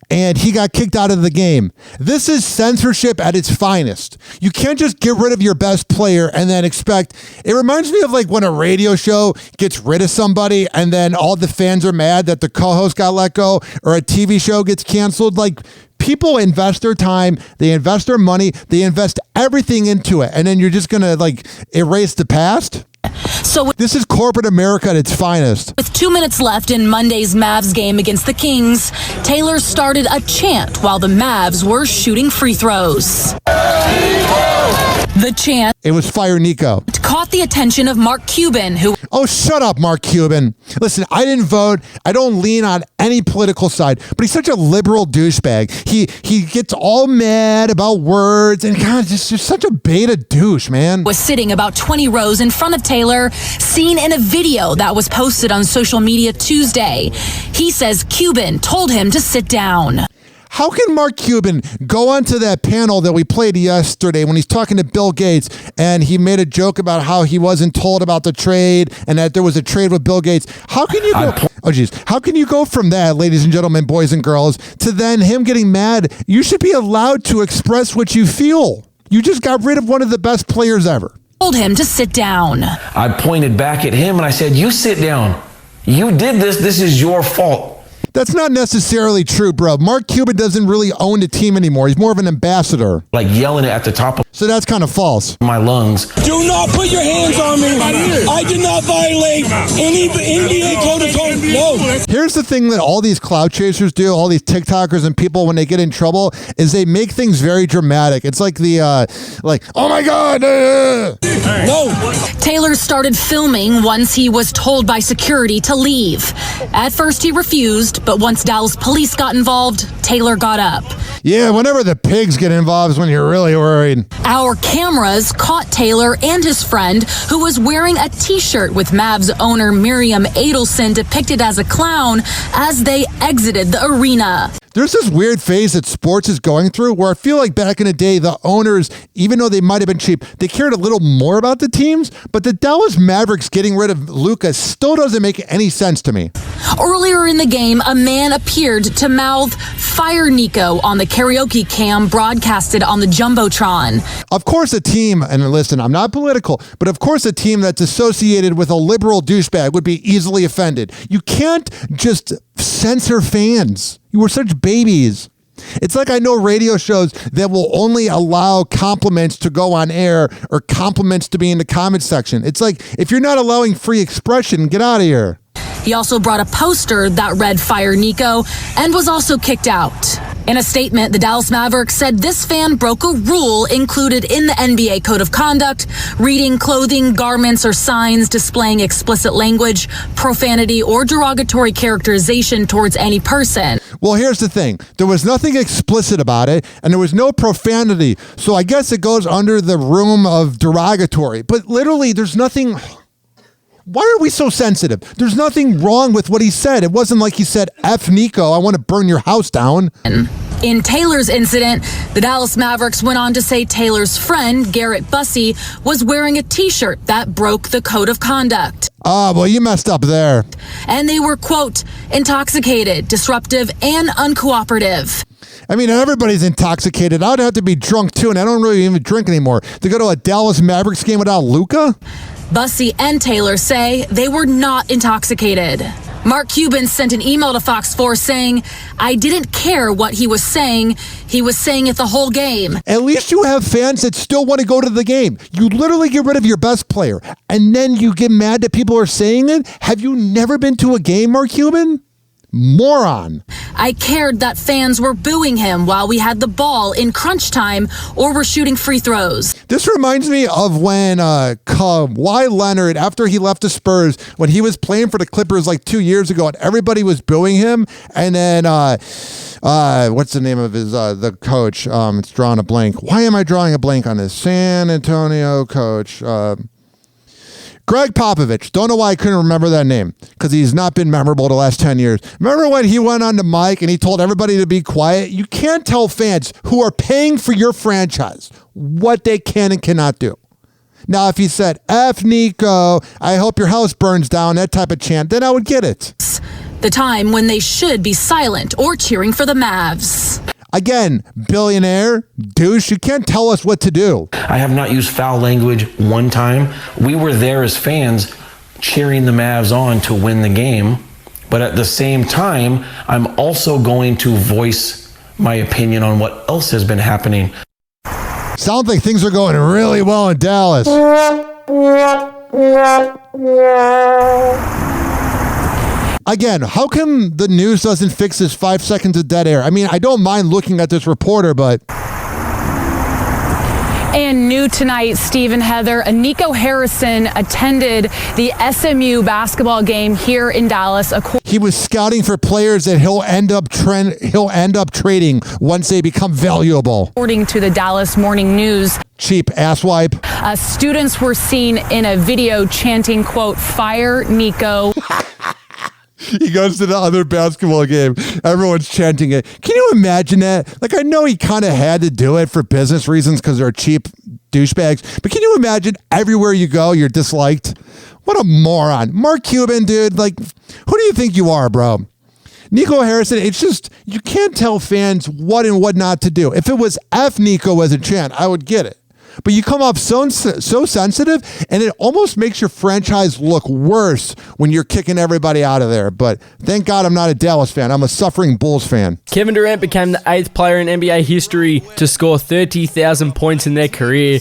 and he got kicked out of the game. This is censorship at its finest. You can't just get rid of your best player and then expect... It reminds me of like when a radio show gets rid of somebody and then all the fans are mad that the co-host got let go, or a TV show gets canceled. Like, people invest their time, they invest their money, they invest everything into it, and then you're just going to like erase the past? So this is corporate America at its finest. With 2 minutes left in Monday's Mavs game against the Kings, Taylor started a chant while the Mavs were shooting free throws. The chant, it was fire Nico, caught the attention of Mark Cuban, who... Oh, shut up, Mark Cuban. Listen, I didn't vote. I don't lean on any political side, but he's such a liberal douchebag. He gets all mad about words, and God, just such a beta douche, man. Was sitting about 20 rows in front of Taylor, seen in a video that was posted on social media Tuesday. He says Cuban told him to sit down. How can Mark Cuban go onto that panel that we played yesterday when he's talking to Bill Gates and he made a joke about how he wasn't told about the trade and that there was a trade with Bill Gates? How can you go? Oh, geez. How can you go from that, ladies and gentlemen, boys and girls, to then him getting mad? You should be allowed to express what you feel. You just got rid of one of the best players ever. Told him to sit down. I pointed back at him and I said, "You sit down. You did this. This is your fault." That's not necessarily true, bro. Mark Cuban doesn't really own the team anymore. He's more of an ambassador. Like yelling it at the top of... So that's kind of false. My lungs. Do not put your hands on me. I did not violate any NBA protocol. No. Here's the thing that all these cloud chasers do, all these TikTokers and people, when they get in trouble, is they make things very dramatic. It's like the, oh my God. No. Taylor started filming once he was told by security to leave. At first he refused, but once Dallas police got involved, Taylor got up. Yeah, whenever the pigs get involved is when you're really worried. Our cameras caught Taylor and his friend, who was wearing a t-shirt with Mavs owner Miriam Adelson depicted as a clown, as they exited the arena. There's this weird phase that sports is going through where I feel like back in the day, the owners, even though they might have been cheap, they cared a little more about the teams. But the Dallas Mavericks getting rid of Luka still doesn't make any sense to me. Earlier in the game, a man appeared to mouth "Fire Nico" on the karaoke cam broadcasted on the Jumbotron. Of course a team, and listen, I'm not political, but of course a team that's associated with a liberal douchebag would be easily offended. You can't just censor fans. You were such babies. It's like I know radio shows that will only allow compliments to go on air or compliments to be in the comment section. It's like, if you're not allowing free expression, get out of here. He also brought a poster that read "Fire Nico" and was also kicked out. In a statement, the Dallas Mavericks said this fan broke a rule included in the NBA Code of Conduct, reading clothing, garments, or signs displaying explicit language, profanity, or derogatory characterization towards any person. Well, here's the thing. There was nothing explicit about it, and there was no profanity. So I guess it goes under the room of derogatory. But literally, there's nothing... Why are we so sensitive? There's nothing wrong with what he said. It wasn't like he said, F Nico, I want to burn your house down. In Taylor's incident, the Dallas Mavericks went on to say Taylor's friend, Garrett Bussey, was wearing a t-shirt that broke the code of conduct. Well, you messed up there. And they were, quote, intoxicated, disruptive, and uncooperative. I mean, everybody's intoxicated. I'd have to be drunk too, and I don't really even drink anymore. To go to a Dallas Mavericks game without Luka? Bussey and Taylor say they were not intoxicated. Mark Cuban sent an email to Fox 4 saying, "I didn't care what he was saying. He was saying it the whole game." At least you have fans that still want to go to the game. You literally get rid of your best player, and then you get mad that people are saying it? Have you never been to a game, Mark Cuban? Moron. "I cared that fans were booing him while we had the ball in crunch time or were shooting free throws." This reminds me of when Kawhi Leonard, after he left the Spurs, when he was playing for the Clippers like 2 years ago, and everybody was booing him, and then what's the name of his the coach? It's drawing a blank. Why am I drawing a blank on this? San Antonio coach. Greg Popovich. Don't know why I couldn't remember that name, because he's not been memorable the last 10 years. Remember when he went on the mic and he told everybody to be quiet? You can't tell fans who are paying for your franchise what they can and cannot do. Now, if he said, F Nico, I hope your house burns down, that type of chant, then I would get it. The time when they should be silent or cheering for the Mavs. Again, billionaire, douche, you can't tell us what to do. I have not used foul language one time. We were there as fans cheering the Mavs on to win the game. But at the same time, I'm also going to voice my opinion on what else has been happening. Sounds like things are going really well in Dallas. Again, how come the news doesn't fix this 5 seconds of dead air? I mean, I don't mind looking at this reporter, but... And new tonight, Steve and Heather, Nico Harrison attended the SMU basketball game here in Dallas. He was scouting for players that he'll end up trading once they become valuable. According to the Dallas Morning News. Cheap asswipe. Students were seen in a video chanting, quote, "Fire Nico." He goes to the other basketball game. Everyone's chanting it. Can you imagine that? Like, I know he kind of had to do it for business reasons because they're cheap douchebags. But can you imagine everywhere you go, you're disliked? What a moron. Mark Cuban, dude. Like, who do you think you are, bro? Nico Harrison, it's just, you can't tell fans what and what not to do. If it was F Nico as a chant, I would get it. But you come off so sensitive, and it almost makes your franchise look worse when you're kicking everybody out of there. But thank God I'm not a Dallas fan. I'm a suffering Bulls fan. Kevin Durant became the 8th player in NBA history to score 30,000 points in their career.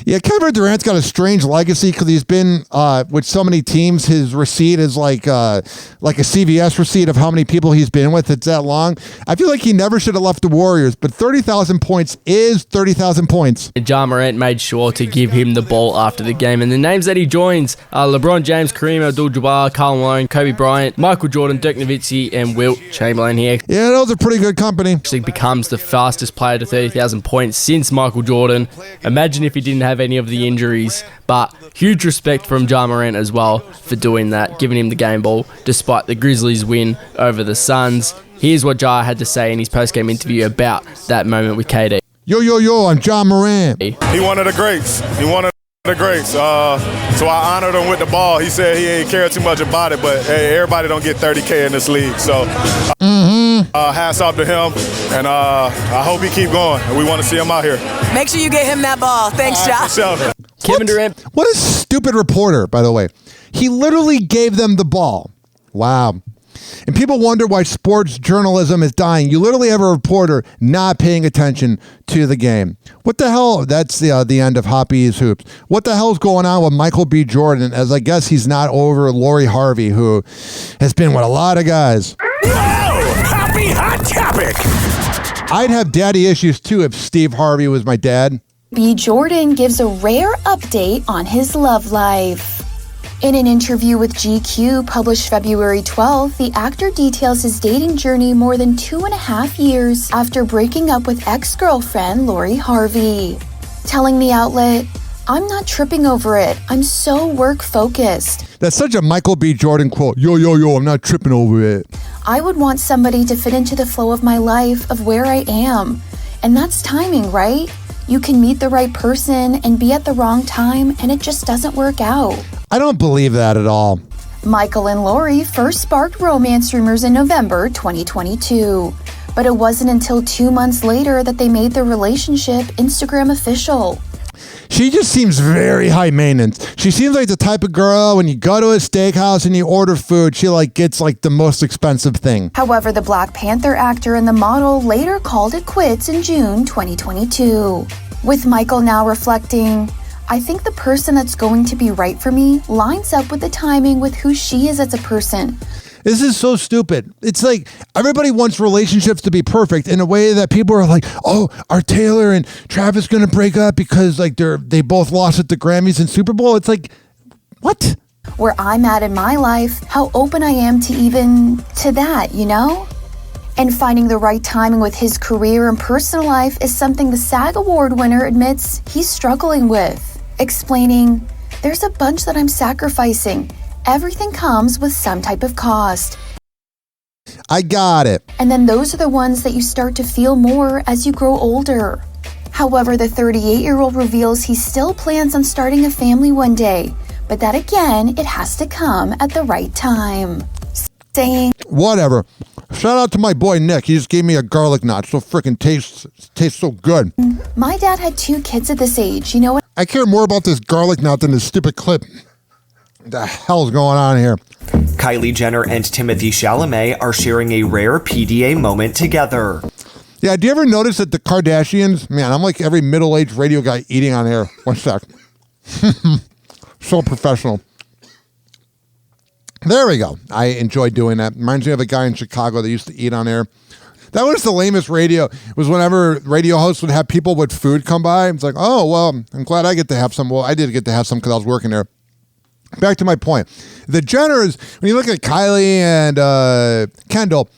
Yeah, Kevin Durant's got a strange legacy because he's been with so many teams. His receipt is like a CVS receipt of how many people he's been with. It's that long. I feel like he never should have left the Warriors, but 30,000 points is 30,000 points. Ja Morant made sure to give him the ball after the game, and the names that he joins are LeBron James, Kareem Abdul-Jabbar, Karl Malone, Kobe Bryant, Michael Jordan, Dirk Nowitzki, and Wilt Chamberlain here. Yeah, those are pretty good company. Actually becomes the fastest player to 30,000 points since Michael Jordan. Imagine if he didn't have any of the injuries, but huge respect from Ja Morant as well for doing that, giving him the game ball despite the Grizzlies win over the Suns. Here's what Ja had to say in his post-game interview about that moment with KD. Yo, I'm Ja Morant. He one of the greats. So I honored him with the ball. He said he ain't care too much about it, but hey, everybody don't get 30K in this league. So hats off to him, and I hope he keep going. We want to see him out here. Make sure you get him that ball. Thanks, Josh. Kevin Durant. What a stupid reporter, by the way. He literally gave them the ball. Wow. And people wonder why sports journalism is dying. You literally have a reporter not paying attention to the game. What the hell? That's the end of Hoppy's Hoops. What the hell's going on with Michael B. Jordan, as I guess he's not over Lori Harvey, who has been with a lot of guys. Happy Hot Topic! I'd have daddy issues, too, if Steve Harvey was my dad. B. Jordan gives a rare update on his love life. In an interview with GQ published February 12th, the actor details his dating journey more than 2.5 years after breaking up with ex-girlfriend Lori Harvey. Telling the outlet, "I'm not tripping over it. I'm so work-focused." That's such a Michael B. Jordan quote. Yo, I'm not tripping over it. "I would want somebody to fit into the flow of my life, of where I am. And that's timing, right? You can meet the right person and be at the wrong time, and it just doesn't work out." I don't believe that at all. Michael and Lori first sparked romance rumors in November 2022. But it wasn't until 2 months later that they made their relationship Instagram official. She just seems very high maintenance. She seems like the type of girl, when you go to a steakhouse and you order food, she gets the most expensive thing. However, the Black Panther actor and the model later called it quits in June 2022. With Michael now reflecting, "I think the person that's going to be right for me lines up with the timing with who she is as a person." This is so stupid. It's like everybody wants relationships to be perfect in a way that people are like, "Oh, are Taylor and Travis going to break up because they both lost at the Grammys and Super Bowl?" It's like, what? Where I'm at in my life, how open I am to that, you know? And finding the right timing with his career and personal life is something the SAG Award winner admits he's struggling with, explaining, "There's a bunch that I'm sacrificing. Everything comes with some type of cost. I got it. And then those are the ones that you start to feel more as you grow older." However, the 38-year-old reveals he still plans on starting a family one day, but that again, it has to come at the right time. Saying, "Whatever. Shout out to my boy Nick. He just gave me a garlic knot. So freaking tastes so good." "My dad had 2 kids at this age. You know what? I care more about this garlic knot than this stupid clip. What the hell's going on here?" Kylie Jenner and Timothée Chalamet are sharing a rare PDA moment together. Yeah, do you ever notice that the Kardashians, man, I'm like every middle-aged radio guy eating on air. One sec. So professional. There we go. I enjoy doing that. Reminds me of a guy in Chicago that used to eat on air. That was the lamest radio. It was whenever radio hosts would have people with food come by. It's like, oh, well, I'm glad I get to have some. Well, I did get to have some because I was working there. Back to my point. The Jenners, when you look at Kylie and Kendall,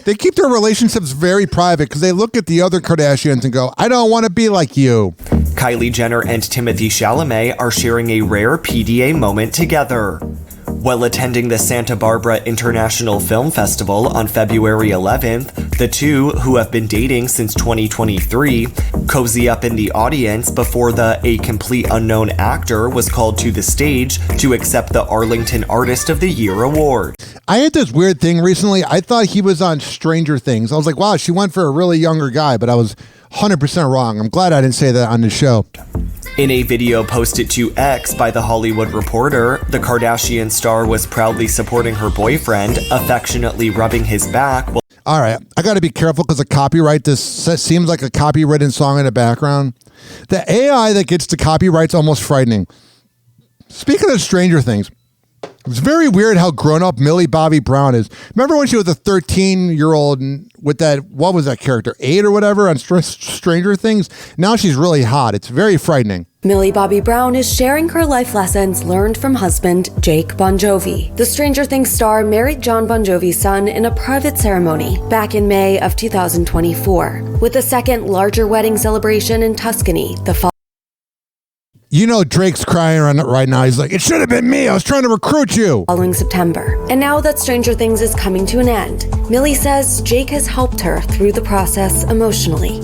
they keep their relationships very private because they look at the other Kardashians and go, "I don't want to be like you." Kylie Jenner and Timothée Chalamet are sharing a rare PDA moment together. While attending the Santa Barbara International Film Festival on February 11th, the two, who have been dating since 2023, cozy up in the audience before the A Complete Unknown actor was called to the stage to accept the Arlington Artist of the Year award. I had this weird thing recently. I thought he was on Stranger Things. I was like, wow, she went for a really younger guy, but I was 100% wrong. I'm glad I didn't say that on the show. In a video posted to X by The Hollywood Reporter, the Kardashian star was proudly supporting her boyfriend, affectionately rubbing his back. All right, I got to be careful because of copyright. This seems like a copywritten song in the background. The AI that gets to copyright's almost frightening. Speaking of Stranger Things, it's very weird how grown-up Millie Bobby Brown is. Remember when she was a 13-year-old with that, what was that character, 8 or whatever on Stranger Things? Now she's really hot. It's very frightening. Millie Bobby Brown is sharing her life lessons learned from husband Jake Bon Jovi. The Stranger Things star married John Bon Jovi's son in a private ceremony back in May of 2024, with a second larger wedding celebration in Tuscany the following. You know Drake's crying right now. He's like, it should have been me. I was trying to recruit you. Following September. And now that Stranger Things is coming to an end, Millie says Jake has helped her through the process emotionally.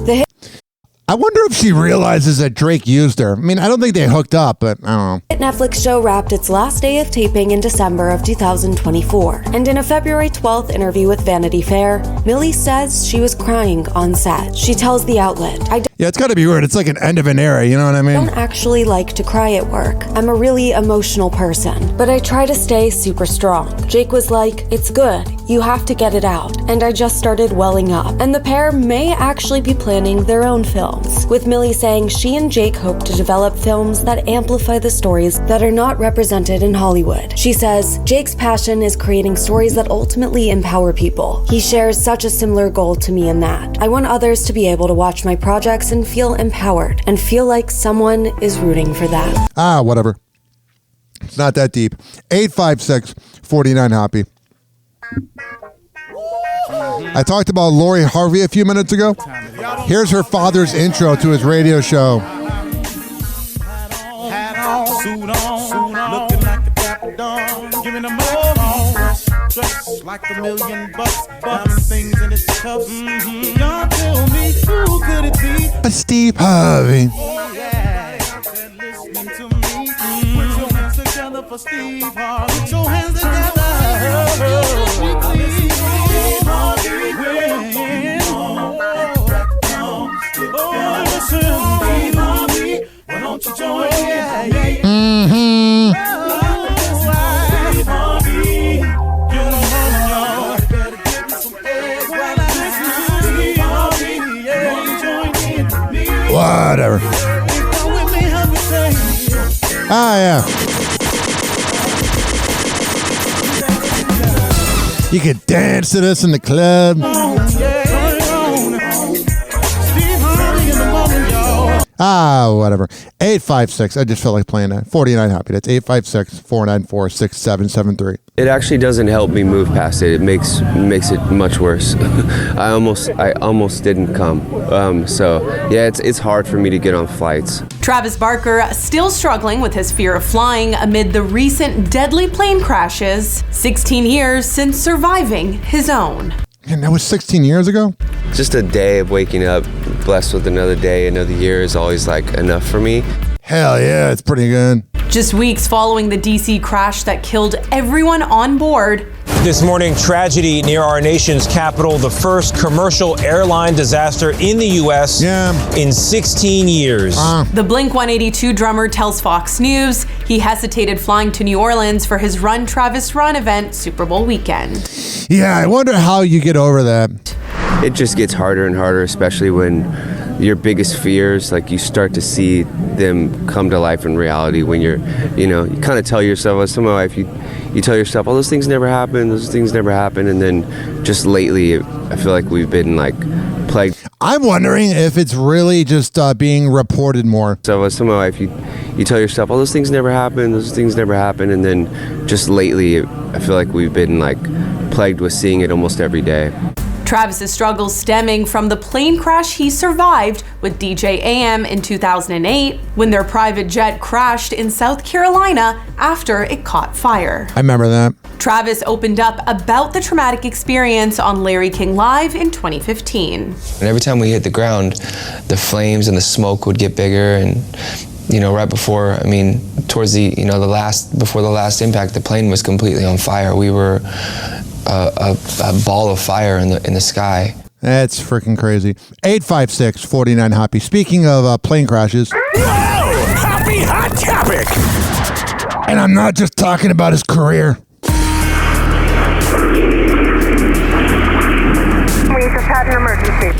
I wonder if she realizes that Drake used her. I mean, I don't think they hooked up, but I don't know. Netflix show wrapped its last day of taping in December of 2024. And in a February 12th interview with Vanity Fair, Millie says she was crying on set. She tells the outlet, yeah, it's got to be weird. It's like an end of an era, you know what I mean? I don't actually like to cry at work. I'm a really emotional person, but I try to stay super strong. Jake was like, it's good. You have to get it out. And I just started welling up. And the pair may actually be planning their own films, with Millie saying she and Jake hope to develop films that amplify the stories that are not represented in Hollywood. She says, Jake's passion is creating stories that ultimately empower people. He shares such a similar goal to me in that. I want others to be able to watch my projects and feel empowered and feel like someone is rooting for that. Whatever. It's not that deep. 856-49-HOPPY. I talked about Lori Harvey a few minutes ago. Here's her father's intro to his radio show. Hat on, suit on, looking like a dapper dawn, giving them all dressed like $1 million bucks, diamond things in his cuffs. Y'all tell me who could it be? Steve Harvey. Oh yeah, listening to me. Put your hands together for Steve Harvey. Put your hands together. Why don't you join Whatever. Yeah. You could dance to this in the club. Whatever. 856. I just felt like playing that. 49-HOPPY. That's 856-494-6773. It actually doesn't help me move past it. It makes it much worse. I almost didn't come. So yeah, it's hard for me to get on flights. Travis Barker still struggling with his fear of flying amid the recent deadly plane crashes. 16 years since surviving his own. And that was 16 years ago? Just a day of waking up, blessed with another day, another year is always like enough for me. Hell yeah, it's pretty good. Just weeks following the DC crash that killed everyone on board. This morning, tragedy near our nation's capital, the first commercial airline disaster in the U.S. in 16 years. The Blink-182 drummer tells Fox News he hesitated flying to New Orleans for his Run Travis Run event Super Bowl weekend. Yeah, I wonder how you get over that. It just gets harder and harder, especially when your biggest fears, like you start to see them come to life in reality when you kind of tell yourself, as my wife, you tell yourself, oh, those things never happen, and then just lately, I feel like we've been like plagued. I'm wondering if it's really just being reported more. So as my wife, you tell yourself, oh, those things never happen, and then just lately, I feel like we've been like plagued with seeing it almost every day. Travis's struggles stemming from the plane crash he survived with DJ AM in 2008 when their private jet crashed in South Carolina after it caught fire. I remember that. Travis opened up about the traumatic experience on Larry King Live in 2015. And every time we hit the ground, the flames and the smoke would get bigger, and right before, towards before the last impact, the plane was completely on fire. We were a ball of fire in the sky. That's freaking crazy. 856-49-HOPPY. Speaking of plane crashes. Whoa! Happy hot topic! And I'm not just talking about his career. We just had an emergency.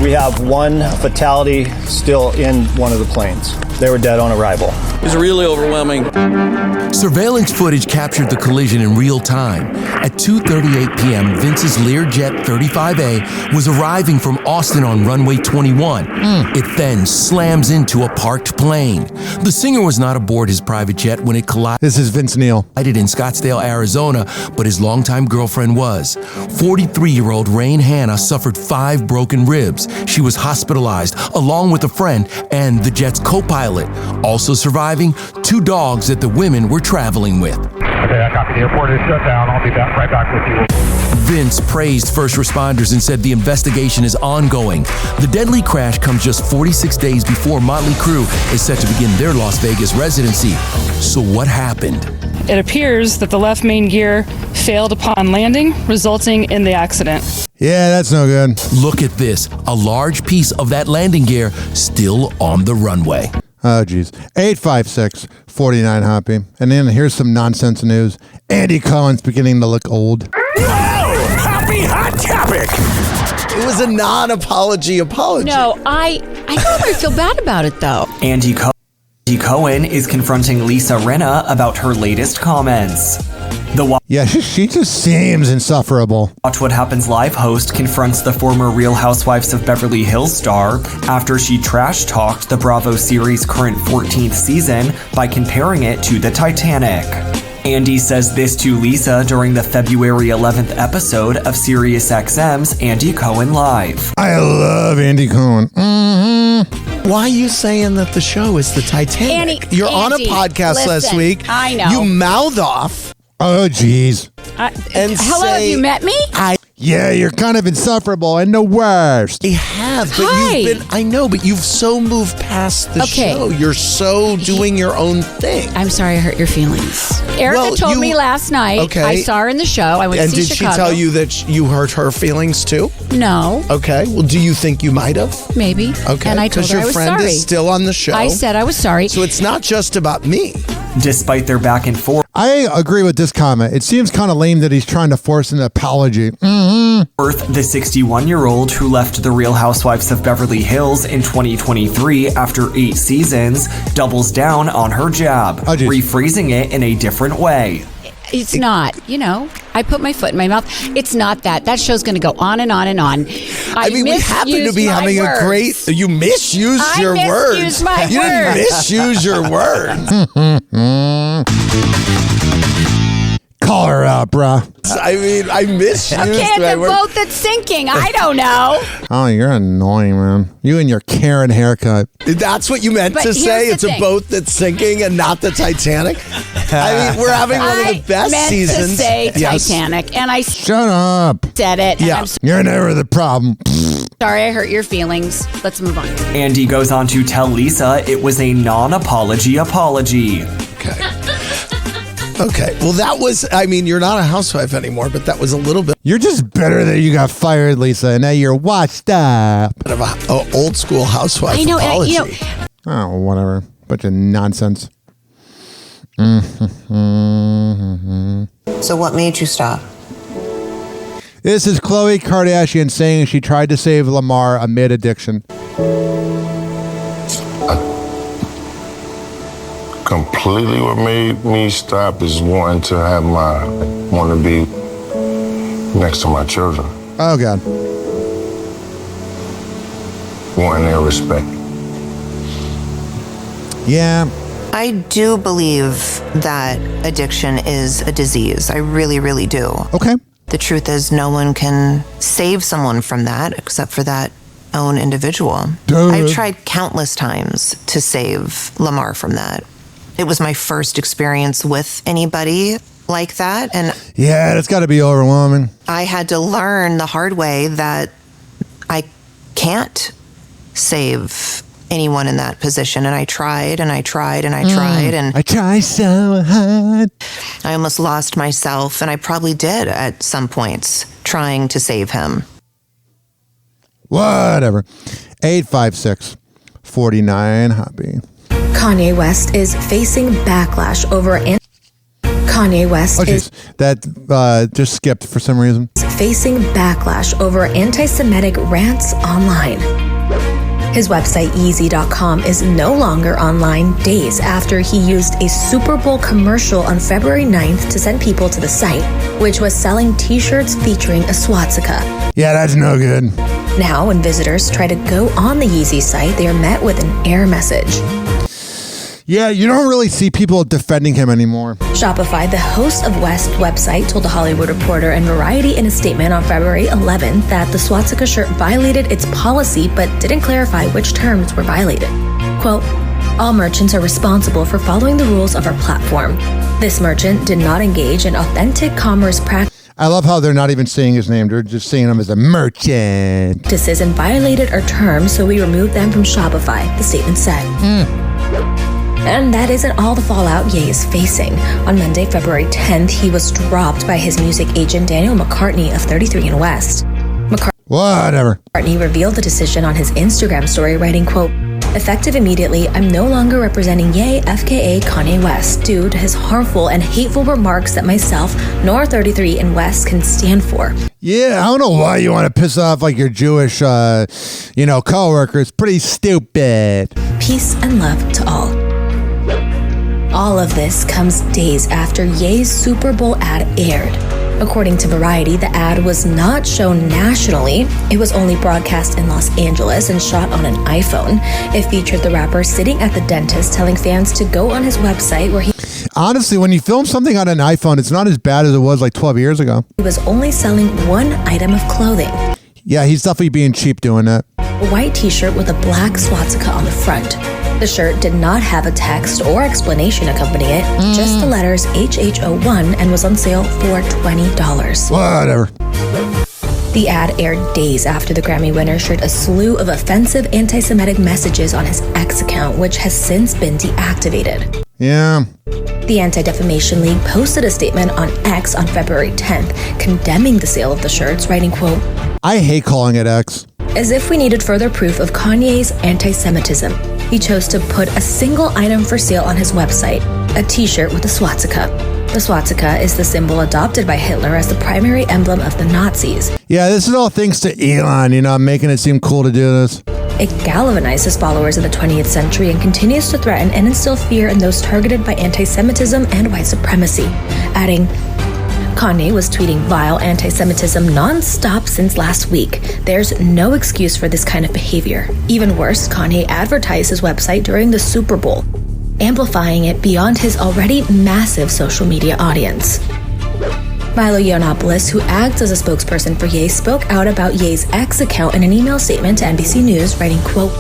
We have one fatality still in one of the planes. They were dead on arrival. It was really overwhelming. Surveillance footage captured the collision in real time. At 2:38 p.m., Vince's Learjet 35A was arriving from Austin on runway 21. It then slams into a parked plane. The singer was not aboard his private jet when it collided. This is Vince Neil. In Scottsdale, Arizona, but his longtime girlfriend was. 43-year-old Rain Hanna suffered 5 broken ribs. She was hospitalized along with a friend and the jet's co-pilot. Also surviving, 2 dogs that the women were traveling with. Okay, I copy. The airport is shut down. I'll be right back with you. Vince praised first responders and said the investigation is ongoing. The deadly crash comes just 46 days before Motley Crue is set to begin their Las Vegas residency. So what happened? It appears that the left main gear failed upon landing, resulting in the accident. Yeah, that's no good. Look at this. A large piece of that landing gear still on the runway. Oh, geez. 856-49 Hoppe. And then here's some nonsense news. Andy Cohen's beginning to look old. Happy Hot Topic. It was a non-apology apology. No, I don't really feel bad about it, though. Andy Cohen is confronting Lisa Rinna about her latest comments. Yeah, she just seems insufferable. Watch What Happens Live host confronts the former Real Housewives of Beverly Hills star after she trash-talked the Bravo series' current 14th season by comparing it to the Titanic. Andy says this to Lisa during the February 11th episode of SiriusXM's Andy Cohen Live. I love Andy Cohen. Mm-hmm. Why are you saying that the show is the Titanic? You're on a podcast last week. I know. You mouth off. Oh, geez. Hello, have you met me? Yeah, you're kind of insufferable and the worst. I have, but you've been, I know, but you've so moved past the show. You're so doing your own thing. I'm sorry I hurt your feelings. Erica told me last night. Okay. I saw her in the show. I went to see Chicago. And did she tell you that you hurt her feelings too? No. Okay. Well, do you think you might have? Maybe. Okay. And I told her I was sorry. Because your friend is still on the show. I said I was sorry. So it's not just about me. Despite their back and forth. I agree with this comment. It seems kind of lame that he's trying to force an apology. Mm-hmm. The 61-year-old who left the Real Housewives of Beverly Hills in 2023 after 8 seasons doubles down on her jab, rephrasing it in a different way. It's not, I put my foot in my mouth. It's not that. That show's going to go on and on and on. I mean, we happen to be having a great... You misused your words. You didn't misuse your words. Call her out, bruh. I mean, I misused my words. Okay, it's a boat that's sinking. I don't know. Oh, you're annoying, man. You and your Karen haircut. That's what you meant to say? It's a boat that's sinking and not the Titanic? I mean, we're having one of the best seasons. I meant to say Titanic, and I shut up. Said it. Yeah. You're never the problem. Sorry I hurt your feelings. Let's move on. Andy goes on to tell Lisa it was a non-apology apology. Okay. Well, that was, you're not a housewife anymore, but that was a little bit. You're just bitter that you got fired, Lisa, and now you're washed up. Kind of a old school housewife apology. Oh, whatever. Bunch of nonsense. So what made you stop? This is Khloe Kardashian saying she tried to save Lamar amid addiction. Completely what made me stop is want to be next to my children. Oh, God. Wanting their respect. Yeah. I do believe that addiction is a disease. I really, really do. Okay. The truth is no one can save someone from that except for that own individual. I've tried countless times to save Lamar from that. It was my first experience with anybody like that. And yeah, that's got to be overwhelming. I had to learn the hard way that I can't save anyone in that position. And I tried and I tried and I tried. And I tried so hard. I almost lost myself. And I probably did at some points trying to save him. Whatever. 856-49 Hoppe. Kanye West is facing backlash over Kanye West that just skipped for some reason. facing backlash over anti-Semitic rants online. His website, Yeezy.com, is no longer online days after he used a Super Bowl commercial on February 9th to send people to the site, which was selling t-shirts featuring a swastika. Yeah, that's no good. Now, when visitors try to go on the Yeezy site, they are met with an error message. Yeah, you don't really see people defending him anymore. Shopify, the host of West website, told The Hollywood Reporter and Variety in a statement on February 11th that the swastika shirt violated its policy but didn't clarify which terms were violated. Quote, all merchants are responsible for following the rules of our platform. This merchant did not engage in authentic commerce practices. I love how they're not even saying his name. They're just saying him as a merchant. And violated our terms, so we removed them from Shopify, the statement said. And that isn't all the fallout Ye is facing. On Monday, February 10th, he was dropped by his music agent Daniel McCartney of 33 and West. McCartney revealed the decision on his Instagram story, writing, quote, effective immediately, I'm no longer representing Ye, FKA Kanye West, due to his harmful and hateful remarks that myself nor 33 and West can stand for. Yeah, I don't know why you want to piss off like your Jewish, co-workers. Pretty stupid. Peace and love to all. All of this comes days after Ye's Super Bowl ad aired. According to Variety, the ad was not shown nationally. It was only broadcast in Los Angeles and shot on an iPhone. It featured the rapper sitting at the dentist telling fans to go on his website where he... Honestly, when you film something on an iPhone, it's not as bad as it was like 12 years ago. He was only selling one item of clothing. Yeah, he's definitely being cheap doing that. A white t-shirt with a black swastika on the front. The shirt did not have a text or explanation accompanying it, just the letters HHO1, and was on sale for $20. Whatever. The ad aired days after the Grammy winner shared a slew of offensive anti-Semitic messages on his X account, which has since been deactivated. Yeah. The Anti-Defamation League posted a statement on X on February 10th, condemning the sale of the shirts, writing, quote, I hate calling it X. As if we needed further proof of Kanye's anti-Semitism, he chose to put a single item for sale on his website, a t-shirt with a swastika. The swastika is the symbol adopted by Hitler as the primary emblem of the Nazis. Yeah, this is all thanks to Elon, making it seem cool to do this. It galvanized his followers in the 20th century and continues to threaten and instill fear in those targeted by anti-Semitism and white supremacy, adding, Kanye was tweeting vile anti-Semitism non-stop since last week. There's no excuse for this kind of behavior. Even worse, Kanye advertised his website during the Super Bowl, amplifying it beyond his already massive social media audience. Milo Yiannopoulos, who acts as a spokesperson for Ye, spoke out about Ye's X account in an email statement to NBC News, writing, quote,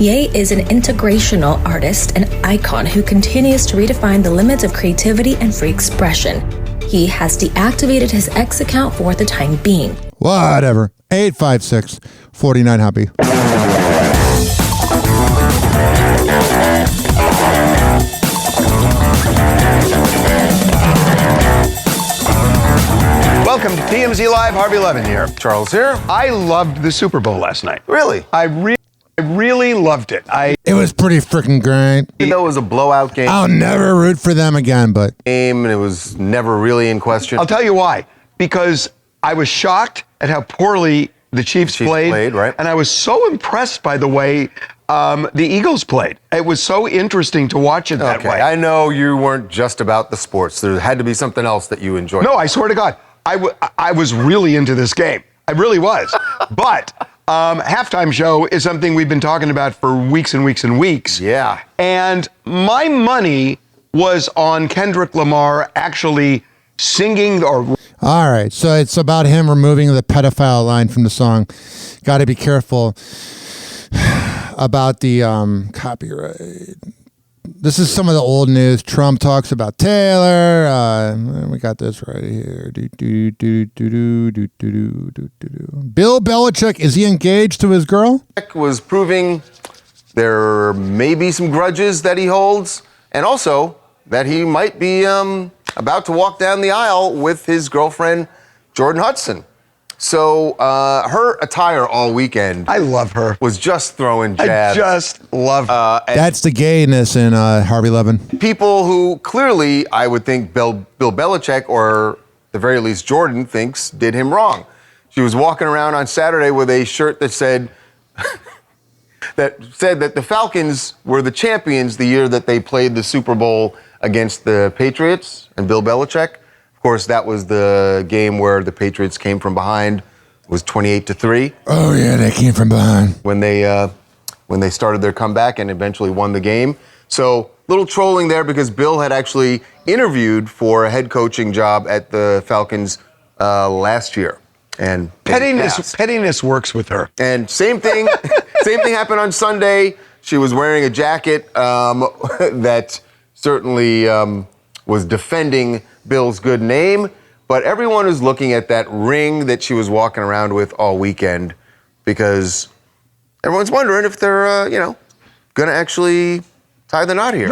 Ye is an integrational artist and icon who continues to redefine the limits of creativity and free expression. He has deactivated his X account for the time being. Whatever. 856-49-HOPPY. Welcome to TMZ Live, Harvey Levin here. Charles here. I loved the Super Bowl last night. Really? I really loved it. It was pretty freaking great. Even though it was a blowout game. I'll never root for them again, but... And it was never really in question. I'll tell you why. Because I was shocked at how poorly the Chiefs played. Right. And I was so impressed by the way the Eagles played. It was so interesting to watch it that way. I know you weren't just about the sports. There had to be something else that you enjoyed. No, I swear to God. I was really into this game. I really was. But halftime show is something we've been talking about for weeks and weeks and weeks. Yeah. And my money was on Kendrick Lamar actually singing or... All right, so it's about him removing the pedophile line from the song. Got to be careful about the copyright. This is some of the old news. Trump talks about Taylor. We got this right here. Bill Belichick, is he engaged to his girl? Was proving there may be some grudges that he holds, and also that he might be about to walk down the aisle with his girlfriend, Jordan Hudson. So her attire all weekend, I love her, was just throwing jabs. I just love her. That's the gayness in Harvey Levin. People who clearly, I would think Bill Belichick, or at the very least Jordan, thinks did him wrong. She was walking around on Saturday with a shirt that said that the Falcons were the champions the year that they played the Super Bowl against the Patriots and Bill Belichick. Of course, that was the game where the Patriots came from behind. It was 28-3. Oh yeah, they came from behind when they started their comeback and eventually won the game. So little trolling there because Bill had actually interviewed for a head coaching job at the Falcons last year. And pettiness works with her. And same thing happened on Sunday. She was wearing a jacket that certainly was defending Bill's good name. But everyone is looking at that ring that she was walking around with all weekend because everyone's wondering if they're, going to actually tie the knot here.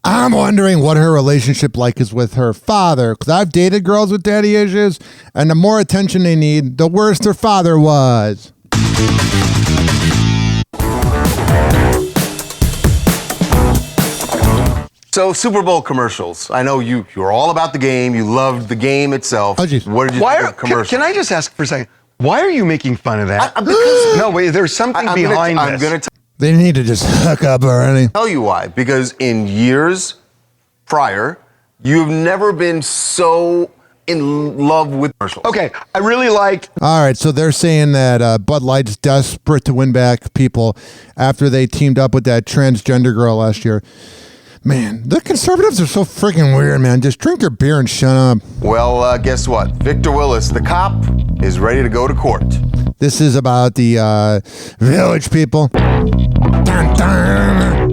I'm wondering what her relationship is with her father, because I've dated girls with daddy issues, and the more attention they need, the worse their father was. So Super Bowl commercials. I know you're all about the game. You loved the game itself. Oh, geez. What did you think of commercials? Can I just ask for a second? Why are you making fun of that? No, wait. There's something behind this. They need to just hook up already. Tell you why. Because in years prior, you've never been so in love with commercials. Okay, I really liked. All right, so they're saying that Bud Light's desperate to win back people after they teamed up with that transgender girl last year. Man, the conservatives are so freaking weird, man. Just drink your beer and shut up. Well, guess what? Victor Willis, the cop, is ready to go to court. This is about the village people. Dun, dun.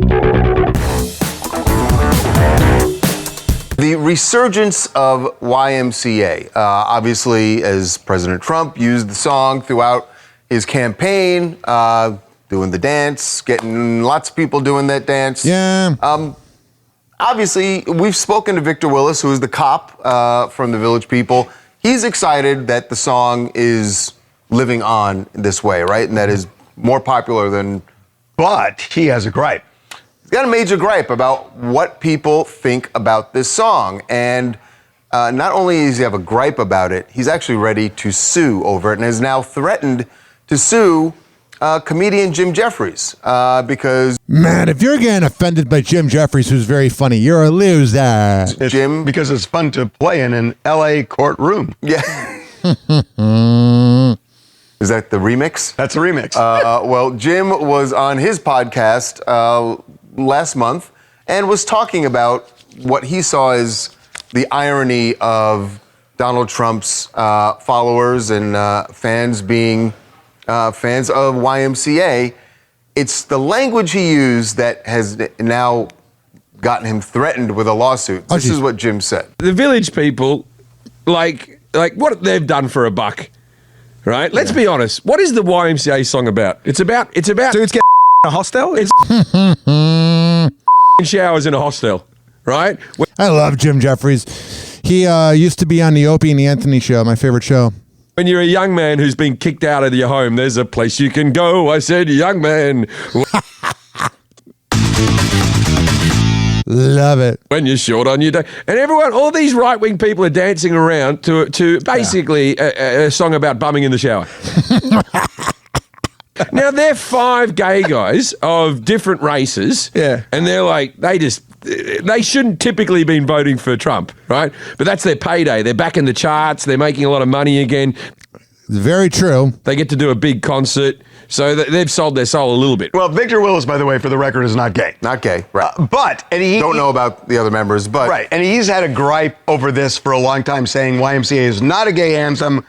The resurgence of YMCA. Obviously, as President Trump used the song throughout his campaign, doing the dance, getting lots of people doing that dance. Yeah. Obviously, we've spoken to Victor Willis, who is the cop from the Village People. He's excited that the song is living on this way, right? And that is more popular than... But he has a gripe. He's got a major gripe about what people think about this song. And not only does he have a gripe about it, he's actually ready to sue over it and has now threatened to sue comedian Jim Jeffries because... Man, if you're getting offended by Jim Jeffries, who's very funny, you're a loser. Jim... Because it's fun to play in an L.A. courtroom. Yeah. Is that the remix? That's the remix. Well, Jim was on his podcast last month and was talking about what he saw as the irony of Donald Trump's followers and fans being fans of YMCA. It's the language he used that has now gotten him threatened with a lawsuit. This is what Jim said. The Village People, like what they've done for a buck, right? Let's be honest. What is the YMCA song about? It's about dudes get a hostel. It's showers in a hostel, right? I love Jim Jeffries. He used to be on the Opie and the Anthony show, my favorite show. When you're a young man who's been kicked out of your home, there's a place you can go. I said, young man. Love it. When you're short on your day. And everyone, all these right-wing people are dancing around to basically a song about bumming in the shower. Now, they're 5 gay guys of different races. Yeah. And they're like, they shouldn't typically been voting for Trump, right? But that's their payday. They're back in the charts. They're making a lot of money again. Very true. They get to do a big concert. So they've sold their soul a little bit. Well, Victor Willis, by the way, for the record, is not gay. Not gay, right. And he... Don't know about the other members, but... Right, and he's had a gripe over this for a long time, saying YMCA is not a gay anthem.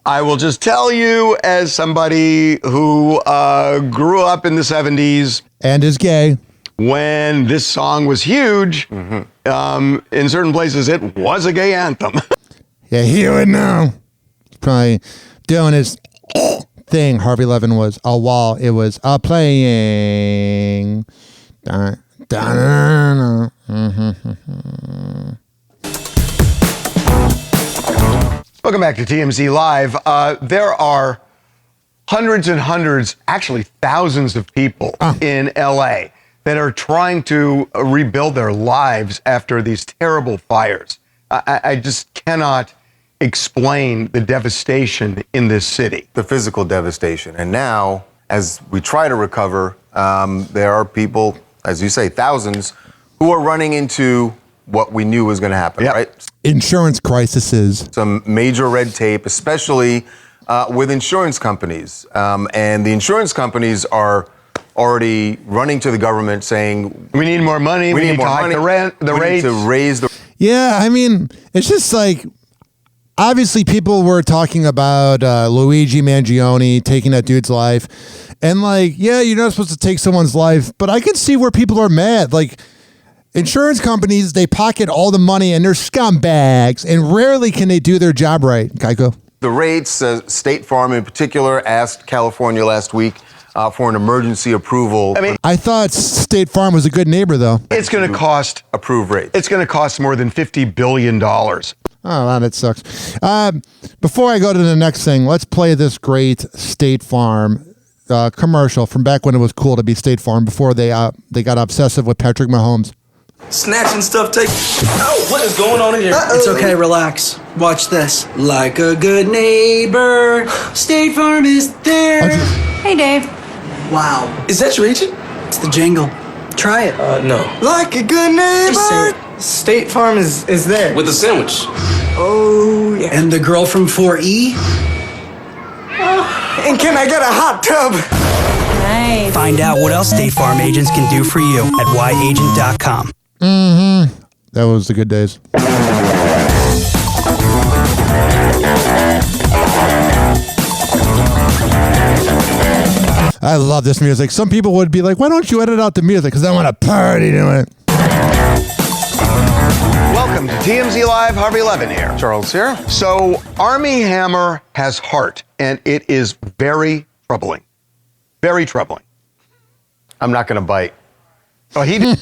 I will just tell you, as somebody who grew up in the 70s... And is gay. When this song was huge, in certain places, it was a gay anthem. Yeah, he would know. Probably doing his thing. Harvey Levin was a wall. It was a playing. Welcome back to TMZ Live. There are hundreds and hundreds, actually thousands of people in LA that are trying to rebuild their lives after these terrible fires. I just cannot explain the devastation in this city. The physical devastation. And now, as we try to recover, there are people, as you say, thousands, who are running into what we knew was going to happen, right? Insurance crises. Some major red tape, especially with insurance companies. And the insurance companies are already running to the government saying, we need more money, we need to hike the rates. We need to raise the... Yeah, I mean, it's just like, obviously people were talking about Luigi Mangione taking that dude's life. And like, yeah, you're not supposed to take someone's life, but I can see where people are mad. Like, insurance companies, they pocket all the money and they're scumbags, and rarely can they do their job right. Geico. The rates, State Farm in particular, asked California last week for an emergency approval. I mean, I thought State Farm was a good neighbor, though. It's going to cost approved rates. It's going to cost more than $50 billion. Oh, wow, that sucks. Before I go to the next thing, let's play this great State Farm commercial from back when it was cool to be State Farm, before they got obsessive with Patrick Mahomes. Snatching stuff, oh, what is going on in here? It's okay, relax. Watch this. Like a good neighbor, State Farm is there. Hey, Dave. Wow. Is that your agent? It's the jingle. Try it. No. Like a good neighbor, State Farm is there. With a sandwich. Oh, yeah. And the girl from 4E? And can I get a hot tub? Nice. Find out what else State Farm agents can do for you at yagent.com. Mm-hmm. That was the good days. I love this music. Some people would be like, why don't you edit out the music? Because I want to party to it. Welcome to TMZ Live, Harvey Levin here. Charles here. So, Army Hammer has heart, and it is very troubling. Very troubling. I'm not going to bite. Oh, he did.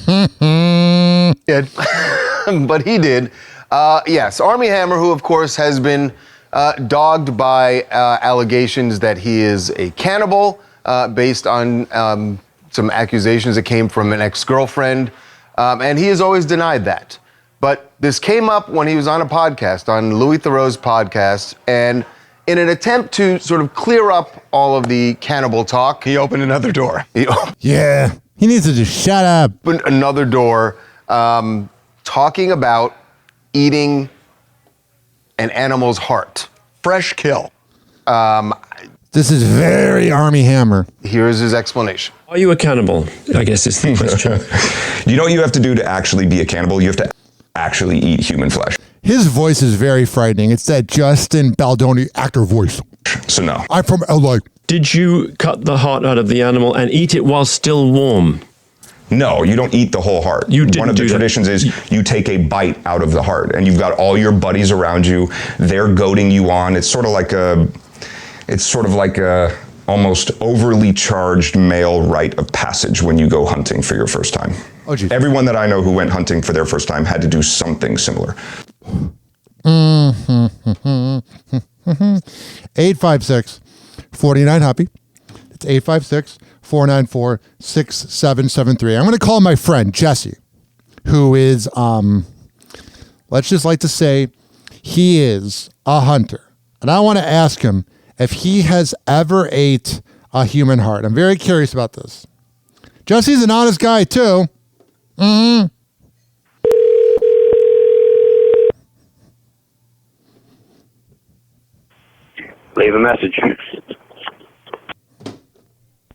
But he did. Yes, Army Hammer, who, of course, has been dogged by allegations that he is a cannibal based on some accusations that came from an ex-girlfriend. And he has always denied that. But this came up when he was on a podcast, on Louis Theroux's podcast, and in an attempt to sort of clear up all of the cannibal talk, he opened another door. Yeah, he needs to just shut up. Opened another door, talking about eating an animal's heart. Fresh kill. This is very Army Hammer. Here's his explanation. Are you a cannibal? I guess is the question. You know what you have to do to actually be a cannibal? You have to actually eat human flesh. His voice is very frightening. It's that Justin Baldoni actor voice. So no. I'm from LA. Did you cut the heart out of the animal and eat it while still warm? No, you don't eat the whole heart. One of the traditions is you take a bite out of the heart, and you've got all your buddies around you. They're goading you on. It's sort of like a almost overly charged male rite of passage when you go hunting for your first time. Oh, geez. Everyone that I know who went hunting for their first time had to do something similar. 856-49-HOPPY. It's 856-494-6773. I'm going to call my friend Jesse, who is, let's just like to say, he is a hunter. And I want to ask him if he has ever ate a human heart. I'm very curious about this. Jesse's an honest guy, too. Mm-hmm. Leave a message.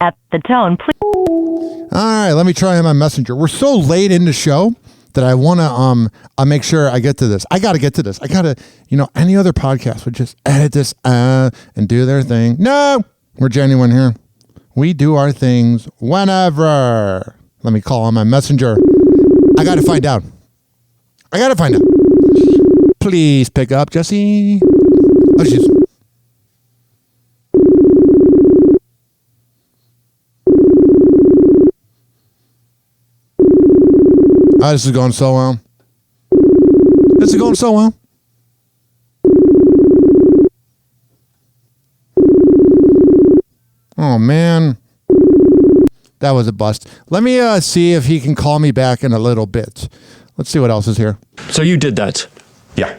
At the tone, please. All right, let me try him on Messenger. We're so late in the show that I want to make sure I get to this. I got to get to this. I got to, any other podcast would just edit this and do their thing. No, we're genuine here. We do our things whenever. Let me call on my Messenger. I got to find out. Please pick up, Jesse. Oh, jeez. Oh, this is going so well. Oh, man. That was a bust. Let me see if he can call me back in a little bit. Let's see what else is here. So you did that? Yeah.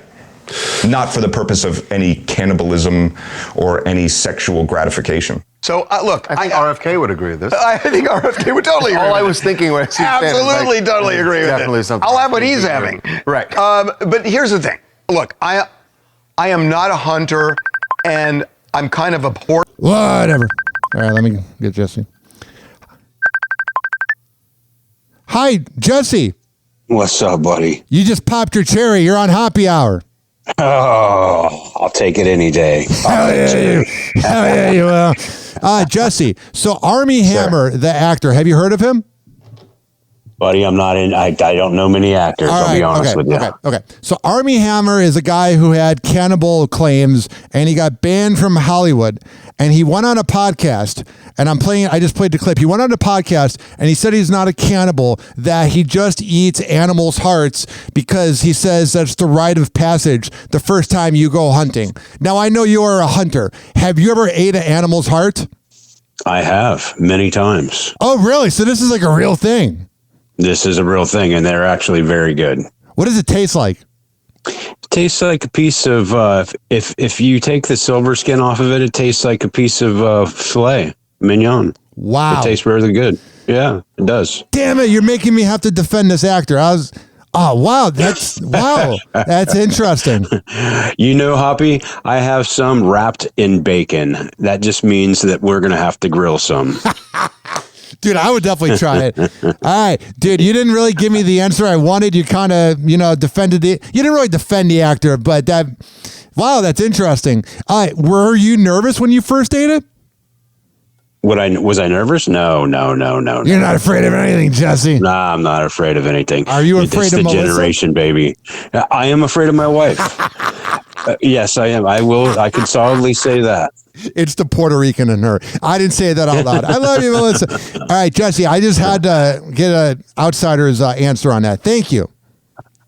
not for the purpose of any cannibalism or any sexual gratification. So look, I think RFK would agree with this. I think RFK would totally agree. All with I it. was thinking when I see absolutely, fans, totally agree with definitely it. something. I'll have what he's having. Right. But here's the thing. Look, I am not a hunter, and I'm kind of abhorrent. Whatever. All right, let me get Jesse. Hi, Jesse. What's up, buddy? You just popped your cherry. You're on Happy Hour. Oh, I'll take it any day. Hell yeah, you will. Jesse, so Armie Hammer, the actor, have you heard of him? Buddy, I'm not in. I don't know many actors. I'll be honest with you. Okay. So Armie Hammer is a guy who had cannibal claims, and he got banned from Hollywood. And he went on a podcast, and I just played the clip. He went on a podcast, and he said he's not a cannibal, that he just eats animals' hearts because he says that's the rite of passage the first time you go hunting. Now, I know you are a hunter. Have you ever ate an animal's heart? I have many times. Oh, really? So this is like a real thing? This is a real thing, and they're actually very good. What does it taste like? It tastes like a piece of, if you take the silver skin off of it, it tastes like a piece of filet mignon. Wow. It tastes really good. Yeah, it does. Damn it, you're making me have to defend this actor. Wow, that's interesting. You know, Hoppe, I have some wrapped in bacon. That just means that we're going to have to grill some. Dude, I would definitely try it. All right, dude, you didn't really give me the answer I wanted. You kind of, defended it. You didn't really defend the actor, but that's interesting. All right, were you nervous when you first ate it? Was I nervous? No. You're not afraid of anything, Jesse. Nah, I'm not afraid of anything. Are you afraid of Melissa? Melissa? Generation, baby. I am afraid of my wife. Yes, I am. I can solidly say that. It's the Puerto Rican in her. I didn't say that out loud. I love you, Melissa. All right, Jesse, I just had to get an outsider's answer on that. Thank you.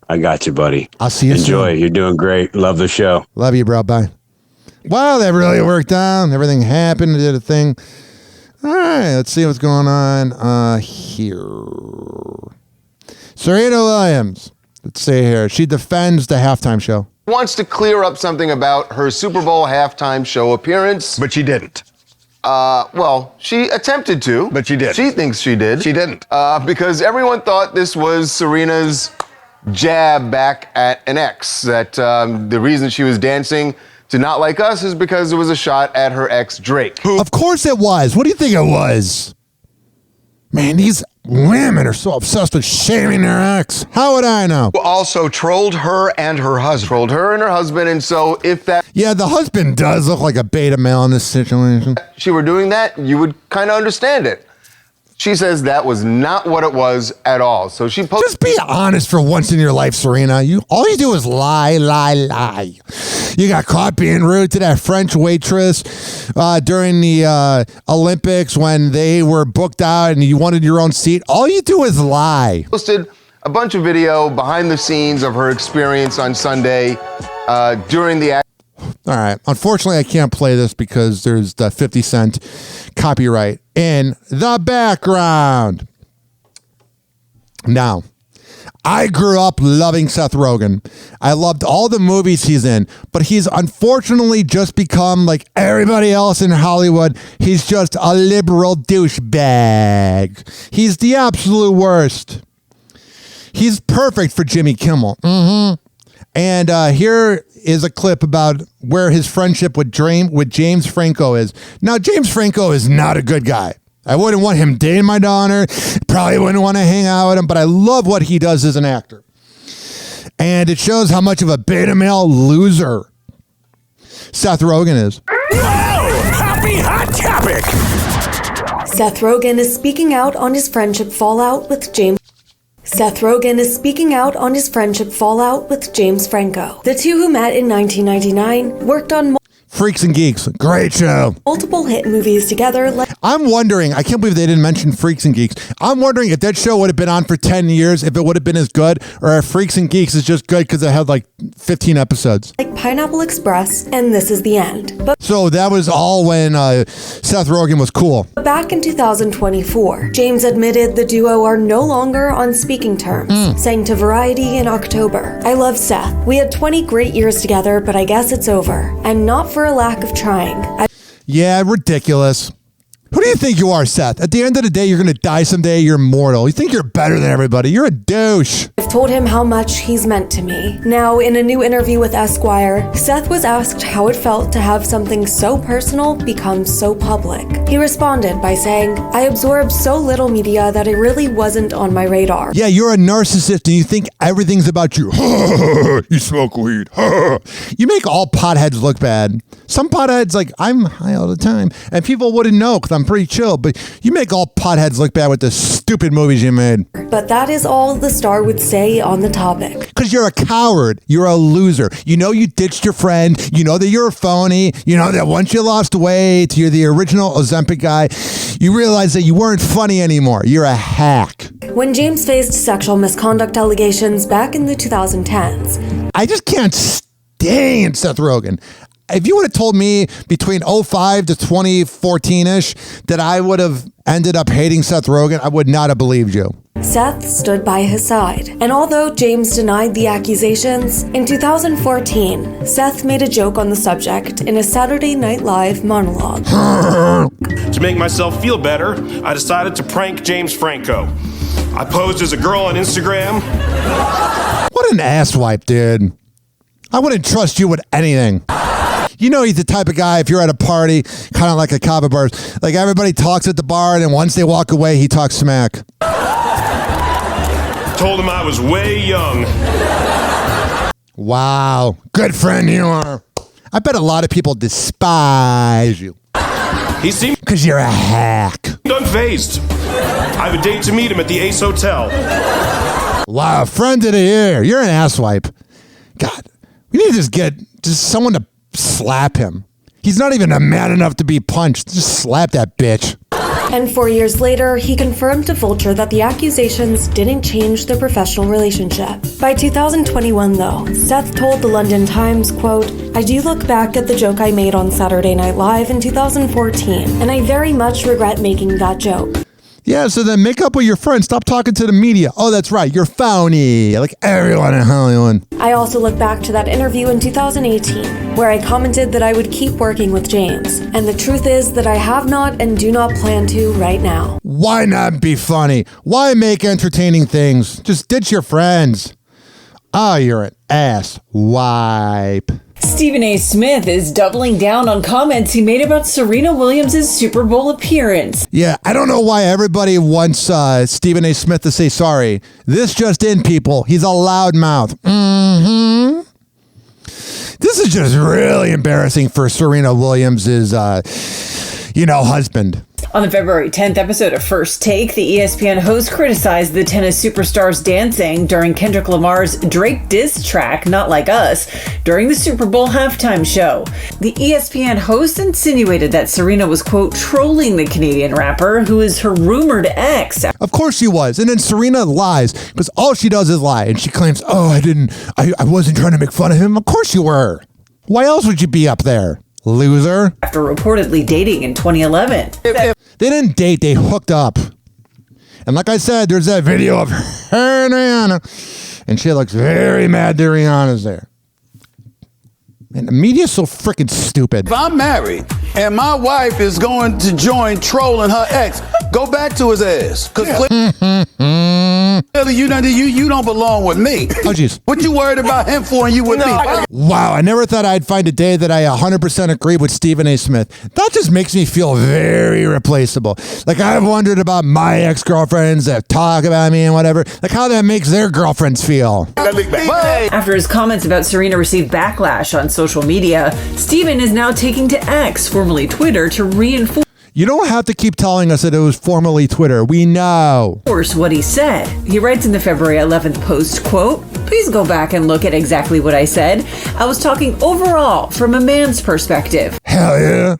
I got you, buddy. I'll see you soon. Enjoy. You're doing great. Love the show. Love you, bro. Bye. Wow, that really worked out. Everything happened. Did a thing. All right, let's see what's going on here. Serena Williams. Let's see here. She defends the halftime show. Wants to clear up something about her Super Bowl halftime show appearance. But she didn't. Well, she attempted to. But she did. She thinks she did. She didn't. Because everyone thought this was Serena's jab back at an ex. That the reason she was dancing to Not Like Us is because it was a shot at her ex, Drake. Of course it was. What do you think it was? Man, these women are so obsessed with shaming their ex. How would I know? Also trolled her and her husband. And so if that... Yeah, the husband does look like a beta male in this situation. She were doing that, you would kind of understand it. She says that was not what it was at all. So she posted... Just be honest for once in your life, Serena. All you do is lie. You got caught being rude to that French waitress during the Olympics when they were booked out and you wanted your own seat. All you do is lie. Posted a bunch of video behind the scenes of her experience on Sunday during the... All right. Unfortunately, I can't play this because there's the 50 Cent copyright in the background. Now, I grew up loving Seth Rogen. I loved all the movies he's in, but he's unfortunately just become like everybody else in Hollywood. He's just a liberal douchebag. He's the absolute worst. He's perfect for Jimmy Kimmel. And here is a clip about where his friendship with James Franco is. Now, James Franco is not a good guy. I wouldn't want him dating my daughter. Probably wouldn't want to hang out with him, but I love what he does as an actor. And it shows how much of a beta male loser Seth Rogen is. Happy Hot Topic! Seth Rogen is speaking out on his friendship fallout with James Franco. The two who met in 1999 worked on Freaks and Geeks, great show. Multiple hit movies together. I'm wondering, I can't believe they didn't mention Freaks and Geeks. I'm wondering if that show would have been on for 10 years, if it would have been as good, or if Freaks and Geeks is just good because it had like 15 episodes. Like Pineapple Express and This Is the End. But so that was all when Seth Rogen was cool. Back in 2024, James admitted the duo are no longer on speaking terms, saying to Variety in October, "I love Seth. We had 20 great years together, but I guess it's over. And not for a lack of trying." Yeah, ridiculous. Who do you think you are, Seth? At the end of the day, you're going to die someday. You're mortal. You think you're better than everybody. You're a douche. I've told him how much he's meant to me. Now, in a new interview with Esquire, Seth was asked how it felt to have something so personal become so public. He responded by saying, "I absorbed so little media that it really wasn't on my radar." Yeah, you're a narcissist and you think everything's about you. You smoke weed. You make all potheads look bad. Some potheads, like, I'm high all the time. And people wouldn't know because I'm pretty chill. But you make all potheads look bad with the stupid movies you made. But that is all the star would say on the topic. Because you're a coward. You're a loser. You know you ditched your friend. You know that you're a phony. You know that once you lost weight, you're the original Ozempic guy. You realize that you weren't funny anymore. You're a hack. When James faced sexual misconduct allegations back in the 2010s. I just can't stand Seth Rogen. If you would have told me between 05 to 2014-ish that I would have ended up hating Seth Rogen, I would not have believed you. Seth stood by his side. And although James denied the accusations, in 2014, Seth made a joke on the subject in a Saturday Night Live monologue. To make myself feel better, I decided to prank James Franco. I posed as a girl on Instagram. What an asswipe, dude. I wouldn't trust you with anything. You know he's the type of guy, if you're at a party, kind of like a Cava bar, like everybody talks at the bar, and then once they walk away, he talks smack. Told him I was way young. Wow. Good friend you are. I bet a lot of people despise you. He seemed... Because you're a hack. Unfazed. I have a date to meet him at the Ace Hotel. Wow, friend of the year. You're an asswipe. God, we need to just get someone to slap him. He's not even a man enough to be punched. Just slap that bitch. And 4 years later, he confirmed to Vulture that the accusations didn't change their professional relationship. By 2021, though, Seth told the London Times, quote, "I do look back at the joke I made on Saturday Night Live in 2014, and I very much regret making that joke." Yeah, so then make up with your friends. Stop talking to the media. Oh, that's right. You're phony. Like everyone in Hollywood. I also look back to that interview in 2018, where I commented that I would keep working with James. And the truth is that I have not and do not plan to right now. Why not be funny? Why make entertaining things? Just ditch your friends. Oh, you're an ass wipe. Stephen A. Smith is doubling down on comments he made about Serena Williams' Super Bowl appearance. Yeah, I don't know why everybody wants Stephen A. Smith to say sorry. This just in, people. He's a loudmouth. Mm-hmm. This is just really embarrassing for Serena Williams' husband. On the February 10th episode of First Take, the ESPN host criticized the tennis superstars dancing during Kendrick Lamar's Drake diss track, Not Like Us, during the Super Bowl halftime show. The ESPN host insinuated that Serena was, quote, trolling the Canadian rapper, who is her rumored ex. Of course she was. And then Serena lies, because all she does is lie. And she claims, I wasn't trying to make fun of him. Of course you were. Why else would you be up there? Loser. After reportedly dating in 2011. They didn't date, they hooked up. And like I said, there's that video of her and Rihanna. And she looks very mad that Rihanna's there. And the media's so freaking stupid. If I'm married and my wife is going to join trolling her ex, go back to his ass. Because clearly you don't belong with me. Oh, jeez. What you worried about him for and you with me? Wow, I never thought I'd find a day that I 100% agree with Stephen A. Smith. That just makes me feel very replaceable. Like, I've wondered about my ex-girlfriends that talk about me and whatever. Like, how that makes their girlfriends feel. After his comments about Serena received backlash on social media, Stephen is now taking to X, formerly Twitter, to reinforce. You don't have to keep telling us that it was formerly Twitter. We know. Of course, what he said. He writes in the February 11th post, quote, "Please go back and look at exactly what I said. I was talking overall from a man's perspective." Hell yeah.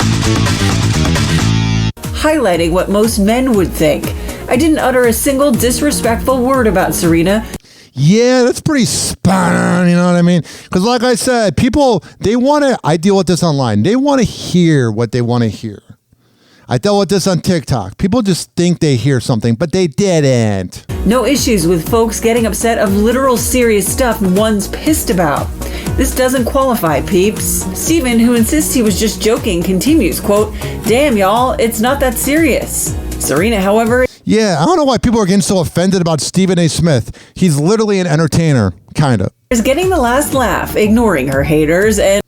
Highlighting what most men would think. I didn't utter a single disrespectful word about Serena. Yeah, that's pretty spot on, you know what I mean? Because like I said, people, I deal with this online. They want to hear what they want to hear. I dealt with this on TikTok. People just think they hear something, but they didn't. No issues with folks getting upset of literal serious stuff one's pissed about. This doesn't qualify, peeps. Steven, who insists he was just joking, continues, quote, "Damn, y'all, it's not that serious." Serena, however... Yeah, I don't know why people are getting so offended about Stephen A. Smith. He's literally an entertainer, kind of. ...is getting the last laugh, ignoring her haters and...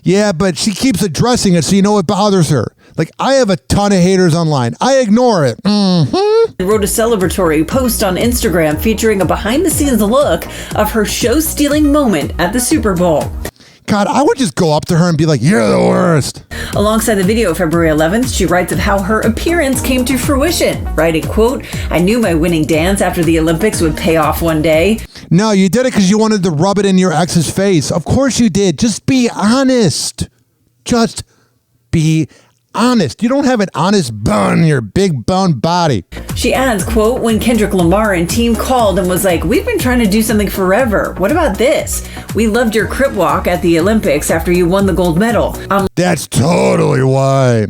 Yeah, but she keeps addressing it so you know it bothers her. Like, I have a ton of haters online. I ignore it. Mm-hmm. Wrote a celebratory post on Instagram featuring a behind-the-scenes look of her show-stealing moment at the Super Bowl. God, I would just go up to her and be like, "You're the worst." Alongside the video, February 11th, she writes of how her appearance came to fruition, writing, quote, "I knew my winning dance after the Olympics would pay off one day." No, you did it because you wanted to rub it in your ex's face. Of course you did. Just be honest. Just be honest. You don't have an honest bone in your big bone body. She adds, quote, "When Kendrick Lamar and team called and was like, we've been trying to do something forever. What about this? We loved your crip walk at the Olympics after you won the gold medal." That's totally why.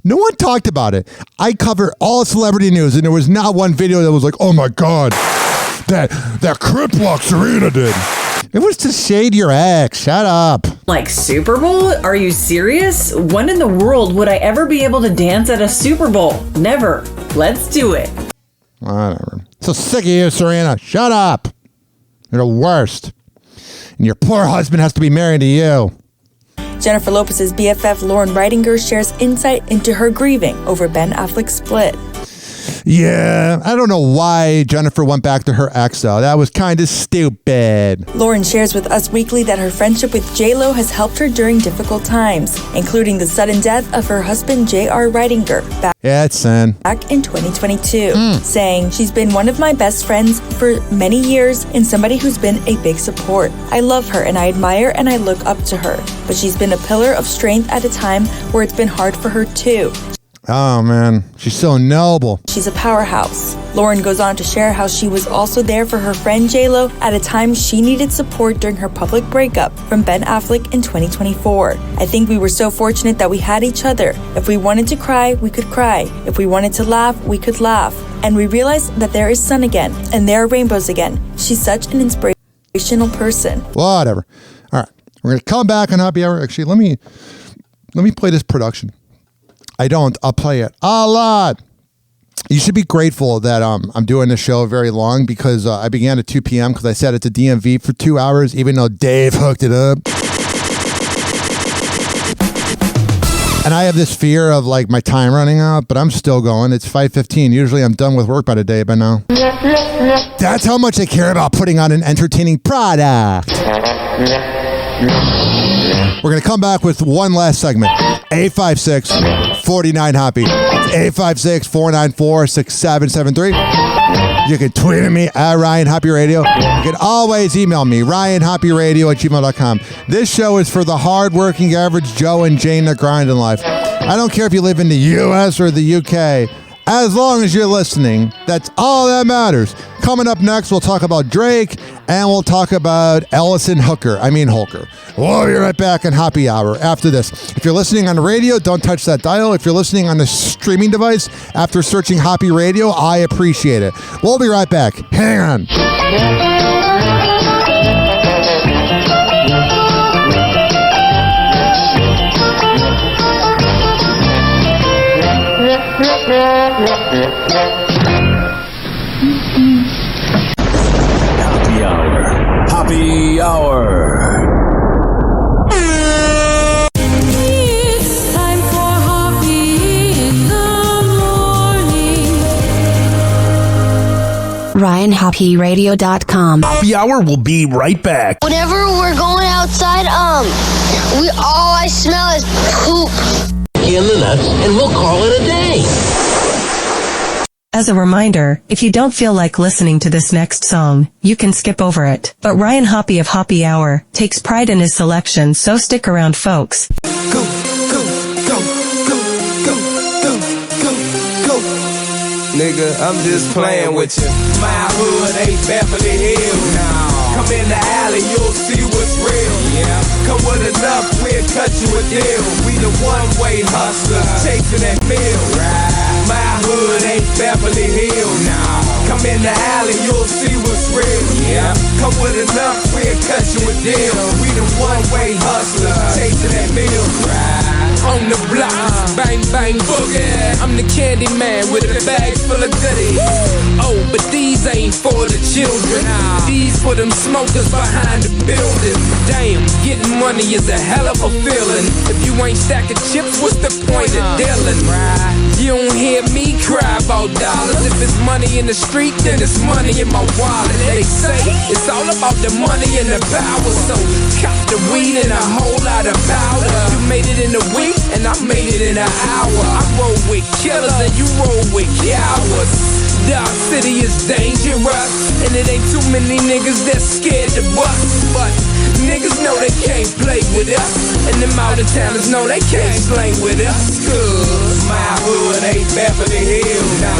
No one talked about it. I cover all celebrity news, and there was not one video that was like, "Oh my God, that crip walk Serena did." It was to shade your ex. Shut up. Like Super Bowl? Are you serious? When in the world would I ever be able to dance at a Super Bowl? Never. Let's do it. Whatever. So sick of you, Serena. Shut up. You're the worst. And your poor husband has to be married to you. Jennifer Lopez's BFF Lauren Ridinger shares insight into her grieving over Ben Affleck's split. Yeah, I don't know why Jennifer went back to her ex, though. That was kind of stupid. Lauren shares with Us Weekly that her friendship with J-Lo has helped her during difficult times, including the sudden death of her husband J.R. Ridinger back in 2022, saying, "She's been one of my best friends for many years and somebody who's been a big support. I love her and I admire and I look up to her, but she's been a pillar of strength at a time where it's been hard for her too. Oh, man. She's so noble. She's a powerhouse." Lauren goes on to share how she was also there for her friend J-Lo at a time she needed support during her public breakup from Ben Affleck in 2024. "I think we were so fortunate that we had each other. If we wanted to cry, we could cry. If we wanted to laugh, we could laugh. And we realized that there is sun again, and there are rainbows again. She's such an inspirational person." Whatever. All right. We're going to come back on Happy Hour. Actually, let me play this production. I'll play it a lot. You should be grateful that I'm doing the show very long because I began at 2 p.m. because I set it to DMV for 2 hours, even though Dave hooked it up. And I have this fear of like my time running out, but I'm still going. It's 5:15. Usually I'm done with work by the day by now. That's how much I care about putting on an entertaining product. We're going to come back with one last segment. 856-49-HOPPY. 856-494-6773. You can tweet at me at Ryan Hoppe Radio. You can always email me, RyanHoppeRadio@gmail.com. This show is for the hardworking average Joe and Jane that grind in life. I don't care if you live in the U.S. or the U.K. As long as you're listening, that's all that matters. Coming up next, we'll talk about Drake and we'll talk about Holker. We'll be right back on Happy Hour after this. If you're listening on the radio, don't touch that dial. If you're listening on the streaming device, after searching Happy Radio, I appreciate it. We'll be right back. Hang on. Happy Hour. Happy Hour. It's time for Hoppe in the morning. RyanHoppeRadio.com. Happy Hour will be right back. Whenever we're going outside, all I smell is poop. In the us, and we'll call it a day. As a reminder, if you don't feel like listening to this next song, you can skip over it. But Ryan Hoppe of Hoppe Hour takes pride in his selection, so stick around, folks. Nigga, I'm just playing with you. My hood ain't Beverly Hills. No. Come in the alley, you'll see what's real. Yeah. Come with enough, we'll cut you a deal. We the one-way hustlers, chasing that meal. Right. My hood ain't Beverly Hills. No. Come in the alley, you'll see what's real. Yeah. Come with enough, we'll cut you a deal. We the one-way hustlers, chasing that meal. Right. On the block, bang, bang, boogie. I'm the candy man with a bag full of goodies. Oh, but these ain't for the children. These for them smokers behind the building. Damn, getting money is a hell of a feeling. If you ain't stacking chips, what's the point of dealing? You don't hear me cry about dollars. If it's money in the street, then it's money in my wallet. They say it's all about the money and the power. So cop the weed and a whole lot of powder. You made it in a week, and I made it in an hour. I roll with killers and you roll with cowards. Dark City is dangerous, and it ain't too many niggas that's scared to bust. But niggas know they can't play with us, and them out-of-towners know they can't slang with us. Cause my hood ain't Beverly Hills. No.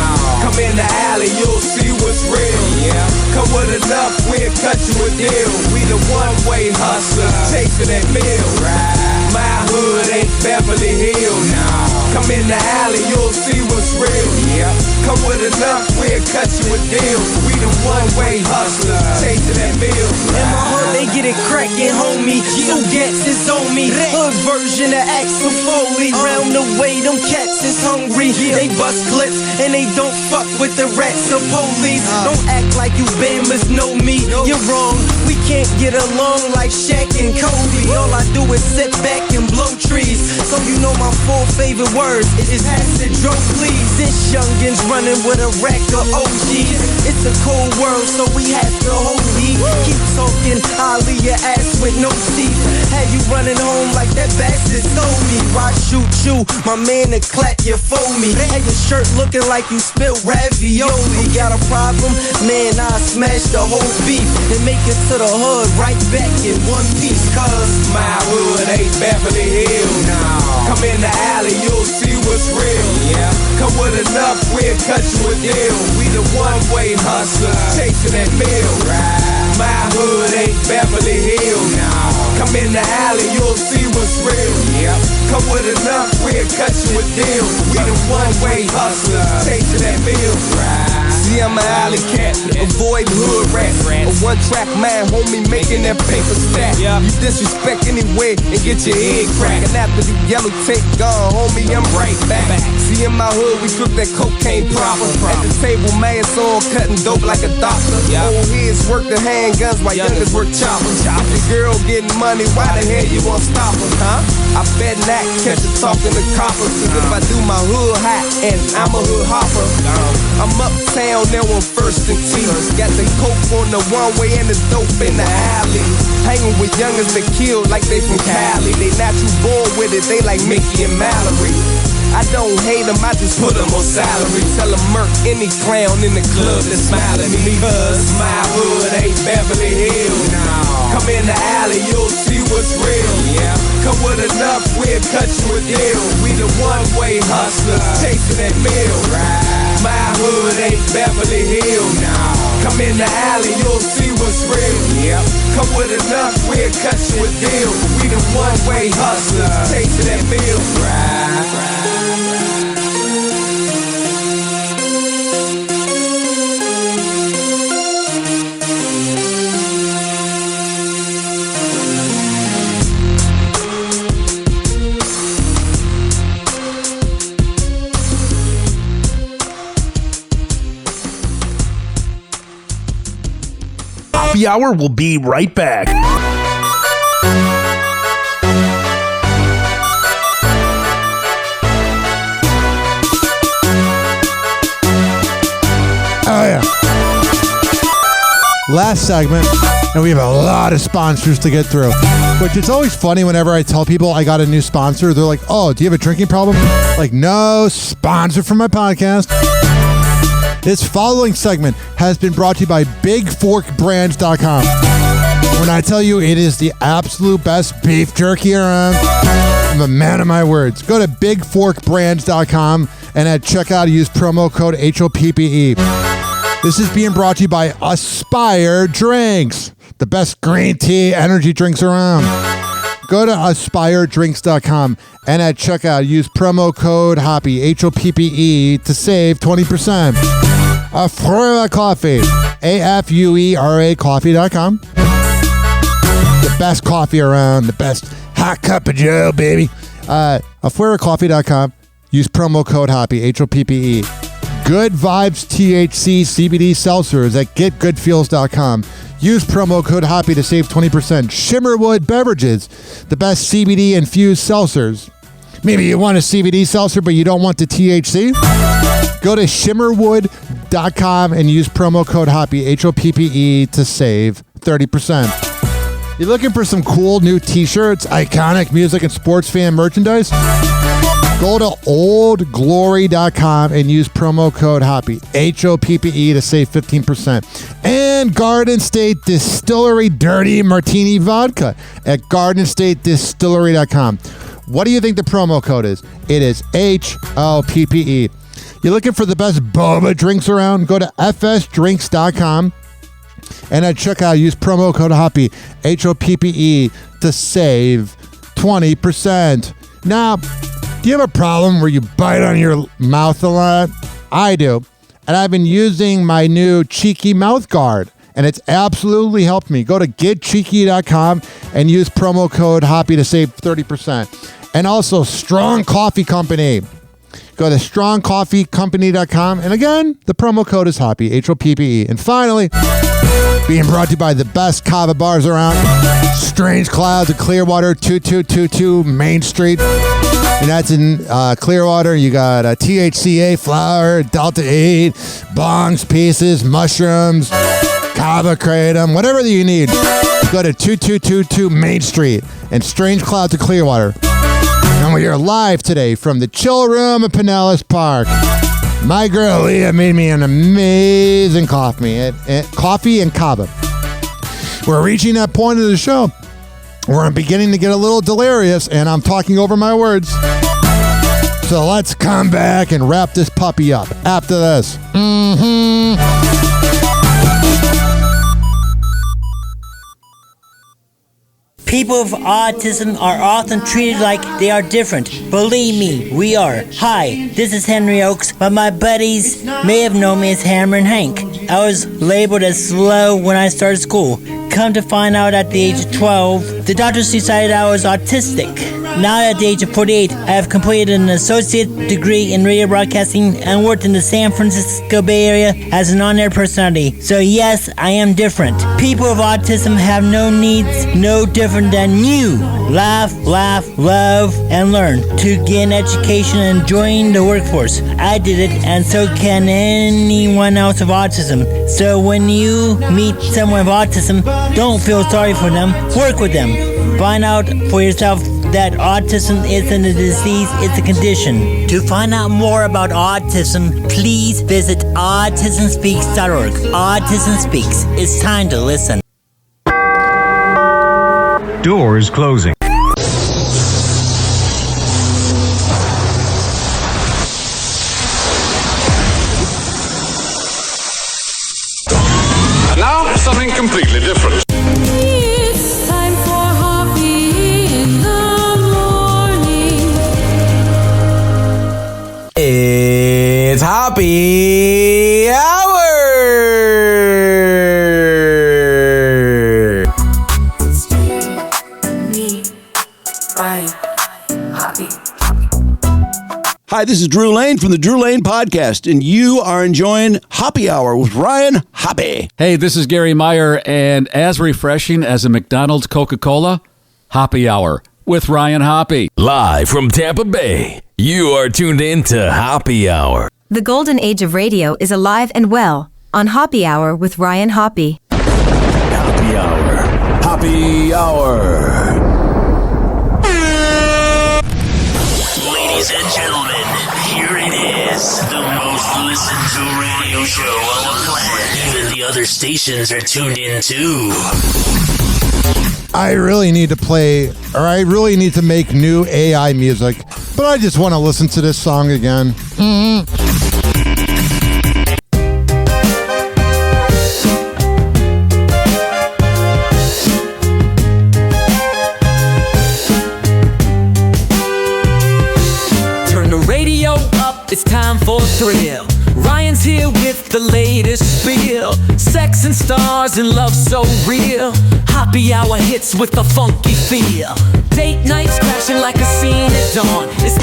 Come in the alley, you'll see what's real. Yeah. Come with enough, we'll cut you a deal. We the one-way hustlers, chasing that meal. Right. My hood ain't Beverly Hills. No. Come in the alley, you'll see what's real. Yeah. Come with enough, we'll cut you a deal. We the one-way hustlers, chasing that meal. In my hood, they get it crackin', homie. So gats is on me. Hood version of Axel Foley. Round the way, them cats is hungry. They bust clips and they don't fuck with the rats or police. Don't act like you Bama's know me. You're wrong. We can't get along like Shaq and Kobe. All I do is sit back and blow trees. So you know my 4 favorite words is acid, drove, please. This youngin's running with a rack of OGs. It's a cold world, so we have to hold heat. Keep talking, I'll leave your ass with no teeth. Had you running home like that bastard told me. Why shoot you? My man to clap you for me. Had your shirt looking like you spilled ravioli. Got a problem? Man, I smash the whole beef and make it to the hood right back in one piece. Cause my hood ain't Beverly Hills. No. Come in the alley, you'll see what's real. Yeah. Come with enough, we'll cut you a deal. We the one-way hustlers, chasing that meal. Right. My hood ain't Beverly Hills. No. Come in the alley, you'll see what's real. Yeah. Come with enough, we'll cut you a deal. We the one-way hustlers, chasing that meal. Right. See, I'm an alley cat, avoid hood rats. A one-track man, homie, making that paper stack. You disrespect anyway and get your head cracked. And after the yellow tape gone, homie, I'm right back. See, in my hood, we cook that cocaine proper. At the table, man, it's all cutting dope like a doctor. Old heads work the handguns while youngers work choppers. If the girl getting money, why the hell you won't stop her, huh? I bet not catch her talking to coppers. Cause if I do my hood hot and I'm a hood hopper, I'm uptown there on First and T. Got the coke on the one-way and the dope in the alley. Hanging with youngers that kill like they from Cali. They natural born with it, they like Mickey and Mallory. I don't hate them, I just put them on salary. Tell them murk any clown in the club that smile at me. Cause my hood ain't Beverly Hills. No. Come in the alley, you'll see what's real. Yeah. Come with enough, we'll cut you a deal. We the one-way hustlers, chasing that meal. Right. My hood ain't Beverly Hills. No. Come in the alley, you'll see what's real. Yep. Come with enough, we'll cut you a deal. We the one-way hustlers, chasing that meal. Right. Happy Hour will be right back. Oh, yeah. Last segment. And we have a lot of sponsors to get through. Which it's always funny whenever I tell people I got a new sponsor. They're like, oh, do you have a drinking problem? Like, no, sponsor for my podcast. This following segment has been brought to you by BigForkBrands.com. When I tell you it is the absolute best beef jerky around, I'm a man of my words. Go to BigForkBrands.com and at checkout use promo code HOPPE. This is being brought to you by Aspire Drinks, the best green tea energy drinks around. Go to AspireDrinks.com and at checkout use promo code HOPPE, HOPPE, to save 20%. Afuera Coffee, AFUERA Coffee.com. The best coffee around, the best hot cup of joe, baby. AfueraCoffee.com. Use promo code HOPPE, HOPPE. Good Vibes THC CBD Seltzers at GetGoodFeels.com. Use promo code HOPPE to save 20%. Shimmerwood Beverages, the best CBD infused seltzers. Maybe you want a CBD seltzer, but you don't want the THC? Go to shimmerwood.com and use promo code HOPPE, HOPPE, to save 30%. You looking for some cool new t-shirts, iconic music and sports fan merchandise? Go to oldglory.com and use promo code HOPPE, HOPPE, to save 15%. And Garden State Distillery Dirty Martini Vodka at gardenstatedistillery.com. What do you think the promo code is? It is HOPPE. You're looking for the best boba drinks around? Go to fsdrinks.com and at checkout use promo code HOPPE, HOPPE, to save 20%. Now, do you have a problem where you bite on your mouth a lot? I do. And I've been using my new Cheeky Mouth Guard, and it's absolutely helped me. Go to getcheeky.com and use promo code HOPPE to save 30%. And also Strong Coffee Company. Go to strongcoffeecompany.com, and again, the promo code is HOPPE, HOPPE. And finally, being brought to you by the best kava bars around, Strange Cloudz at Clearwater, 2222 Main Street. And that's in Clearwater. You got THCA flower, Delta 8, bongs, pieces, mushrooms, kava kratom, whatever that you need. Go to 2222 Main Street and Strange Cloudz at Clearwater. And we are live today from the chill room at Pinellas Park. My girl Leah made me an amazing coffee and kava. We're reaching that point of the show where I'm beginning to get a little delirious and I'm talking over my words. So let's come back and wrap this puppy up after this. People with autism are often treated like they are different. Believe me, we are. Hi, this is Henry Oakes, but my buddies may have known me as Hammer and Hank. I was labeled as slow when I started school. Come to find out at the age of 12, the doctors decided I was autistic. Now at the age of 48, I have completed an associate degree in radio broadcasting and worked in the San Francisco Bay Area as an on-air personality. So yes, I am different. People with autism have no needs, no different than you. Laugh, love, and learn to get an education and join the workforce. I did it, and so can anyone else with autism. So when you meet someone with autism, don't feel sorry for them. Work with them. Find out for yourself that autism isn't a disease, it's a condition. To find out more about autism, please visit autismspeaks.org. Autism Speaks. It's time to listen. Doors closing. And now, something completely different. It's time for Hoppe in the morning. It's Hoppe Hour! Hi, this is Drew Lane from the Drew Lane Podcast, and you are enjoying Hoppe Hour with Ryan Hoppe. Hey, this is Gary Meyer, and as refreshing as a McDonald's Coca-Cola, Hoppe Hour with Ryan Hoppe. Live from Tampa Bay, you are tuned in to Hoppe Hour. The golden age of radio is alive and well on Hoppe Hour with Ryan Hoppe. Hoppe Hour. Happy Hour. Ladies and gentlemen, here it is, the most listened to radio show on the planet. Even the other stations are tuned in too. I really need to play, or I really need to make new AI music, but I just want to listen to this song again. Turn the radio up, it's time for a thrill. Ryan's here with the latest spiel. Sex and stars and love so real. Happy hour hits with a funky feel. Date nights crashing like a scene at dawn. It's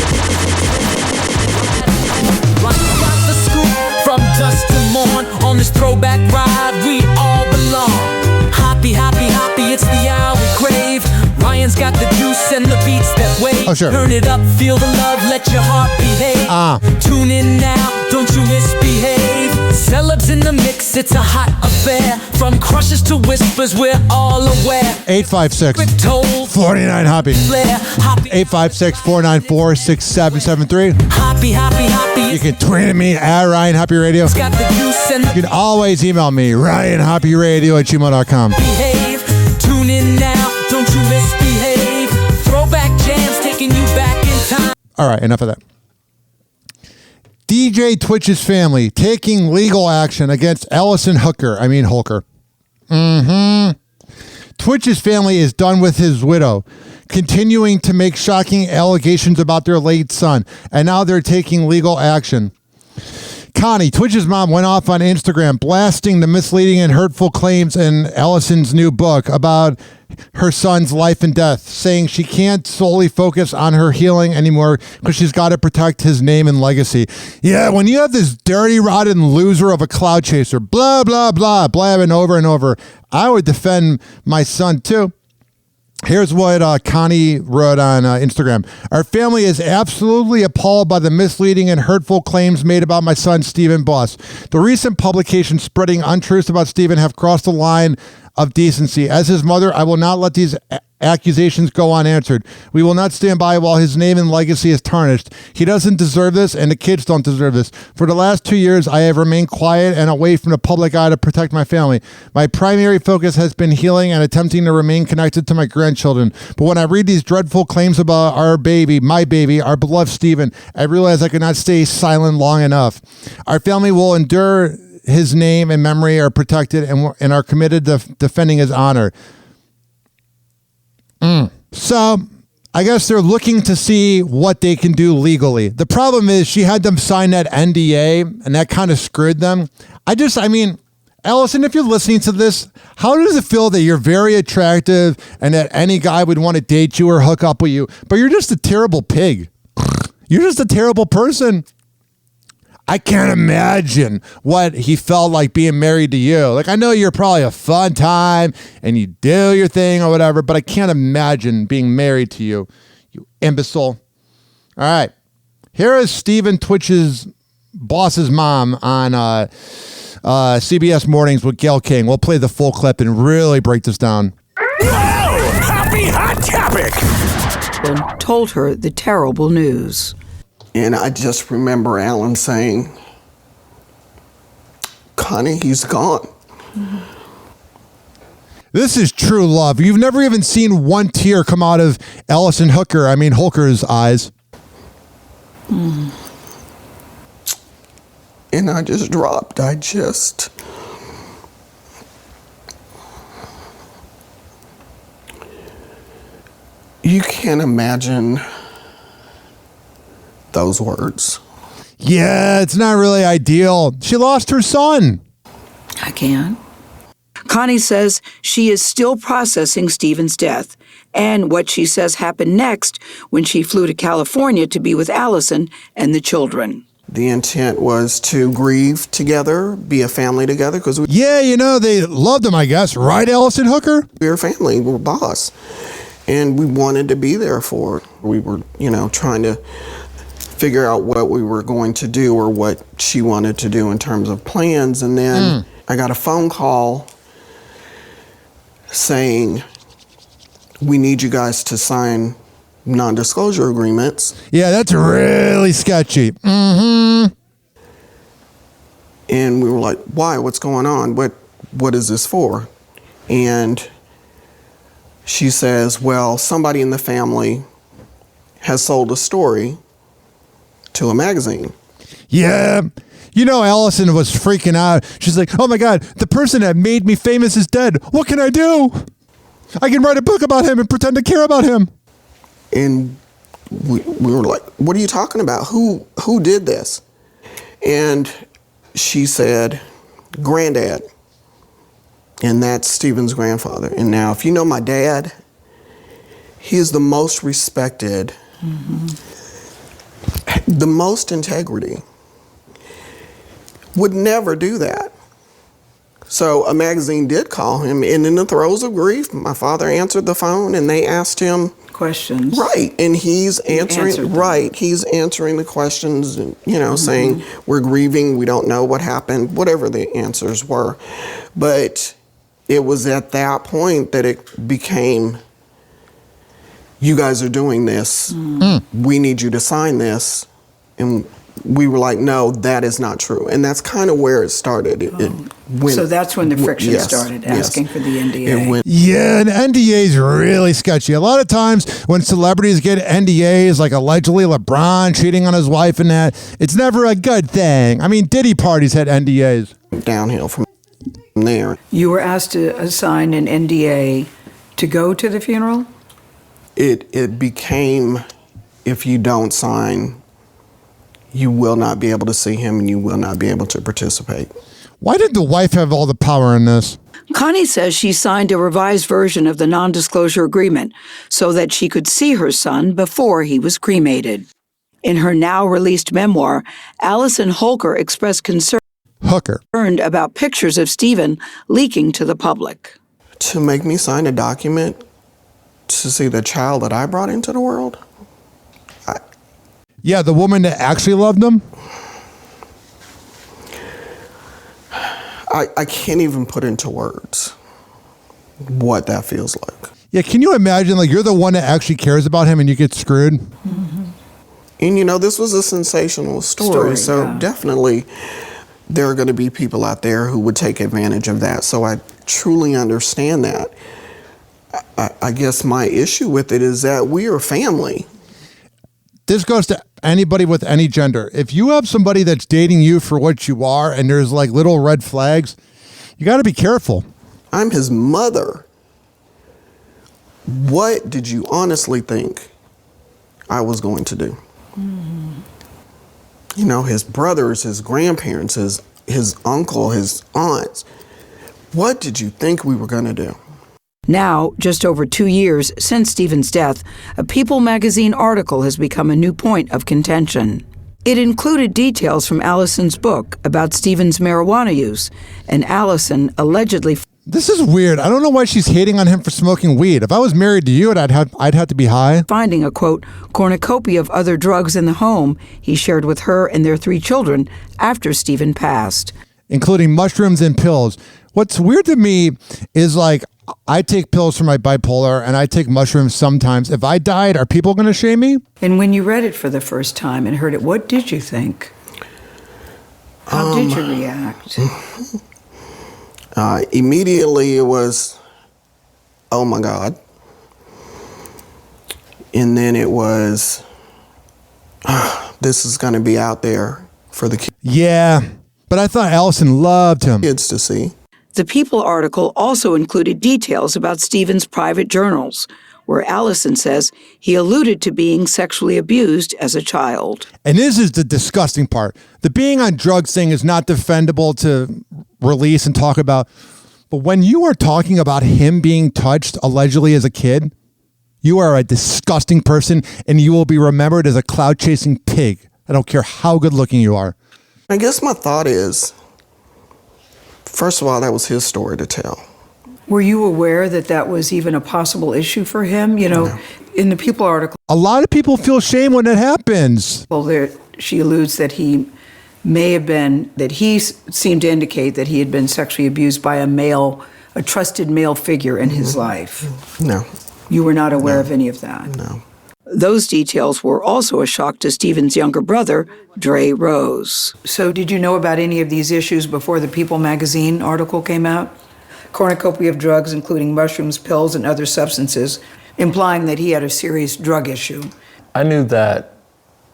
got the scoop from dusk to morn. On this throwback ride we all belong. Happy, happy, happy, it's the hour we crave. Ryan's got the juice and the beats that wave. Oh, sure. Turn it up, feel the love, let your heart behave. Tune in now, don't you misbehave. Celebs in the mix, it's a hot affair. From crushes to whispers, we're all aware. 856-49-HOPPY. 856-494-6773. Happy, happy, happy. You can tweet at me at Ryan Hoppe Radio. Got the juice and you can always email me, RyanHoppeRadio@gmail.com. behave. Tune in now, don't you misbehave. Throwback jams taking you back in time. All right, enough of that. DJ Twitch's family taking legal action against Ellison Hooker. Holker. Twitch's family is done with his widow, continuing to make shocking allegations about their late son, and now they're taking legal action. Connie, Twitch's mom, went off on Instagram blasting the misleading and hurtful claims in Ellison's new book about her son's life and death, saying she can't solely focus on her healing anymore because she's got to protect his name and legacy. Yeah, when you have this dirty, rotten loser of a cloud chaser, blah, blah, blah, blabbing over and over, I would defend my son too. Here's what Connie wrote on Instagram. Our family is absolutely appalled by the misleading and hurtful claims made about my son, Stephen Boss. The recent publications spreading untruths about Stephen have crossed the line of decency. As his mother, I will not let these accusations go unanswered. We will not stand by while his name and legacy is tarnished. He doesn't deserve this, and the kids don't deserve this. For the last 2 years, I have remained quiet and away from the public eye to protect my family. My primary focus has been healing and attempting to remain connected to my grandchildren. But when I read these dreadful claims about our baby, my baby, our beloved Stephen, I realize I could not stay silent long enough. Our family will endure. His name and memory are protected and are committed to defending his honor. So I guess they're looking to see what they can do legally. The problem is she had them sign that NDA, and that kind of screwed them. Ellison, if you're listening to this, how does it feel that you're very attractive and that any guy would want to date you or hook up with you, but you're just a terrible pig? You're just a terrible person. I can't imagine what he felt like being married to you. Like, I know you're probably a fun time and you do your thing or whatever, but I can't imagine being married to you, you imbecile. All right. Here is Stephen Twitch's boss's mom on CBS Mornings with Gail King. We'll play the full clip and really break this down. Whoa! Happy hot topic! And told her the terrible news. And I just remember Alan saying, Connie, he's gone. This is true love. You've never even seen one tear come out of Ellison Hooker's eyes. And I just dropped. You can't imagine those words. Yeah, it's not really ideal. She lost her son. I can. Connie says she is still processing Stephen's death and what she says happened next when she flew to California to be with Allison and the children. The intent was to grieve together, be a family together. They loved him, I guess. Right, Ellison Hooker? We're a family. We're boss. And we wanted to be there for her. We were, trying to figure out what we were going to do or what she wanted to do in terms of plans. And then I got a phone call saying we need you guys to sign non-disclosure agreements. Yeah, that's really sketchy. Mm-hmm. And we were like, why? What's going on? What is this for? And she says, well, somebody in the family has sold a story to a magazine. Yeah. You know, Allison was freaking out. She's like, oh my God, the person that made me famous is dead. What can I do? I can write a book about him and pretend to care about him. And we were like, what are you talking about? Who did this? And she said, Granddad. And that's Stephen's grandfather. And now, if you know my dad, he is the most respected, the most integrity. Would never do that. So a magazine did call him, and in the throes of grief, my father answered the phone, and they asked him questions. Right, and he's answering. Right, he's answering the questions, and saying we're grieving, we don't know what happened, whatever the answers were. But it was at that point that it became, you guys are doing this. We need you to sign this, and we were like, no, that is not true. And that's kind of where it started. So that's when the friction started, asking for the NDA. Yeah, an NDA is really sketchy. A lot of times when celebrities get NDAs, like allegedly LeBron cheating on his wife and that, it's never a good thing. I mean, Diddy parties had NDAs. Downhill from there. You were asked to sign an NDA to go to the funeral? It became, if you don't sign, you will not be able to see him and you will not be able to participate. Why did the wife have all the power in this? Connie says she signed a revised version of the non-disclosure agreement so that she could see her son before he was cremated. In her now-released memoir, Allison Holker expressed concern about pictures of Stephen leaking to the public. To make me sign a document to see the child that I brought into the world? Yeah, the woman that actually loved him? I can't even put into words what that feels like. Yeah, can you imagine, like, you're the one that actually cares about him and you get screwed? And, this was a sensational story so definitely there are going to be people out there who would take advantage of that. So I truly understand that. I guess my issue with it is that we are family. This goes to anybody with any gender. If you have somebody that's dating you for what you are and there's like little red flags, you got to be careful. I'm his mother. What did you honestly think I was going to do? His brothers, his grandparents, his uncle, his aunts. What did you think we were going to do? Now, just over 2 years since Stephen's death, a People magazine article has become a new point of contention. It included details from Allison's book about Stephen's marijuana use, and Allison allegedly... This is weird. I don't know why she's hating on him for smoking weed. If I was married to you, I'd have to be high. Finding a, quote, cornucopia of other drugs in the home he shared with her and their 3 children after Stephen passed. Including mushrooms and pills. What's weird to me is, like, I take pills for my bipolar and I take mushrooms sometimes. If I died, are people going to shame me? And when you read it for the first time and heard it, what did you think? How did you react? Immediately it was, oh my God. And then it was, this is going to be out there for the kids. Yeah, but I thought Allison loved him. Kids to see. The People article also included details about Stephen's private journals, where Allison says he alluded to being sexually abused as a child. And this is the disgusting part. The being on drugs thing is not defendable to release and talk about. But when you are talking about him being touched allegedly as a kid, you are a disgusting person and you will be remembered as a cloud-chasing pig. I don't care how good looking you are. I guess my thought is, first of all, that was his story to tell. Were you aware that that was even a possible issue for him? No. In the People article... A lot of people feel shame when it happens. Well, she alludes that he may have been, that he seemed to indicate that he had been sexually abused by a trusted male figure in his life. No. You were not aware of any of that? No. Those details were also a shock to Stephen's younger brother, Dre Rose. So did you know about any of these issues before the People magazine article came out? Cornucopia of drugs, including mushrooms, pills, and other substances, implying that he had a serious drug issue. I knew that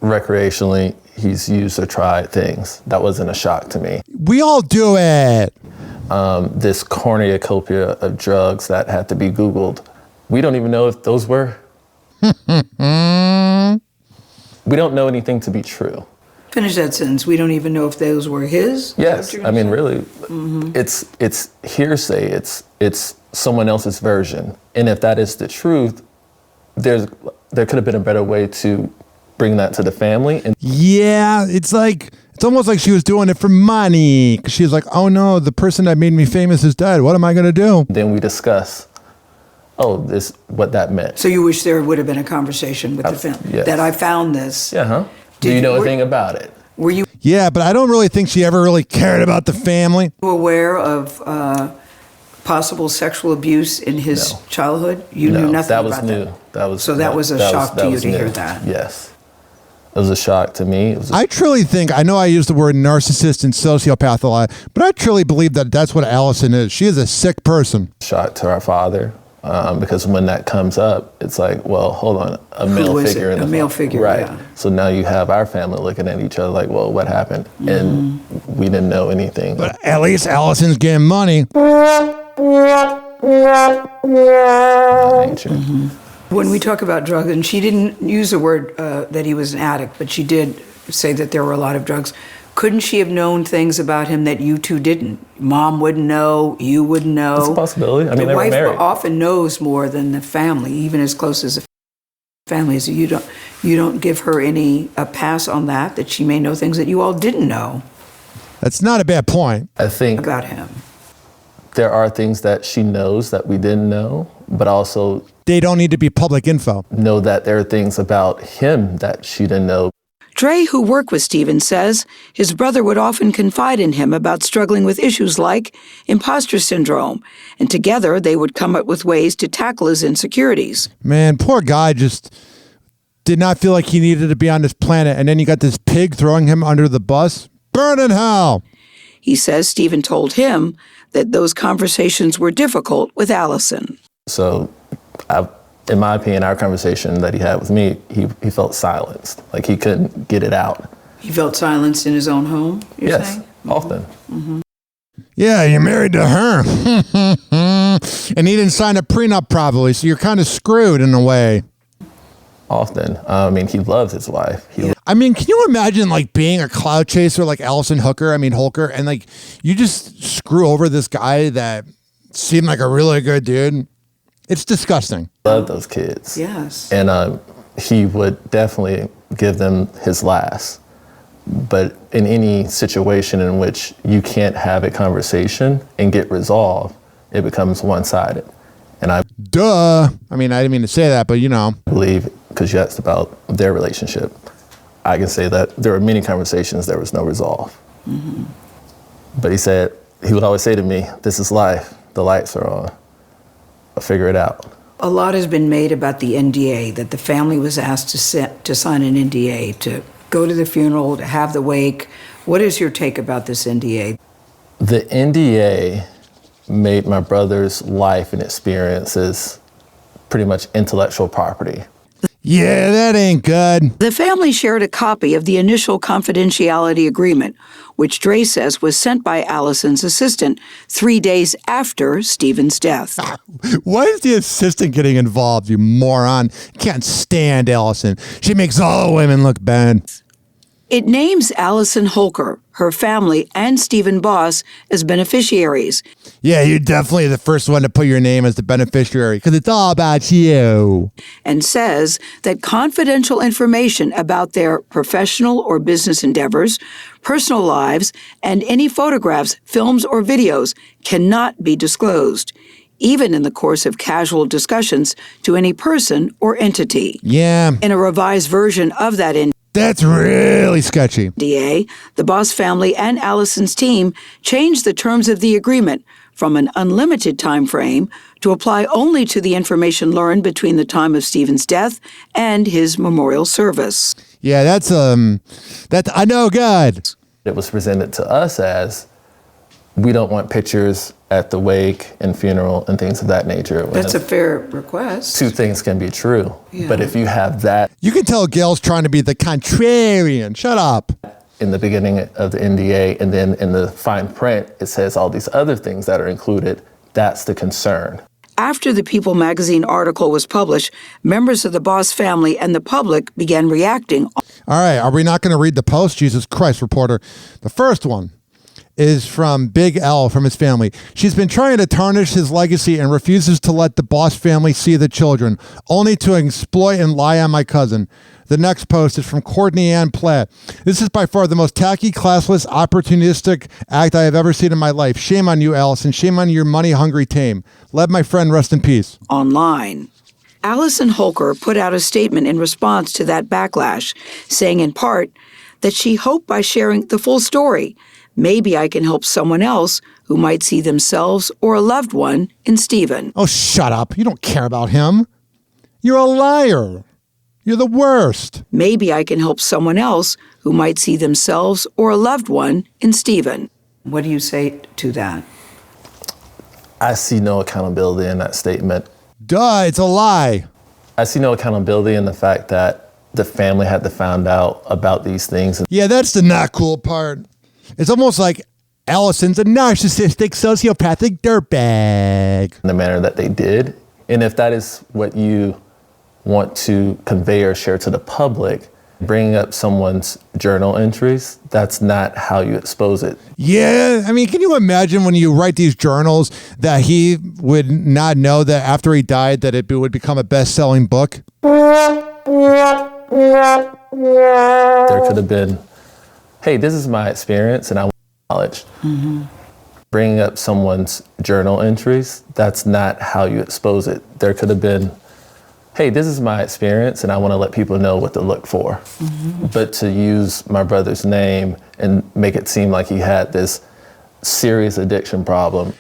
recreationally he's used or tried things. That wasn't a shock to me. We all do it. This cornucopia of drugs that had to be Googled. We don't even know if those were. We don't know anything to be true. Finish that sentence. We don't even know if those were his? Yes, I mean, really, it's hearsay. It's someone else's version. And if that is the truth, there could have been a better way to bring that to the family. And yeah, it's almost like she was doing it for money. 'Cause she's like, oh no, the person that made me famous is dead. What am I going to do? Then we discuss, what that meant. So you wish there would have been a conversation with the family? Yes. That I found this. Yeah, huh? Do you know anything about it? Were you Yeah, but I don't really think she ever really cared about the family. aware of possible sexual abuse in his childhood? You knew nothing that was about new. that? So that was a shock to you to hear that? Yes. It was a shock to me. I truly think, I know I use the word narcissist and sociopath a lot, but I truly believe that that's what Allison is. She is a sick person. Shock to our father, because when that comes up, it's like, well, hold on, a male figure. A male figure, right. yeah. So now you have our family looking at each other like, well, what happened? And we didn't know anything. But at least Allison's getting money. When we talk about drugs, and she didn't use the word that he was an addict, but she did say that there were a lot of drugs. Couldn't she have known things about him that you two didn't? Mom wouldn't know, you wouldn't know. It's a possibility. I mean, the they were wife married. often knows more than the family, even as close as the family. So you don't give her a pass on that she may know things that you all didn't know. That's not a bad point. I think about him. There are things that she knows that we didn't know, but also they don't need to be public info. Know that there are things about him that she didn't know. Dre, who worked with Stephen, says his brother would often confide in him about struggling with issues like imposter syndrome, and together they would come up with ways to tackle his insecurities. Man, poor guy just did not feel like he needed to be on this planet, and then you got this pig throwing him under the bus. Burn in hell! He says Stephen told him that those conversations were difficult with Allison. So, in my opinion, our conversation that he had with me, he felt silenced. Like he couldn't get it out. He felt silenced in his own home, you're yes, saying? often. Mm-hmm. Yeah, you're married to her. And he didn't sign a prenup probably, so you're kind of screwed in a way. Often. I mean, he loves his wife. I mean, can you imagine like being a cloud chaser like Allison Holker, and like you just screw over this guy that seemed like a really good dude? It's disgusting. Love those kids. Yes. And he would definitely give them his last. But in any situation in which you can't have a conversation and get resolved, it becomes one-sided. And I mean, I didn't mean to say that, but you know. I believe, because you asked about their relationship, I can say that there were many conversations there was no resolve. Mm-hmm. But he would always say to me, this is life, the lights are on, I'll figure it out. A lot has been made about the NDA, that the family was asked to sign an NDA, to go to the funeral, to have the wake. What is your take about this NDA? The NDA made my brother's life and experiences pretty much intellectual property. Yeah, that ain't good. The family shared a copy of the initial confidentiality agreement, which Dre says was sent by Allison's assistant 3 days after Stephen's death. Why is the assistant getting involved, you moron? Can't stand Allison. She makes all women look bad. It names Allison Holker, her family, and Stephen Boss as beneficiaries. Yeah, you're definitely the first one to put your name as the beneficiary, because it's all about you. And says that confidential information about their professional or business endeavors, personal lives, and any photographs, films, or videos cannot be disclosed, even in the course of casual discussions to any person or entity. Yeah. In a revised version of that That's really sketchy. NDA, the Boss family and Allison's team changed the terms of the agreement from an unlimited time frame to apply only to the information learned between the time of Stephen's death and his memorial service. Yeah, that's I know God. It was presented to us as, we don't want pictures at the wake and funeral and things of that nature. That's a fair request. Two things can be true. Yeah. But if you have that... You can tell Gail's trying to be the contrarian. Shut up. In the beginning of the NDA, and then in the fine print, it says all these other things that are included. That's the concern. After the People magazine article was published, members of the Boss family and the public began reacting. All right, are we not going to read the post? Jesus Christ, reporter. The first one is from Big L from his family. She's been trying to tarnish his legacy and refuses to let the Boss family see the children, only to exploit and lie on my cousin. The next post is from Kourtnei Ann Platt. This is by far the most tacky, classless, opportunistic act I have ever seen in my life. Shame on you, Allison. Shame on your money-hungry tame. Let my friend rest in peace. Online. Allison Holker put out a statement in response to that backlash, saying in part that she hoped by sharing the full story, maybe I can help someone else who might see themselves or a loved one in Stephen. Oh, shut up. You don't care about him. You're a liar. You're the worst. Maybe I can help someone else who might see themselves or a loved one in Stephen. What do you say to that? I see no accountability in that statement. Duh, it's a lie. I see no accountability in the fact that the family had to find out about these things. Yeah, that's the not cool part. It's almost like Allison's a narcissistic, sociopathic dirtbag. In the manner that they did. And if that is what you want to convey or share to the public, bringing up someone's journal entries, that's not how you expose it. Yeah, I mean, can you imagine when you write these journals that he would not know that after he died that it would become a best-selling book? There could have been, hey, this is my experience and I want knowledge. Mm-hmm. Bringing up someone's journal entries, that's not how you expose it. There could have been, hey, this is my experience and I want to let people know what to look for. Mm-hmm. But to use my brother's name and make it seem like he had this serious addiction problem.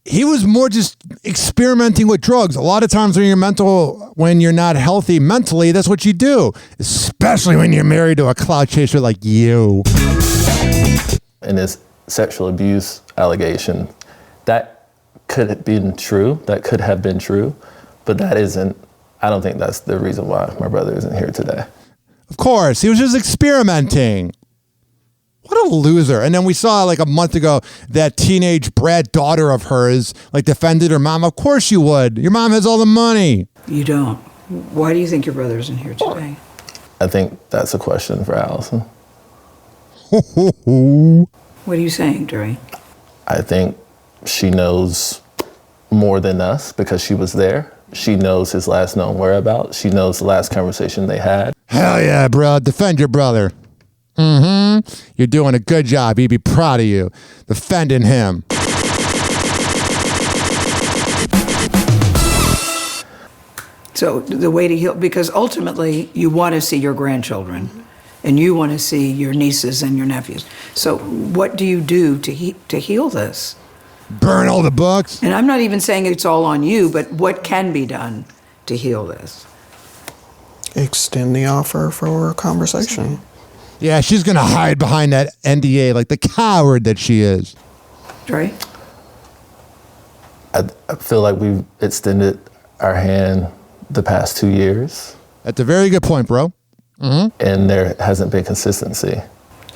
He was more just experimenting with drugs. A lot of times when you're not healthy mentally, that's what you do, especially when you're married to a cloud chaser like you. And his sexual abuse allegation, that could have been true, but that isn't, I don't think that's the reason why my brother isn't here today. Of course, he was just experimenting. What a loser. And then we saw like a month ago that teenage brat daughter of hers like defended her mom. Of course you would. Your mom has all the money. You don't. Why do you think your brother isn't here today? I think that's a question for Allison. What are you saying, Dre? I think she knows more than us because she was there. She knows his last known whereabouts. She knows the last conversation they had. Hell yeah, bro. Defend your brother. Mm-hmm. You're doing a good job. He'd be proud of you. Defending him. So the way to heal, because ultimately you want to see your grandchildren and you want to see your nieces and your nephews. So what do you do to heal this? Burn all the books. And I'm not even saying it's all on you, but what can be done to heal this? Extend the offer for a conversation. Yeah, she's going to hide behind that NDA like the coward that she is. Dre? I feel like we've extended our hand the past 2 years. That's a very good point, bro. Mm-hmm. And there hasn't been consistency.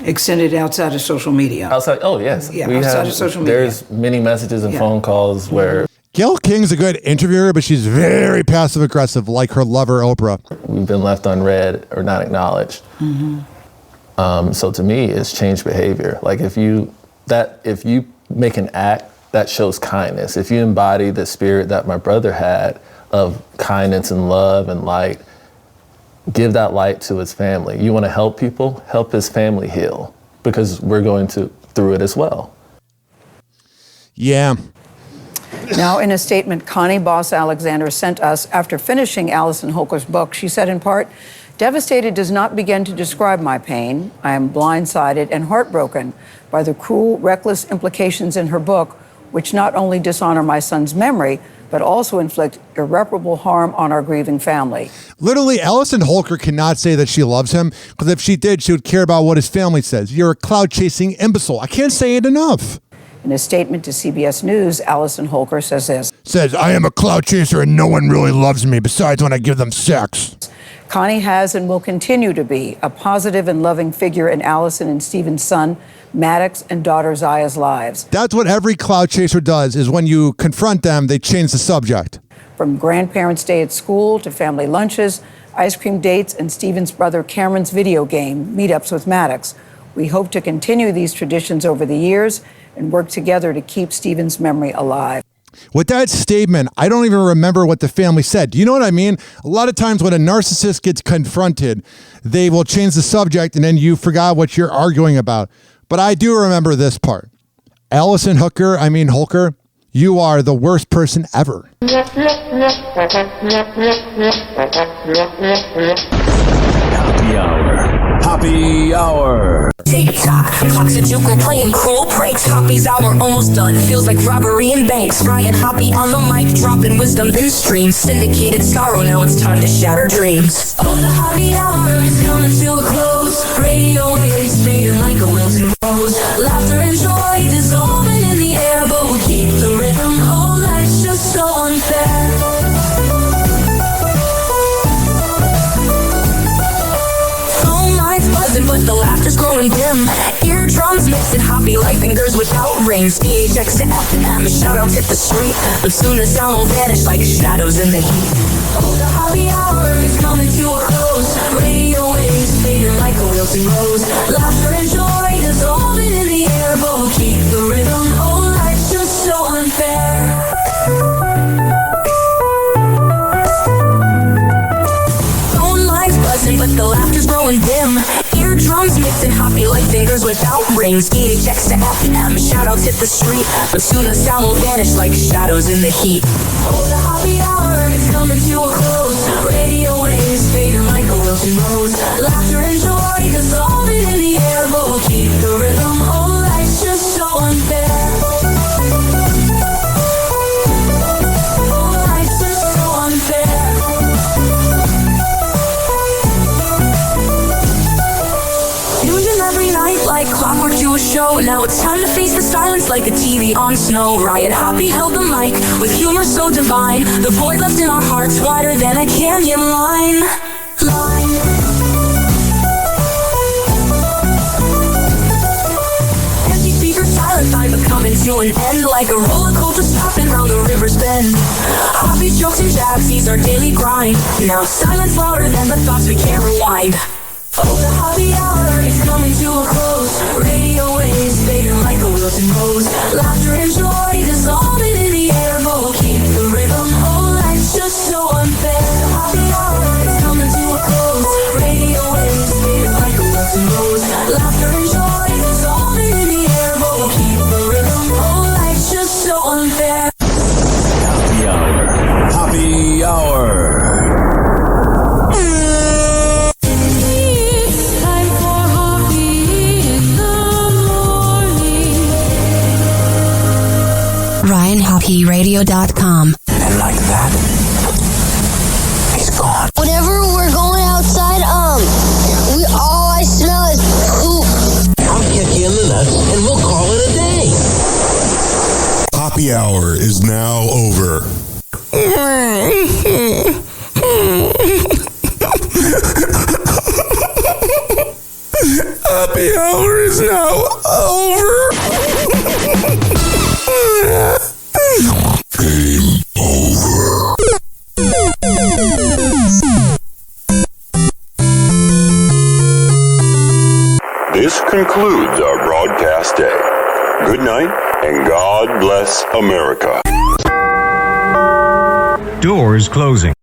Extended outside of social media. Outside, oh yes. Yeah, outside of social media. There's many messages and phone calls where... Gail King's a good interviewer, but she's very passive-aggressive, like her lover, Oprah. We've been left unread or not acknowledged. Mm-hmm. So to me, it's changed behavior. Like if you make an act that shows kindness, if you embody the spirit that my brother had of kindness and love and light, give that light to his family. You want to help people, help his family heal, because we're going through it as well. Yeah. Now, in a statement Connie Boss Alexander sent us after finishing Allison Holker's book, she said in part, "Devastated does not begin to describe my pain. I am blindsided and heartbroken by the cruel, reckless implications in her book which not only dishonor my son's memory, but also inflict irreparable harm on our grieving family. Literally, Allison Holker cannot say that she loves him, because if she did, she would care about what his family says. You're a cloud-chasing imbecile. I can't say it enough. In a statement to CBS News, Allison Holker says this. Says, I am a cloud chaser and no one really loves me besides when I give them sex. Connie has and will continue to be a positive and loving figure in Allison and Stephen's son, Maddox, and daughter Zaya's lives. That's what every cloud chaser does, is when you confront them, they change the subject. From grandparents' day at school to family lunches, ice cream dates, and Stephen's brother Cameron's video game, meetups with Maddox. We hope to continue these traditions over the years and work together to keep Stephen's memory alive. With that statement, I don't even remember what the family said. Do you know what I mean? A lot of times when a narcissist gets confronted, they will change the subject and then you forgot what you're arguing about. But I do remember this part. Allison Holker, you are the worst person ever. Happy hour. Happy hour. TikTok, clocks at juke, we're playing cruel pranks. Hoppy's hour almost done. Feels like robbery in banks. Ryan Hoppe on the mic, dropping wisdom in streams. Syndicated sorrow, now it's time to shatter dreams. Oh, the Hoppe hour is coming to a close. Radio waves fading like a wilting rose. Laughter and joy dissolving in the air, but we keep the rhythm. Oh, life's just so unfair. But the laughter's growing dim. Eardrums mixing Hoppe like fingers without rings. DHX to FM, shout-outs hit the street, but soon the sound will vanish like shadows in the heat. Oh, the Hoppe hour is coming to a close. Radio waves fading like a wilting rose. Laughter and joy dissolving in the air, but we'll keep the rhythm. Oh, life's just so unfair. Phone lines buzzing, but the laughter's growing dim. Eardrums mixing Hoppe like fingers without rings. DHX to FM, shout-outs hit the street, but soon the sound will vanish like shadows in the heat. Oh, the Hoppe hour is coming to a close. Radio waves fading like a wilting rose. Laughter and joy dissolving in the air, but we'll keep the rhythm. Oh, life's just so unfair. Oh, life's just so unfair. Every night like clockwork to a show. Now it's time to face the silence like a TV on snow. Ryan Hoppe held the mic with humor so divine. The void left in our hearts wider than a canyon line. Empty speaker silent time but coming to an end like a roller coaster stopping round the river's bend. Hoppe's jokes and jabs, these are daily grind. Now silence louder than the thoughts we can't rewind. Oh, the Hoppe hour is coming to a close. Radio waves fading like a wilting rose. Laughter and joy dissolving in the air, but we'll keep the rhythm. Oh, life's just so unfair. The Hoppe hour is coming to a close. Radio waves fading like a wilting rose. Laughter and joy dissolving in the air, but we'll keep the rhythm. Oh, life's just so unfair. Happy hour. Happy hour. RyanHoppeRadio.com. And like that, he's gone. Whenever we're going outside, all I smell is poop. I'll kick you in the nuts and we'll call it a day. Happy hour is now over. Happy hour is now over. Game over. This concludes our broadcast day. Good night, and God bless America. Doors closing.